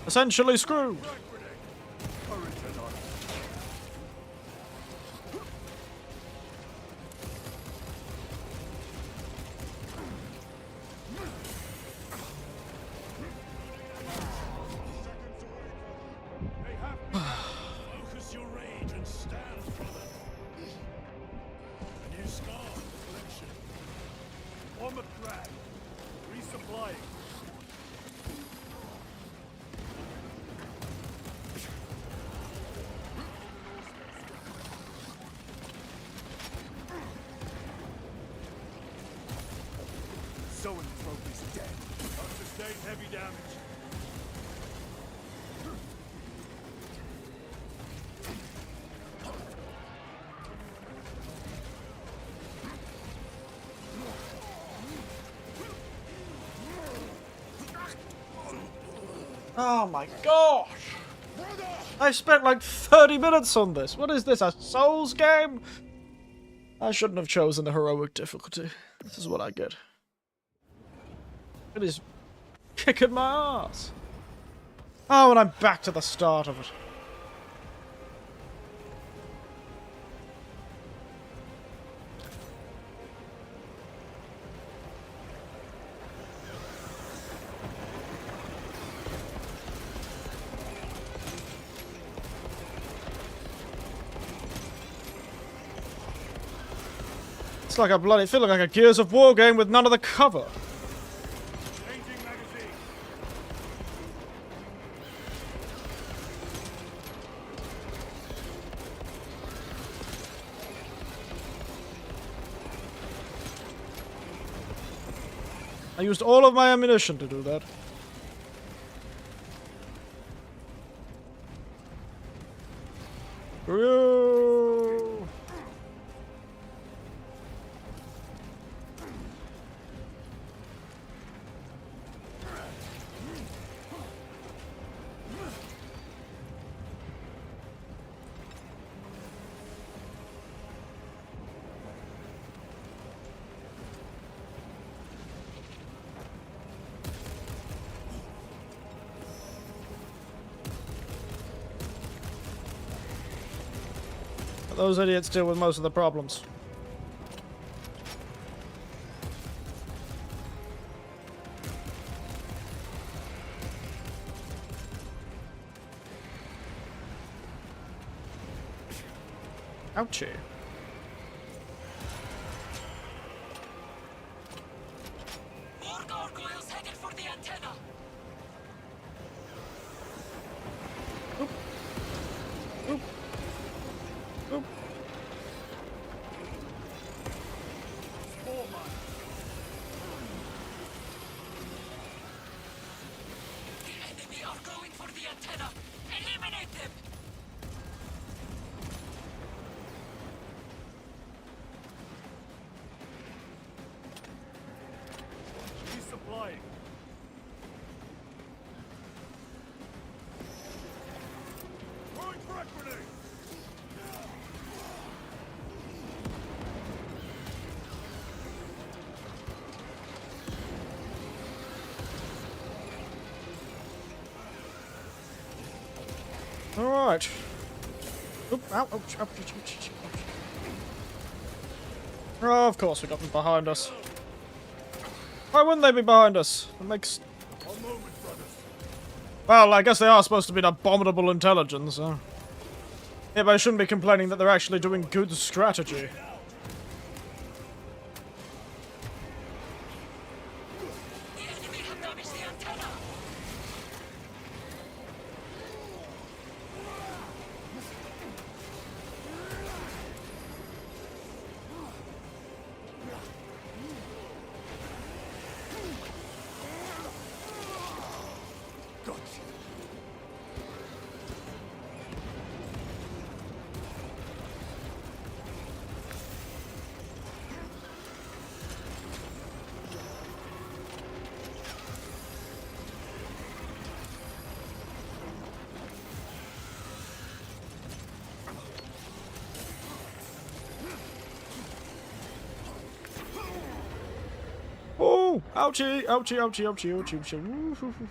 essentially screwed. Frag grenade. Turret on. They have focus your rage and stand, brother. A new scar collection. Armored frag. Resupplying. Sowing trophies dead. I've sustained heavy damage. Oh my gosh! I spent like 30 minutes on this. What is this, a Souls game? I shouldn't have chosen the heroic difficulty. This is what I get. It is kicking my ass. Oh, and I'm back to the start of it. It's like a bloody feeling like a Gears of War game with none of the cover. Changing magazine. I used all of my ammunition to do that. Whoa. Those idiots deal with most of the problems. Ouchie. More gargoyles headed for the antenna. Oop. Oop. Oop. The enemy are going for the antenna. Eliminate them. Resupplying. Throwing frag grenade. Alright. Oop, ow, ouch, ouch, ouch, ouch, ouch. Oh, of course we got them behind us. Why wouldn't they be behind us? It makes... One moment, brothers. Well, I guess they are supposed to be an abominable intelligence, so... Yeah, but I shouldn't be complaining that they're actually doing good strategy. The enemy have damaged the antenna. Oh! Ouchie! Ouchie, ouchie, ouchie, ouchie, ouchie. Woo, hoo, hoo.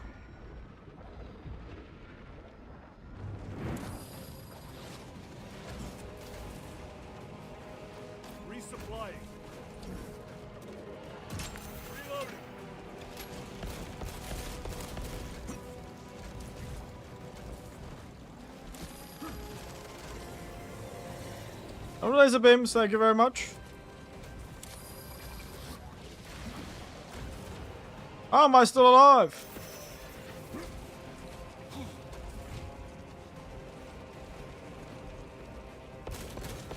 Resupplying. Reloading. Oh, laser beams, thank you very much. How am I still alive?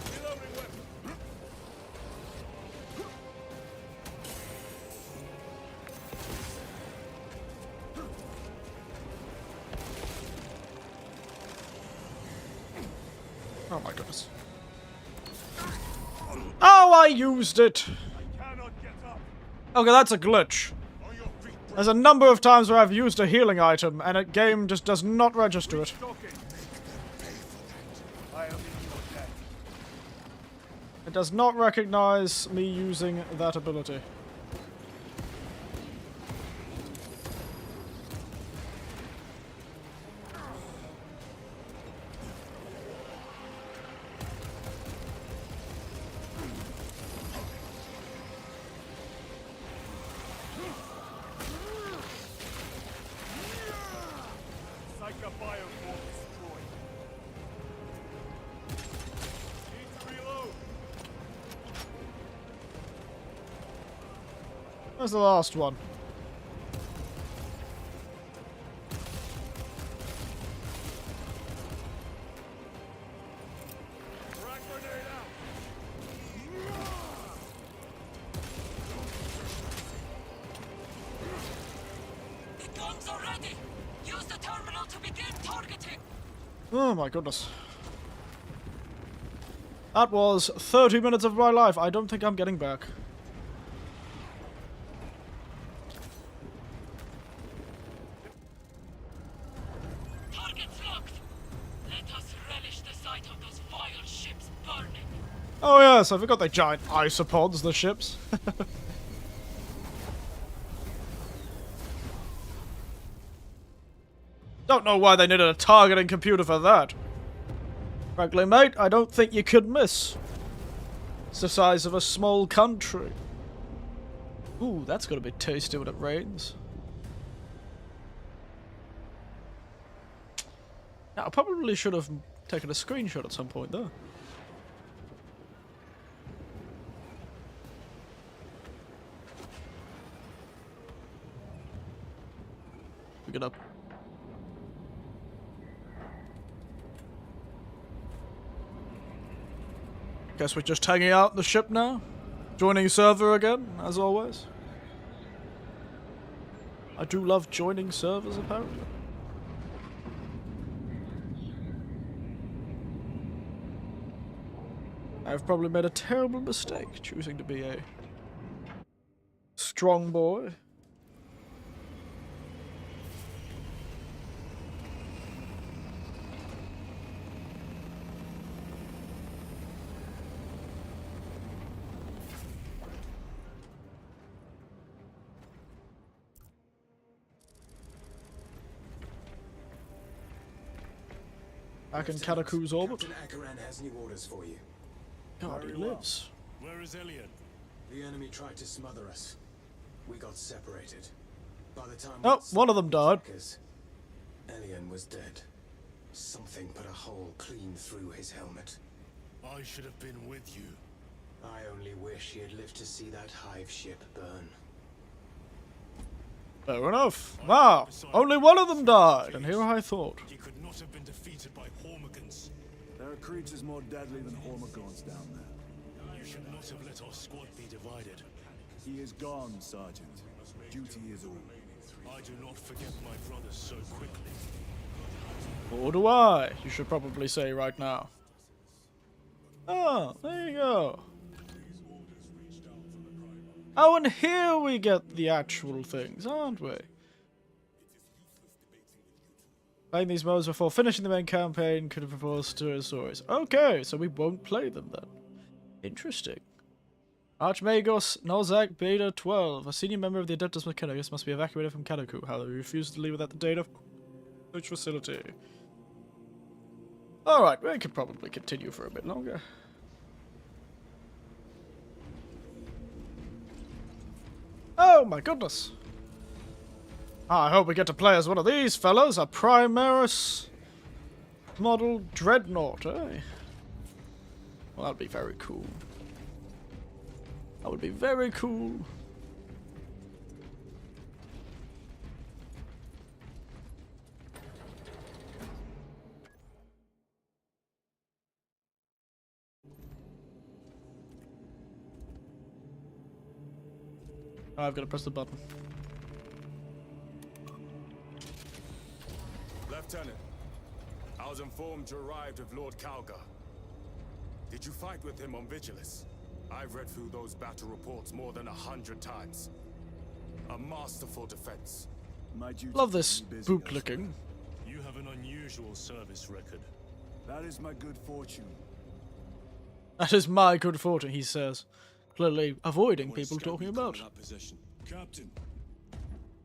Reloading weapon. Oh my goodness. Oh, I used it! Cannot get up. Okay, that's a glitch. On your feet. There's a number of times where I've used a healing item, and a game just does not register it. Stocking. I am in your debt. It does not recognize me using that ability. Psycho bioform destroyed. Need to reload. Where's the last one? The guns are ready! Use the terminal to begin targeting! Oh my goodness. That was 30 minutes of my life. I don't think I'm getting back. Target's locked! Let us relish the sight of those vile ships burning! Oh yes, I forgot they giant isopods, the ships. Don't know why they needed a targeting computer for that. Frankly, mate, I don't think you could miss. It's the size of a small country. Ooh, that's gonna be tasty when it rains. Now, I probably should have taken a screenshot at some point, though. Pick it up. Guess we're just hanging out in the ship now. Joining server again, as always. I do love joining servers, apparently. I've probably made a terrible mistake choosing to be a strong boy. Back in Kataku's orbit. Captain Akaran has new orders for you. God, he lives. Where is Elian? The enemy tried to smother us. We got separated. By the time Oh, one of them died. Elian was dead. Something put a hole clean through his helmet. I should have been with you. I only wish he had lived to see that hive ship burn. Fair enough. Wow, only one of them died, and here I thought. He could not have been defeated by Hormigons. There are creatures more deadly than Hormigons down there. You should not have let our squad be divided. He is gone, Sergeant. Duty is all. I do not forget my brothers so quickly. Or do I? You should probably say right now. Oh, there you go. Oh, and here we get the actual things, aren't we? Playing these modes before finishing the main campaign could have proposed to our stories. Okay, so we won't play them then. Interesting. Archmagos Nozak Beta 12. A senior member of the Adeptus Mechanicus must be evacuated from Kataku. However, he refused to leave without the data search facility. Alright, we could probably continue for a bit longer. Oh my goodness. I hope we get to play as one of these fellows, a Primaris model Dreadnought, eh? Well, that'd be very cool. That would be very cool. Oh, I've got to press the button. Lieutenant, I was informed you arrived with Lord Calgar. Did you fight with him on Vigilus? I've read through those battle reports more than 100 times. A masterful defense. Love this boot-licking. You have an unusual service record. That is my good fortune. That is my good fortune, he says. Clearly avoiding people talking about. Captain,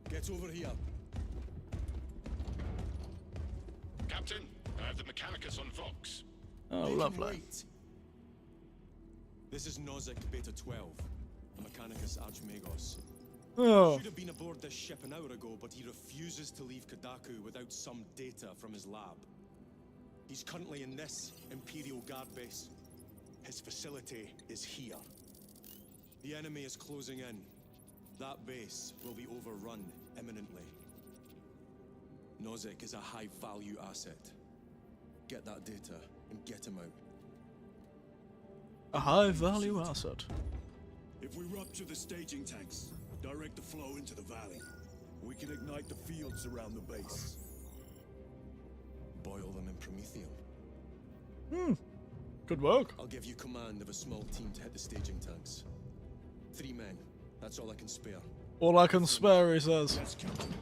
Get over here. Captain, I have the Mechanicus on Vox. Oh, lovely. This is Nozick Beta 12, the Mechanicus Archmagos. Oh. Should have been aboard this ship an hour ago, but he refuses to leave Kadaku without some data from his lab. He's currently in this Imperial Guard base. His facility is here. The enemy is closing in. That base will be overrun imminently. Nozick is a high-value asset. Get that data and get him out. A high-value asset. If we rupture the staging tanks, direct the flow into the valley, we can ignite the fields around the base. Boil them in promethium. Good work. I'll give you command of a small team to hit the staging tanks. 3 men. That's all I can spare. All I can spare, he says. Yes, Captain.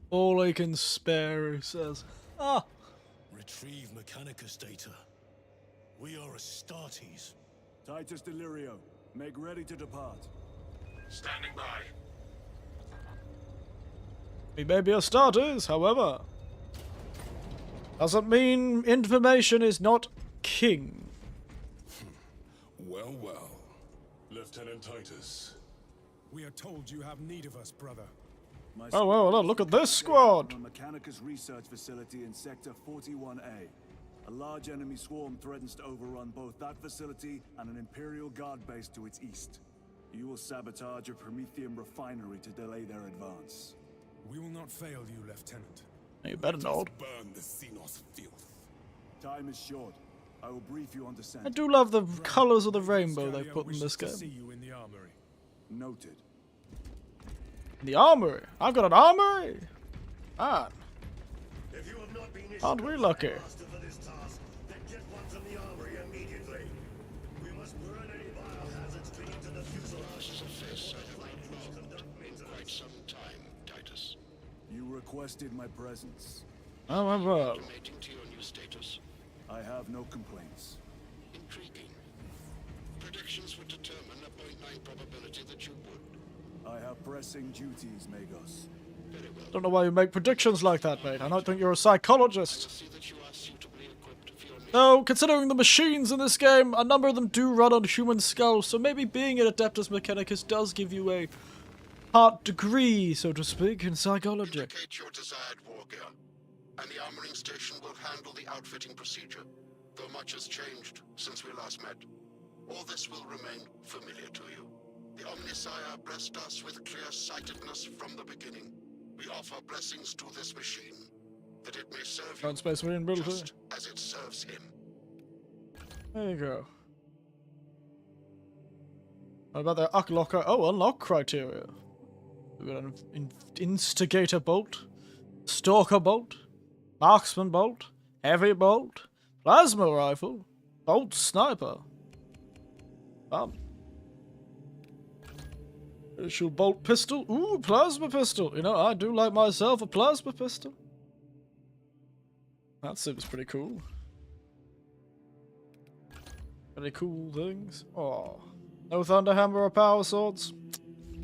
All I can spare, he says. Ah. Retrieve Mechanicus data. We are Astartes. Titus Delirio, make ready to depart. Standing by. We may be Astartes, however. Doesn't mean information is not king. Well, well. Lieutenant Titus. We are told you have need of us, brother. Oh, well, look at this squad. From a Mechanicus research facility in Sector 41A. A large enemy swarm threatens to overrun both that facility and an Imperial Guard base to its east. You will sabotage a Promethium refinery to delay their advance. We will not fail you, Lieutenant. You better not. Burn the Xenos filth. Time is short. I will brief you on descent. I do love the colours of the rainbow they put in wishes this to game. see you in the armory. Noted. The armory. I've got an armory. Man, If you have not been aren't we lucky? master for this task, then get one from the armory immediately. We must burn any biohazards clinging to the fuselage. This is a face I have not known in quite some time, Titus. You requested my presence. However, Relating to your new status, I have no complaints. intriguing. Predictions would determine a 0.9 probability that you would. I have pressing duties, Magos. Very well. don't know why you make predictions like that, mate. I don't think you're a psychologist. See that you are suitably equipped for your mission. Though, considering the machines in this game, a number of them do run on human skulls, so maybe being an Adeptus Mechanicus does give you a part degree, so to speak, in psychology. Indicate your desired war gear, and the armoring station will handle the outfitting procedure, though much has changed since we last met. All this will remain familiar to you. The Omnisire blessed us with clear-sightedness from the beginning. We offer blessings to this machine, that it may serve Not you Space Marine build here. just as it serves him. There you go. What about the unlocker? Oh, unlock criteria. We've got an instigator bolt, stalker bolt, marksman bolt, heavy bolt, plasma rifle, bolt sniper. Initial bolt pistol. Ooh, plasma pistol. You know, I do like myself a plasma pistol. That seems pretty cool. Any cool things? Oh, no thunderhammer or power swords.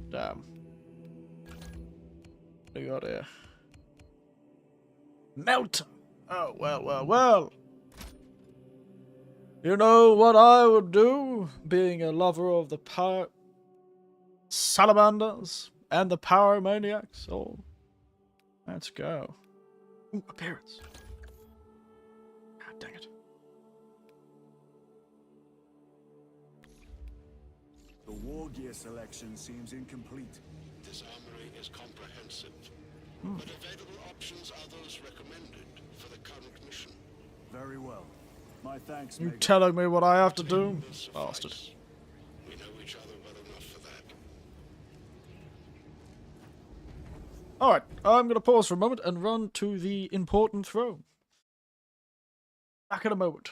Damn. What do we got here? Melt. Oh, well. You know what I would do, being a lover of the power salamanders and the power maniacs. Oh, let's go. Ooh, appearance. God dang it. The war gear selection seems incomplete. This armory is comprehensive, but available options are those recommended for the current mission. Very well. My thanks, You Magos. telling me what I have to do? Will suffice. Bastard. We know each other well enough for that. Alright, I'm going to pause for a moment and run to the important throne. Back in a moment.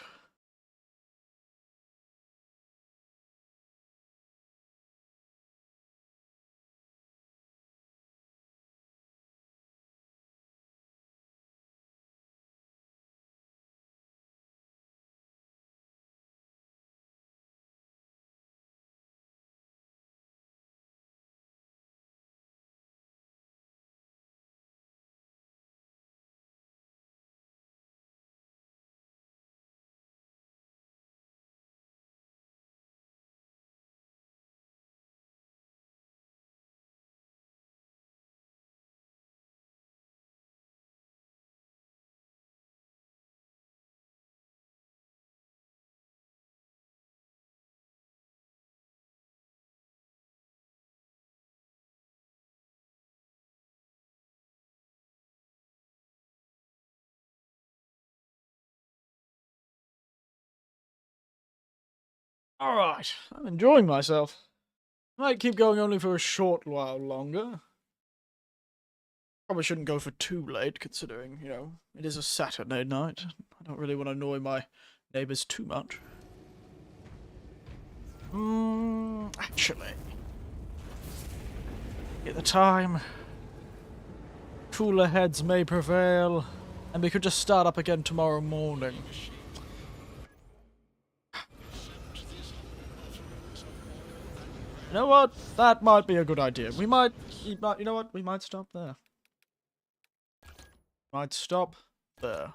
Alright, I'm enjoying myself. Might keep going only for a short while longer. Probably shouldn't go for too late, considering, you know, it is a Saturday night. I don't really want to annoy my neighbours too much. Actually, at the time, cooler heads may prevail, and we could just start up again tomorrow morning. You know what? That might be a good idea. You know what? We might stop there. Might stop there.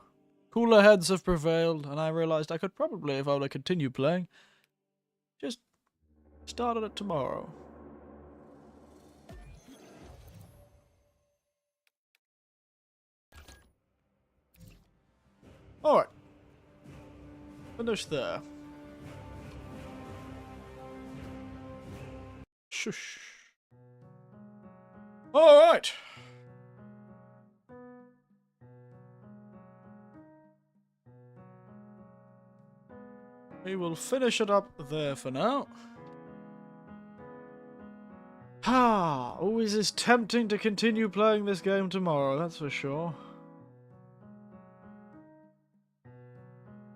Cooler heads have prevailed, and I realized I could probably, if I were to continue playing, just start it tomorrow. Alright. Finish there. Shush. Alright. We will finish it up there for now. Always is tempting to continue playing this game tomorrow, that's for sure.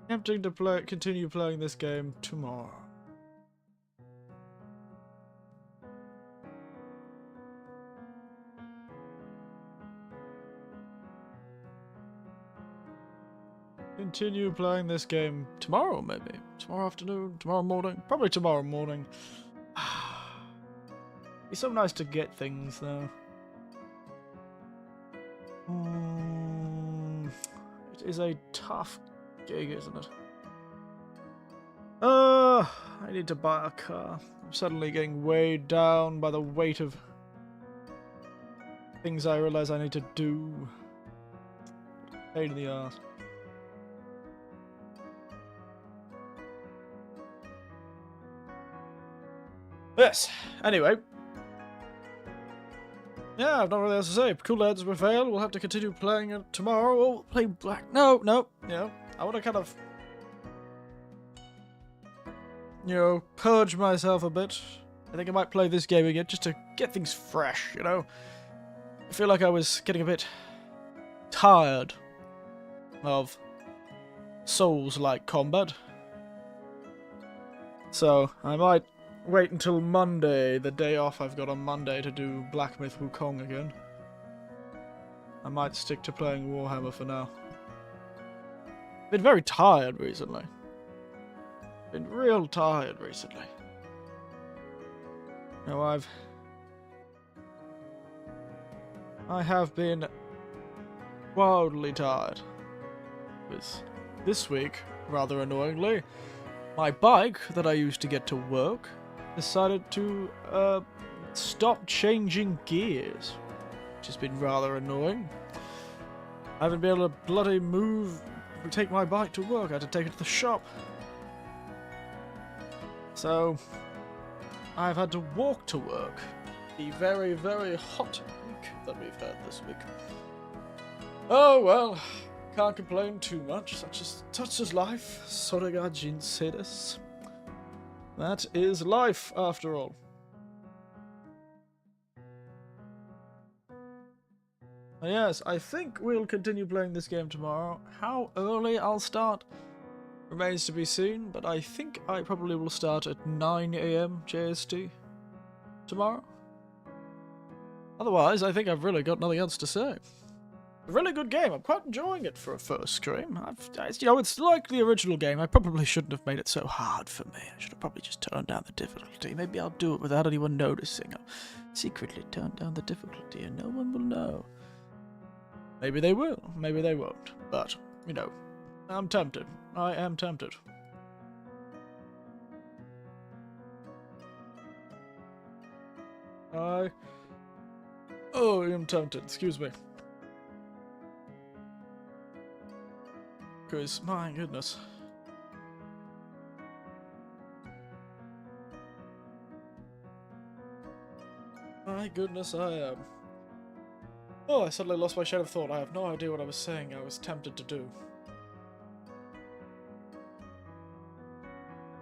Tempting to continue playing this game tomorrow. Continue playing this game tomorrow, maybe. Tomorrow afternoon, tomorrow morning. Probably tomorrow morning. It's so nice to get things, though. It is a tough gig, isn't it? I need to buy a car. I'm suddenly getting weighed down by the weight of things I realize I need to do. Pain in the ass. Yes, anyway. Yeah, I've not really else to say. Cool heads prevail. We'll have to continue playing it tomorrow. We'll play black. No. You know, I want to kind of, you know, purge myself a bit. I think I might play this game again just to get things fresh, you know. I feel like I was getting a bit tired of Souls-like combat. So, I might wait until Monday, the day off I've got on Monday, to do Black Myth Wukong again. I might stick to playing Warhammer for now. Been very tired recently. Been real tired recently. No, I have been wildly tired. Because this week, rather annoyingly, my bike that I used to get to work decided to stop changing gears, which has been rather annoying. I haven't been able to bloody take my bike to work. I had to take it to the shop. So I've had to walk to work. The very, very hot week that we've had this week. Oh well, can't complain too much. Such is life. Soragajin Sedes. That is life, after all. Yes, I think we'll continue playing this game tomorrow. How early I'll start remains to be seen, but I think I probably will start at 9 AM JST tomorrow. Otherwise, I think I've really got nothing else to say. A really good game. I'm quite enjoying it for a first stream. You know, it's like the original game. I probably shouldn't have made it so hard for me. I should have probably just turned down the difficulty. Maybe I'll do it without anyone noticing. I'll secretly turn down the difficulty and no one will know. Maybe they will. Maybe they won't. But, you know, I'm tempted. I am tempted. I am tempted. Excuse me. Because, my goodness. My goodness, I am. Oh, I suddenly lost my train of thought. I have no idea what I was saying I was tempted to do.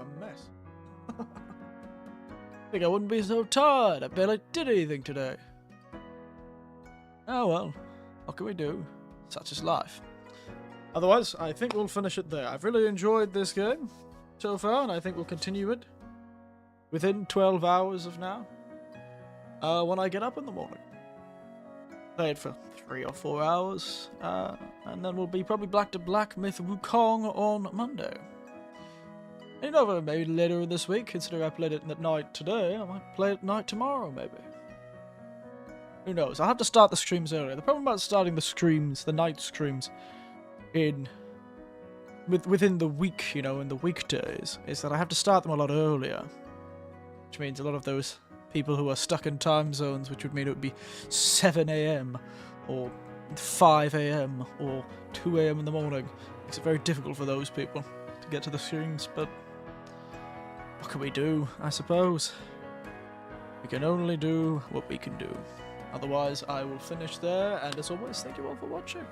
A mess. I think I wouldn't be so tired. I barely did anything today. Oh well, what can we do? Such is life. Otherwise, I think we'll finish it there. I've really enjoyed this game so far, and I think we'll continue it within 12 hours of now. When I get up in the morning. Play it for 3 or 4 hours, and then we'll be probably back to Black Myth Wukong on Monday. And you know, maybe later this week, considering I played it at night today, I might play it at night tomorrow, maybe. Who knows? I'll have to start the streams earlier. The problem about starting the streams, the night streams, within the week, you know, in the weekdays, is that I have to start them a lot earlier. Which means a lot of those people who are stuck in time zones, which would mean it would be 7 AM, or 5 AM, or 2 AM in the morning. Makes it very difficult for those people to get to the streams, but what can we do, I suppose? We can only do what we can do. Otherwise, I will finish there, and as always, thank you all for watching.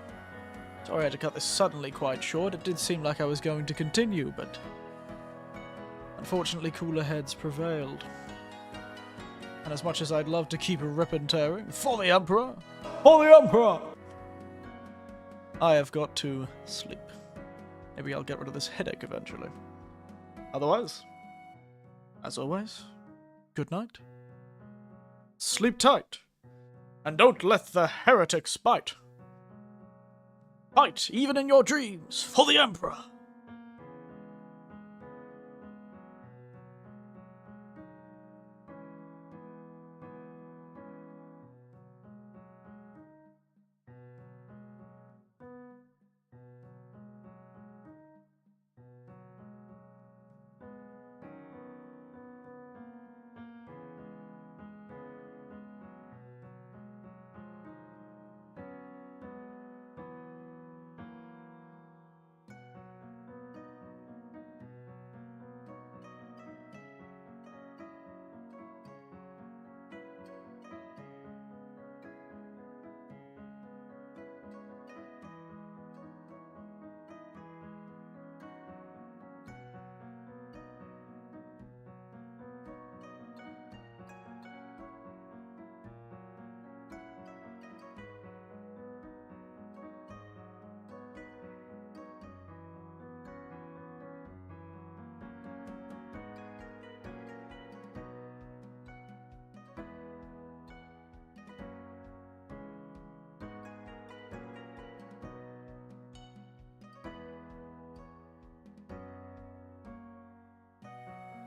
Sorry I had to cut this suddenly quite short. It did seem like I was going to continue, but unfortunately cooler heads prevailed. And as much as I'd love to keep ripping tearing, for the Emperor! For the Emperor! I have got to sleep. Maybe I'll get rid of this headache eventually. Otherwise, as always, good night. Sleep tight, and don't let the heretics bite. Fight, even in your dreams, for the Emperor!